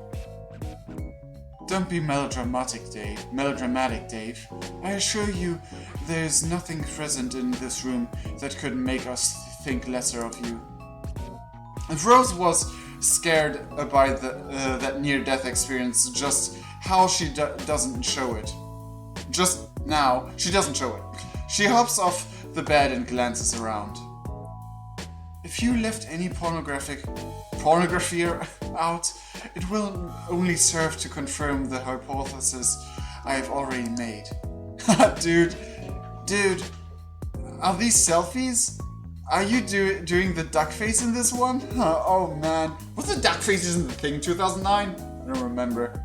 Don't be melodramatic, Dave. I assure you, there's nothing present in this room that could make us think lesser of you. If Rose was scared by that near-death experience, just how she doesn't show it. Just now, she doesn't show it. She hops off the bed and glances around. If you left any pornography out, it will only serve to confirm the hypothesis I have already made. Dude, are these selfies? Are you doing the duck face in this one? Oh man, was the duck face isn't the thing 2009? I don't remember.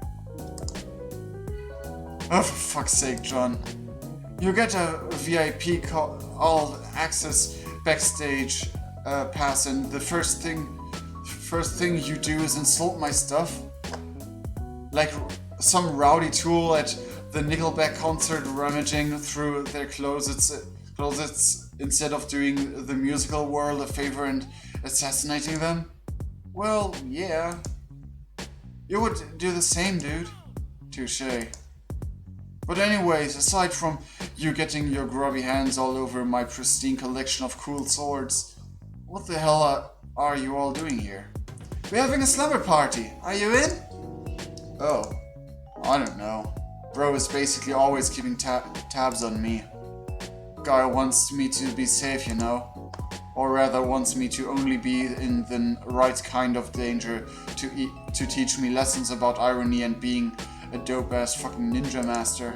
Oh, for fuck's sake, John. You get a VIP all access backstage pass, and the first thing you do is insult my stuff? Like some rowdy tool at the Nickelback concert rummaging through their closets instead of doing the musical world a favor and assassinating them? Well, yeah. You would do the same, dude. Touché. But anyways, aside from you getting your grubby hands all over my pristine collection of cool swords, what the hell are you all doing here? We're having a slumber party. Are you in? Oh, I don't know. Bro is basically always keeping tabs on me. Guy wants me to be safe, you know? Or rather wants me to only be in the right kind of danger to teach me lessons about irony and being a dope-ass fucking ninja master.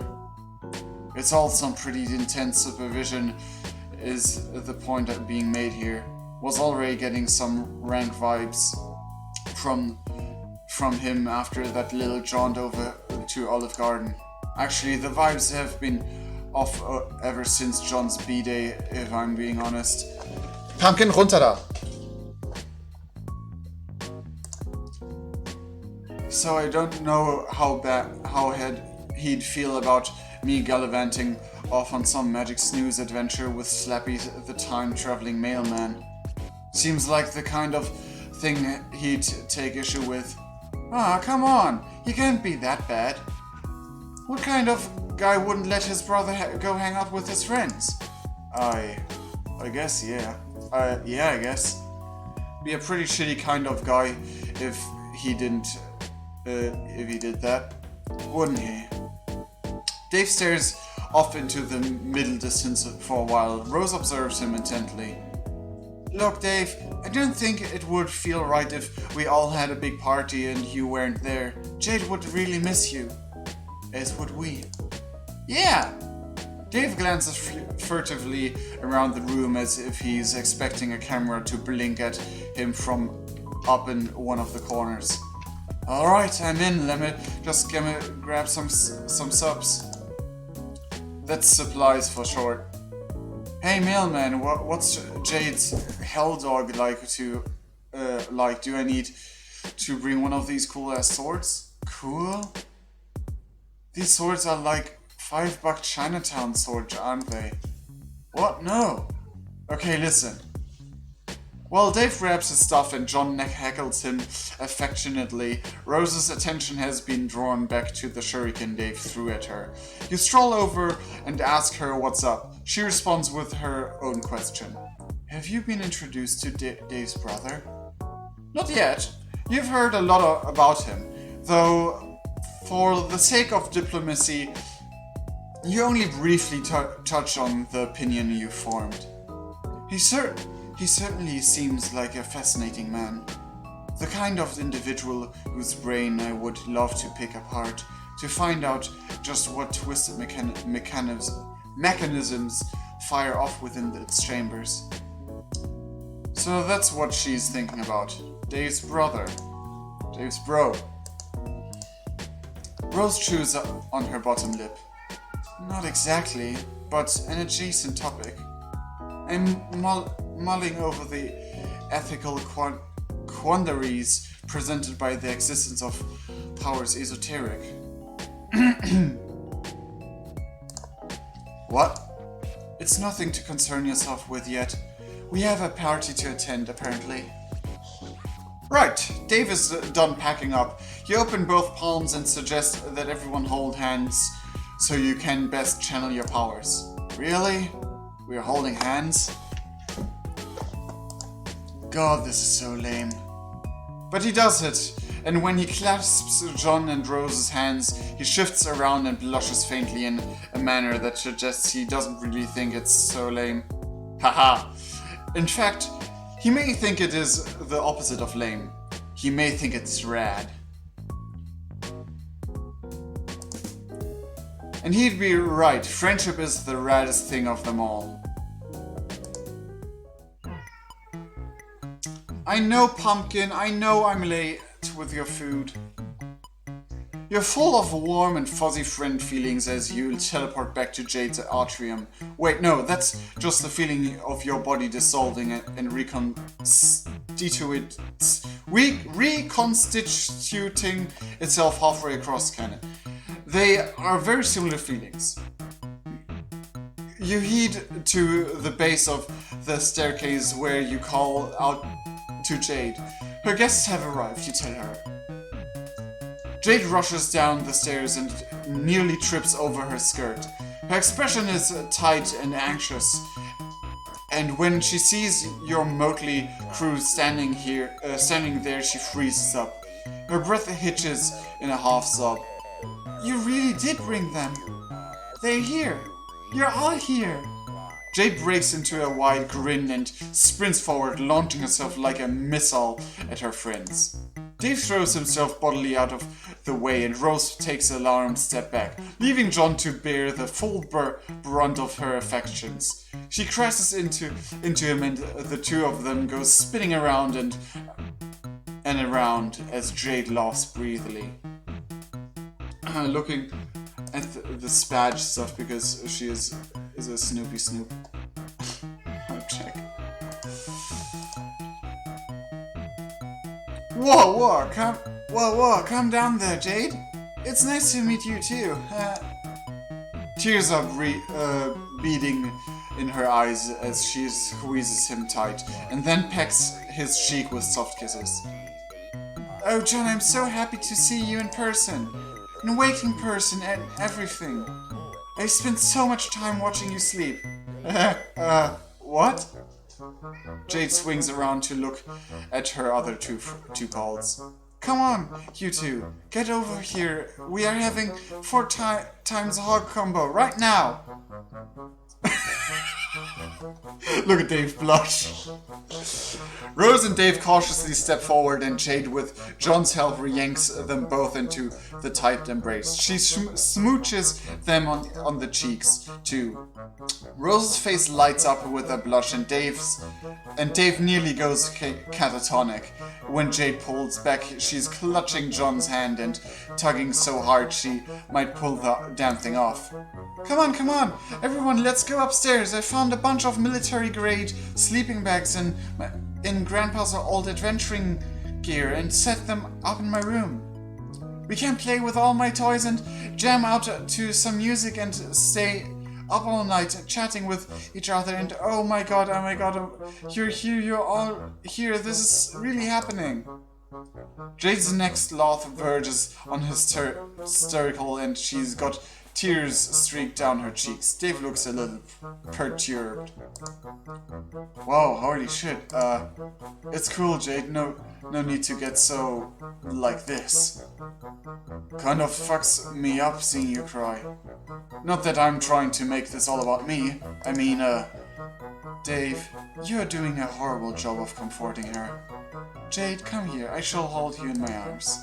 It's all some pretty intense supervision is the point that being made here. Was already getting some rank vibes from him after that little jaunt over to Olive Garden. Actually, the vibes have been off ever since John's B-Day, if I'm being honest. Pumpkin, runter da! So I don't know how he'd feel about me gallivanting off on some magic snooze adventure with Slappy the time-traveling mailman. Seems like the kind of thing he'd take issue with. Ah, come on, you can't be that bad. What kind of guy wouldn't let his brother go hang out with his friends? I guess, yeah. Yeah, I guess. Be a pretty shitty kind of guy if he did that, wouldn't he? Dave stares off into the middle distance for a while. Rose observes him intently. Look, Dave, I don't think it would feel right if we all had a big party and you weren't there. Jade would really miss you. As would we. Yeah! Dave glances furtively around the room as if he's expecting a camera to blink at him from up in one of the corners. Alright, I'm in. Let me just grab some subs. That's supplies for short. Hey mailman, what's Jade's hell dog like to like? Do I need to bring one of these cool ass swords? Cool? These swords are like $5 Chinatown swords, aren't they? What? No. Okay, listen. While Dave grabs his stuff and John heckles him affectionately, Rose's attention has been drawn back to the shuriken Dave threw at her. You stroll over and ask her what's up. She responds with her own question. Have you been introduced to Dave's brother? Not yet. You've heard a lot about him, though for the sake of diplomacy, you only briefly touch on the opinion you formed. He certainly seems like a fascinating man. The kind of individual whose brain I would love to pick apart to find out just what twisted mechanisms fire off within its chambers. So that's what she's thinking about. Dave's brother. Dave's bro. Rose chews on her bottom lip. Not exactly, but an adjacent topic. I'm mulling over the ethical quandaries presented by the existence of powers esoteric. What? It's nothing to concern yourself with yet. We have a party to attend, apparently. Right, Dave is done packing up. You open both palms and suggest that everyone hold hands so you can best channel your powers. Really? We're holding hands? God, this is so lame. But he does it, and when he clasps John and Rose's hands, he shifts around and blushes faintly in a manner that suggests he doesn't really think it's so lame. Haha. In fact, he may think it is the opposite of lame. He may think it's rad. And he'd be right, friendship is the raddest thing of them all. I know, Pumpkin, I know I'm late with your food. You're full of warm and fuzzy friend feelings as you teleport back to Jade's atrium. Wait, no, that's just the feeling of your body dissolving and reconstituting itself halfway across canon. They are very similar feelings. You head to the base of the staircase where you call out to Jade. Her guests have arrived, you tell her. Jade rushes down the stairs and nearly trips over her skirt. Her expression is tight and anxious, and when she sees your motley crew standing there, she freezes up. Her breath hitches in a half sob. You really did bring them. They're here. You're all here. Jade breaks into a wide grin and sprints forward, launching herself like a missile at her friends. Dave throws himself bodily out of the way and Rose takes an alarmed step back, leaving John to bear the full brunt of her affections. She crashes into him and the two of them go spinning around and around as Jade laughs breathily. Looking at the Spadge stuff because she is a Snoopy Snoop. I'll check. Whoa, calm down there, Jade. It's nice to meet you too. Tears are beating in her eyes as she squeezes him tight, and then pecks his cheek with soft kisses. Oh, John, I'm so happy to see you in person. In waking person and everything. I spent so much time watching you sleep. What? Jade swings around to look at her other two pals. Come on, you two. Get over here. We are having 4 times hog combo right now. Look at Dave blush. Rose and Dave cautiously step forward and Jade, with John's help, yanks them both into the tight embrace. She smooches them on the cheeks, too. Rose's face lights up with a blush and Dave nearly goes catatonic. When Jade pulls back, she's clutching John's hand and tugging so hard she might pull the damn thing off. Come on, everyone, let's go upstairs. I found a bunch of military-grade sleeping bags in Grandpa's old adventuring gear and set them up in my room. We can play with all my toys and jam out to some music and stay up all night chatting with each other and oh my god, you're here, you're all here, this is really happening. Jade's next laugh verges on hysterical and she's got tears streak down her cheeks. Dave looks a little perturbed. Wow, holy shit. It's cool, Jade. No need to get so like this. Kind of fucks me up seeing you cry. Not that I'm trying to make this all about me. I mean, Dave, you're doing a horrible job of comforting her. Jade, come here. I shall hold you in my arms.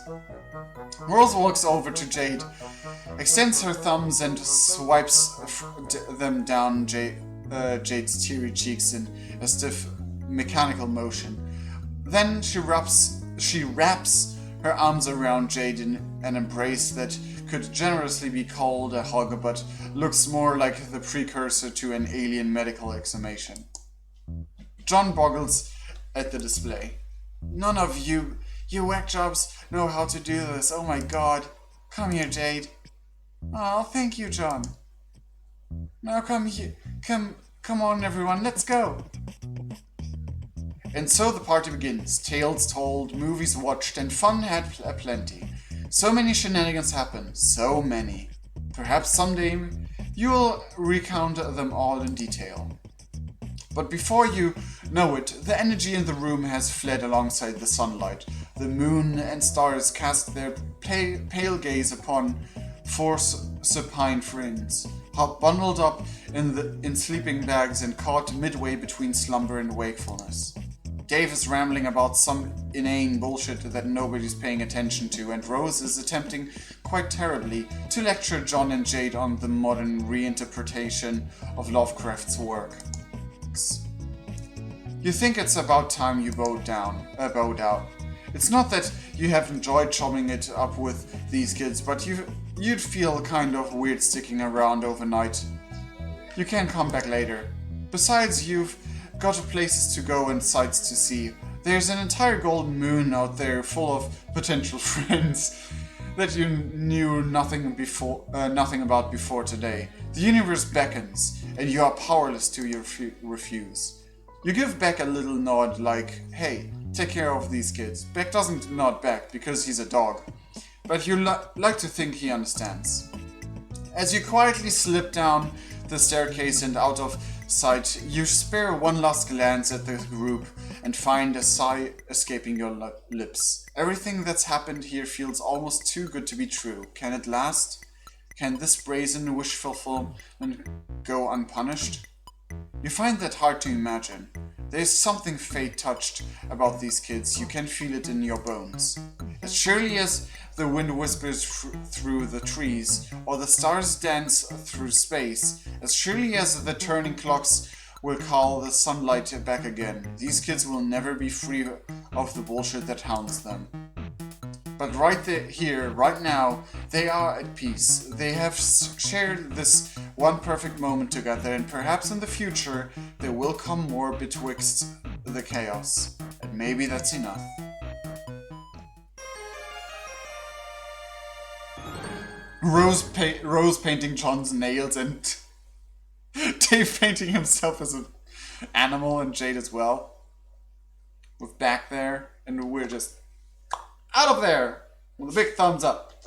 Rose walks over to Jade, extends her thumbs and swipes them down Jade's teary cheeks in a stiff, mechanical motion. Then she wraps her arms around Jade in an embrace that could generously be called a hug, but looks more like the precursor to an alien medical examination. John boggles at the display. None of you whack jobs know how to do this. Oh my god. Come here, Jade. Oh, thank you, John. Now come here. Come on, everyone. Let's go. And so the party begins. Tales told, movies watched, and fun had aplenty. So many shenanigans happen. So many. Perhaps someday you'll recount them all in detail. But before you know it, the energy in the room has fled alongside the sunlight. The moon and stars cast their pale gaze upon 4 supine friends, bundled up in sleeping bags and caught midway between slumber and wakefulness. Dave is rambling about some inane bullshit that nobody's paying attention to, and Rose is attempting, quite terribly, to lecture John and Jade on the modern reinterpretation of Lovecraft's work. You think it's about time you bowed out. It's not that you have enjoyed chopping it up with these kids, but you'd feel kind of weird sticking around overnight. You can come back later. Besides, you've got places to go and sights to see. There's an entire golden moon out there full of potential friends. that you knew nothing about before today. The universe beckons, and you are powerless to refuse. You give Beck a little nod like, hey, take care of these kids. Beck doesn't nod back because he's a dog, but you like to think he understands. As you quietly slip down the staircase and out of sight, you spare one last glance at the group and find a sigh escaping your lips. Everything that's happened here feels almost too good to be true. Can it last? Can this brazen wish fulfillment go unpunished? You find that hard to imagine. There's something fate touched about these kids. You can feel it in your bones. As surely as the wind whispers through the trees, or the stars dance through space, as surely as the turning clocks will call the sunlight back again, these kids will never be free of the bullshit that hounds them. But here, right now, they are at peace. They have shared this one perfect moment together, and perhaps in the future there will come more betwixt the chaos. And maybe that's enough. Rose painting John's nails and Dave painting himself as an animal and Jade as well. With back there, and we're just out of there with a big thumbs up.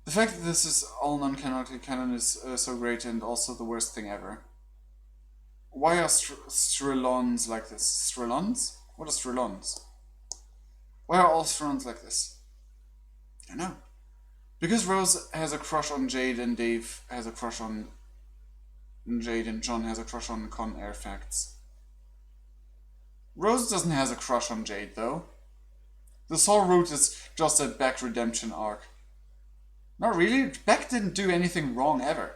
The fact that this is all non-canonical canon is so great and also the worst thing ever. Why are Strelons like this? Strelons? What are Strelons? Why are all Strelons like this? I don't know. Because Rose has a crush on Jade and Dave has a crush on Jade and John has a crush on Con Air Facts. Rose doesn't have a crush on Jade though. The Soul Root is just a Beck redemption arc. Not really, Beck didn't do anything wrong ever.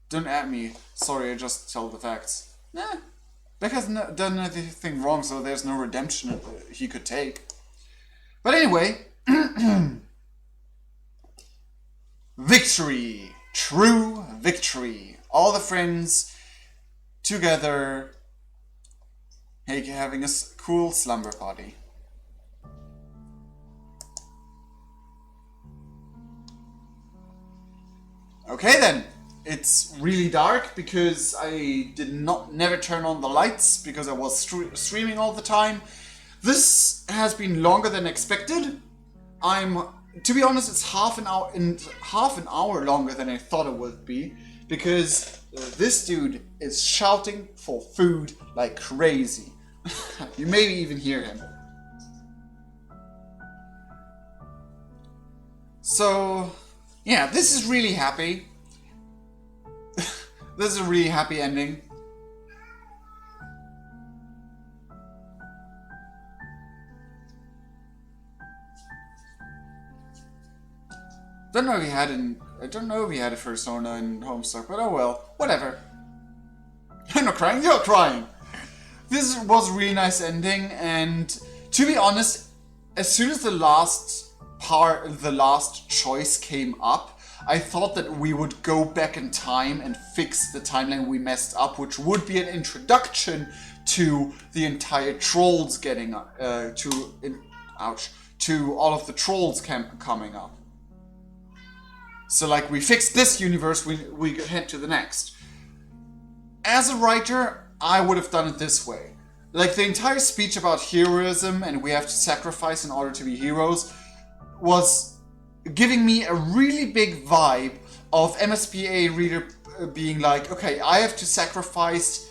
Don't at me, sorry, I just tell the facts. Nah, Beck hasn't done anything wrong, so there's no redemption he could take. But anyway, victory! True victory! All the friends together, having a cool slumber party. Okay then, it's really dark because I never turn on the lights because I was streaming all the time. This has been longer than expected. To be honest, it's half an hour longer than I thought it would be because this dude is shouting for food like crazy. You maybe even hear him. So, yeah, this is really happy. This is a really happy ending. I don't know if he had a persona in Homestuck, but oh well, whatever. I'm not crying, you're crying. This was a really nice ending, and to be honest, as soon as the last choice came up, I thought that we would go back in time and fix the timeline we messed up, which would be an introduction to the entire trolls getting to all of the trolls coming up. So like we fixed this universe, we head to the next. As a writer, I would have done it this way. Like the entire speech about heroism and we have to sacrifice in order to be heroes was giving me a really big vibe of MSPA reader being like, okay, I have to sacrifice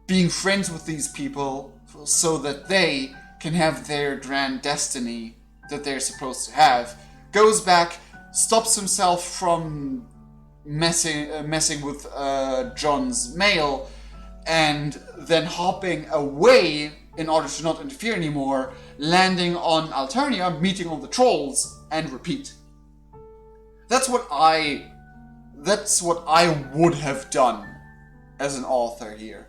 being friends with these people so that they can have their grand destiny that they're supposed to have. Goes back, stops himself from messing with John's mail, and then hopping away in order to not interfere anymore, landing on Alternia, meeting all the trolls, and repeat. That's what I would have done as an author here.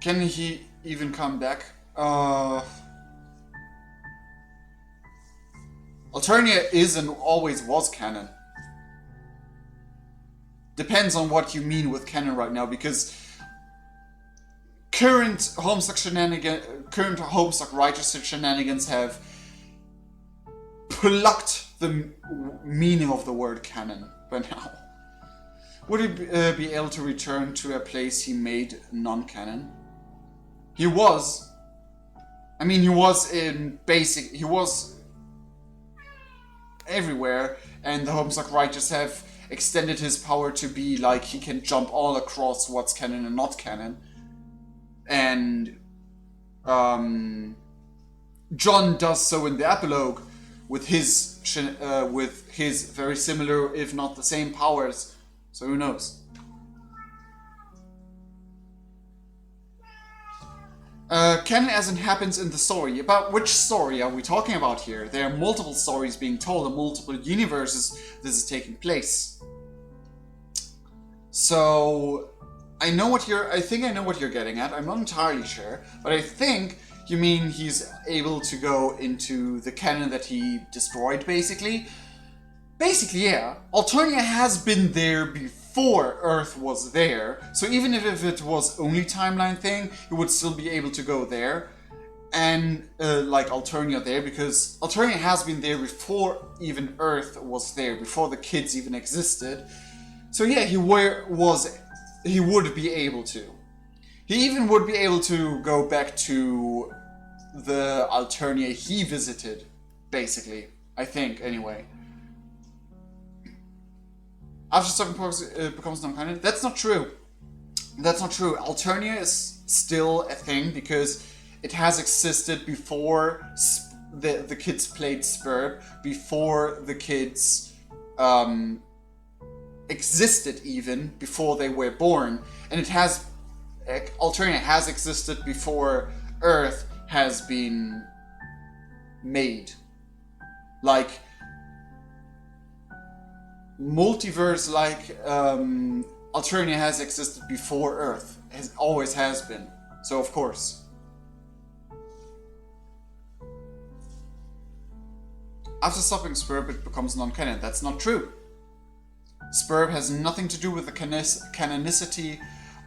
Can he even come back? Alternia is and always was canon. Depends on what you mean with canon right now, because current Homestuck writers shenanigans have plucked the meaning of the word canon by now. Would he be able to return to a place he made non-canon? He was. I mean, he was everywhere, and the Homestuck writers have extended his power to be like he can jump all across what's canon and not canon. And John does so in the epilogue with his very similar, if not the same, powers. So who knows? Canon as it happens in the story. About which story are we talking about here? There are multiple stories being told in multiple universes this is taking place. So I think I know what you're getting at. I'm not entirely sure, but I think you mean he's able to go into the canon that he destroyed, basically. Basically, yeah. Alternia has been there before Earth was there, so even if it was only timeline thing, he would still be able to go there. And like Alternia there, because Alternia has been there before even Earth was there, before the kids even existed. So yeah, he would be able to. He even would be able to go back to the Alternia he visited, basically. I think, anyway. After something becomes non-canon? That's not true. That's not true. Alternia is still a thing because it has existed before the kids played Spurb, before the kids existed, even before they were born, and Alternia has existed before Earth has been made. Like multiverse, like Alternia has existed before Earth, always has been. So of course. After stopping Spurb, it becomes non-canon. That's not true. Spurb has nothing to do with the canonicity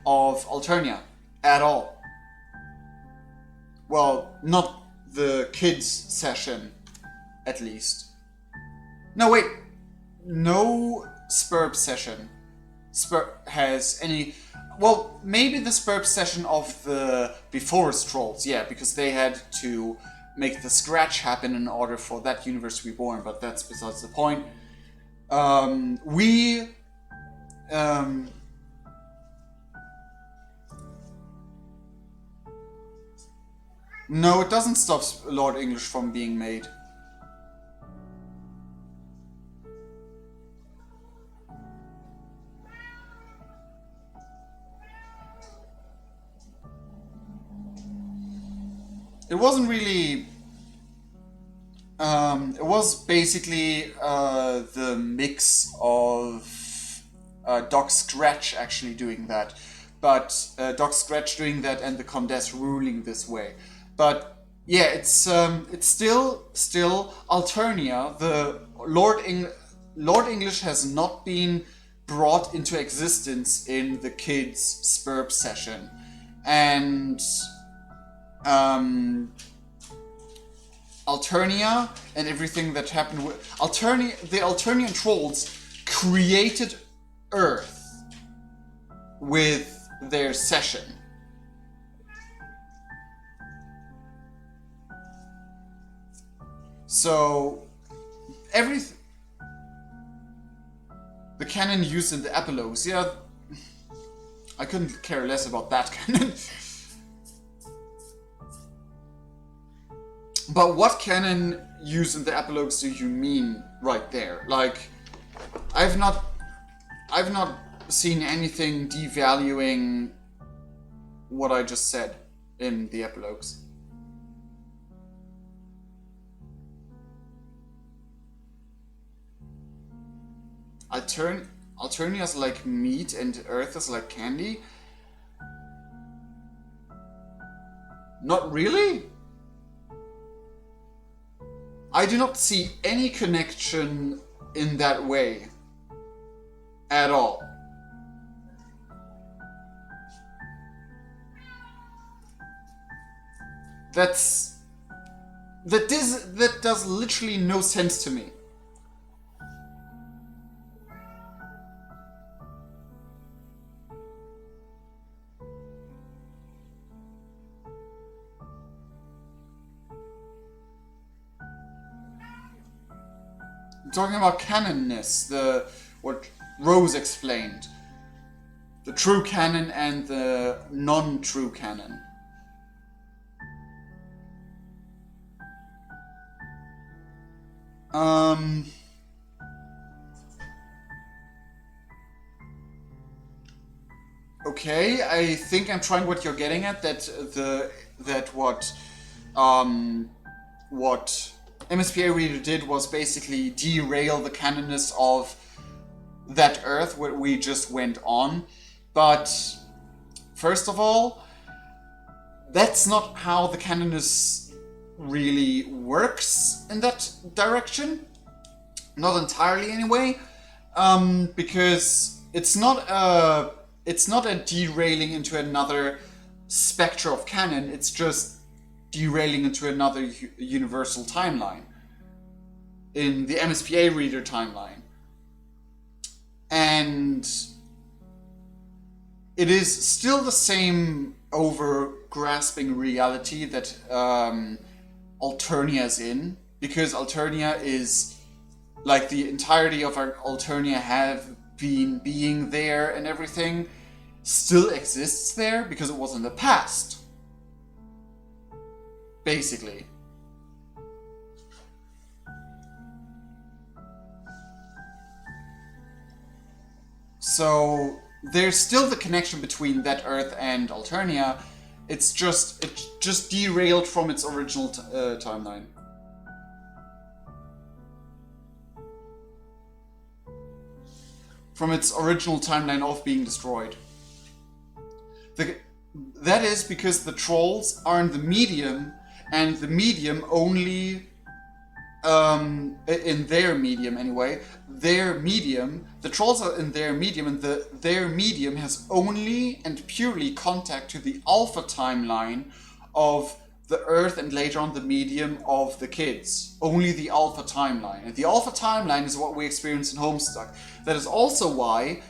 of Alternia at all. Well, not the kids session, at least. No, wait. No Spurb session has any... Well, maybe the Spurb session of the before Trolls, yeah, because they had to make the scratch happen in order for that universe to be born, but that's besides the point. No, it doesn't stop Lord English from being made. It wasn't really... it was basically the mix of Doc Scratch actually doing that. But Doc Scratch doing that and the Condess ruling this way. But yeah, it's still Alternia. The Lord English has not been brought into existence in the kids' Spurb session. And Alternia and everything that happened with the Alternian trolls created Earth with their session. So the canon used in the epilogues, yeah, I couldn't care less about that canon. But what canon used in the epilogues do you mean right there? Like, I've not seen anything devaluing what I just said in the epilogues. Alternia's like meat and Earth is like candy? Not really? I do not see any connection in that way at all. That does literally no sense to me. I'm talking about canonness, what Rose explained. The true canon and the non-true canon. Okay, I think I'm trying what you're getting at. What MSPA Reader did was basically derail the canonness of that Earth where we just went on. But first of all, that's not how the canonness really works in that direction. Not entirely anyway, because it's not a derailing into another spectre of canon. It's just derailing into another universal timeline in the MSPA Reader timeline, and it is still the same over-grasping reality that Alternia is in, because Alternia is, like, the entirety of our Alternia have been being there and everything still exists there because it was in the past, basically. So there's still the connection between that Earth and Alternia. It just derailed from its original timeline. From its original timeline of being destroyed. That is because the trolls are in the medium, and the medium only, in their medium anyway, the trolls are in their medium, and their medium has only and purely contact to the alpha timeline of the Earth, and later on the medium of the kids. Only the alpha timeline. And the alpha timeline is what we experience in Homestuck. That is also why,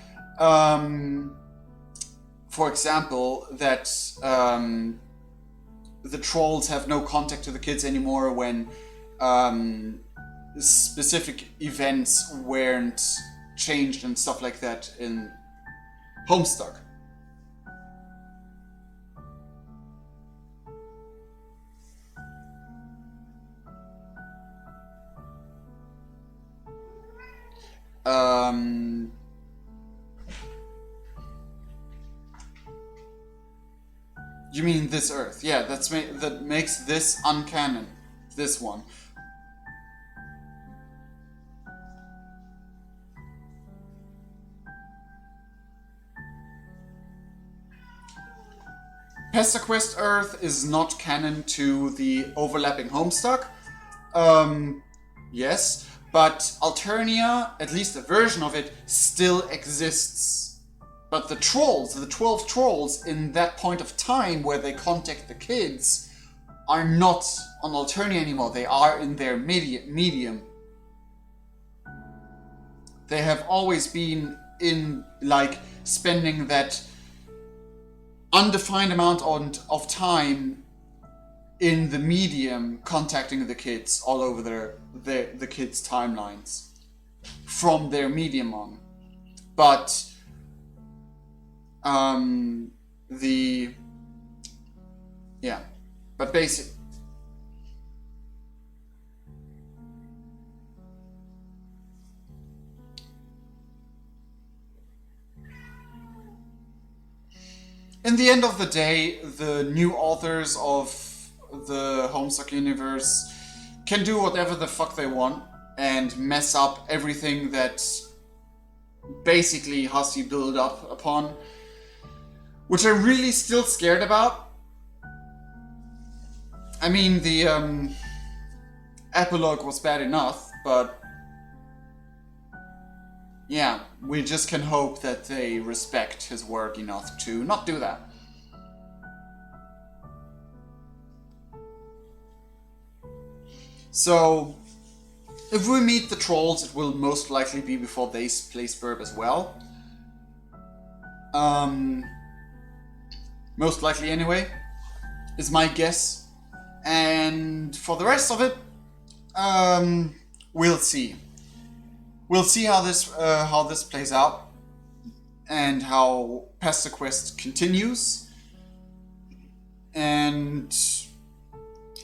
for example, that the trolls have no contact to the kids anymore when specific events weren't changed and stuff like that in Homestuck. You mean this Earth? Yeah, that makes this uncanon. This one. Pesterquest Earth is not canon to the overlapping Homestuck. Yes, but Alternia, at least a version of it, still exists. But the trolls, the 12 trolls in that point of time where they contact the kids, are not on Alternia anymore. They are in their medium. They have always been in, like, spending that undefined amount of time in the medium contacting the kids all over the kids' timelines from their medium on. But but basic. In the end of the day, the new authors of the Homestuck universe can do whatever the fuck they want and mess up everything that basically Hussey built up upon, which I'm really still scared about. I mean, epilogue was bad enough, but yeah, we just can hope that they respect his work enough to not do that. So, if we meet the trolls, it will most likely be before they play Spurb as well. Most likely anyway, is my guess. And for the rest of it, we'll see. We'll see how this plays out, and how Pesterquest continues, and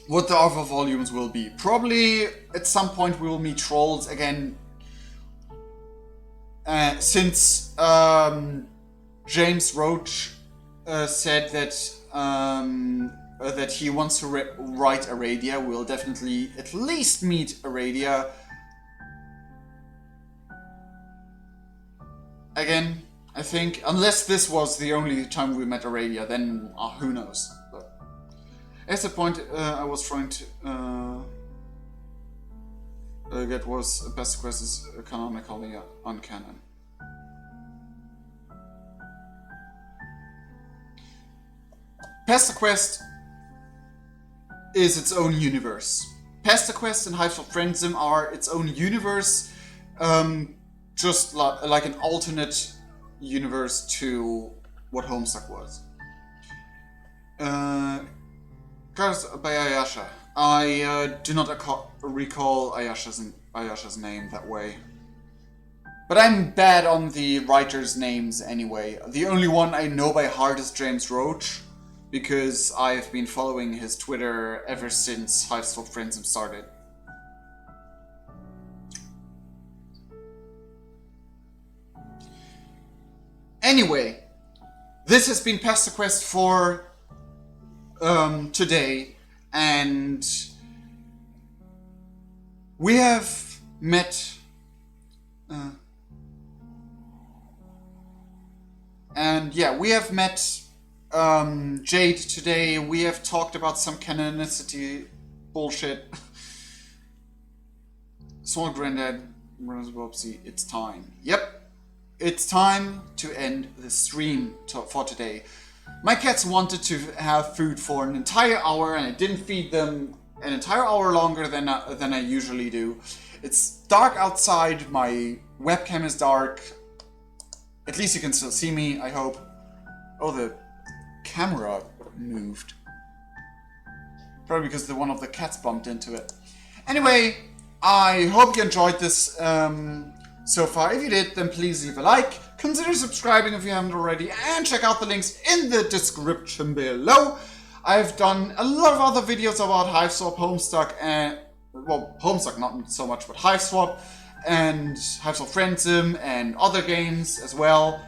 what the other volumes will be. Probably at some point we will meet trolls again, since James Roach said that that he wants to write Aradia. We'll definitely at least meet Aradia again, I think. Unless this was the only time we met Aradia, then who knows. But at the point I was trying to get was Pesterquest is canonically uncanon. Pesterquest is its own universe. Pesterquest and Hives of Friendsdom are its own universe, just like an alternate universe to what Homestuck was. Curse by Ayasha. I do not recall Ayasha's name that way. But I'm bad on the writers' names anyway. The only one I know by heart is James Roach, because I've been following his Twitter ever since Hives of Friendsdom started. Anyway, this has been Pesterquest for today, and we have met Jade today. We have talked about some canonicity bullshit. Small Granddad, Rosebobsy, it's time. Yep, it's time to end the stream for today. My cats wanted to have food for an entire hour, and I didn't feed them an entire hour longer than I usually do. It's dark outside, my webcam is dark. At least you can still see me, I hope. Oh, the camera moved. Probably because one of the cats bumped into it. Anyway, I hope you enjoyed this so far. If you did, then please leave a like. Consider subscribing if you haven't already, and check out the links in the description below. I've done a lot of other videos about Hiveswap, Homestuck, and well, Homestuck not so much, but Hiveswap and Hives of Friendsdom and other games as well.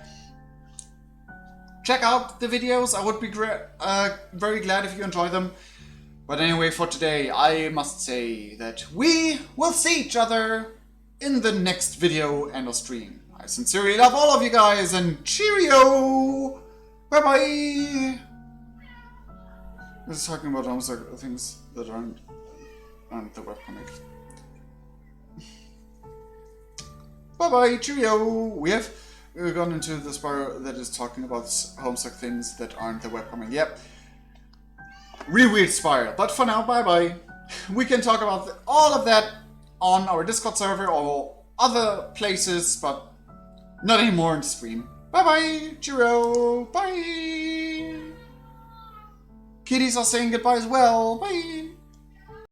Check out the videos. I would be very glad if you enjoy them. But anyway, for today, I must say that we will see each other in the next video and or stream. I sincerely love all of you guys, and cheerio! Bye bye! This is talking about Homestuck things that aren't the webcomic. Bye bye, cheerio! We have gone into the spiral that is talking about Homestuck things that aren't the webcomic. Yep. Real weird spiral. But for now, bye bye. We can talk about all of that on our Discord server or other places, but not anymore in the stream. Bye bye, cheerio, bye. Kitties are saying goodbye as well. Bye.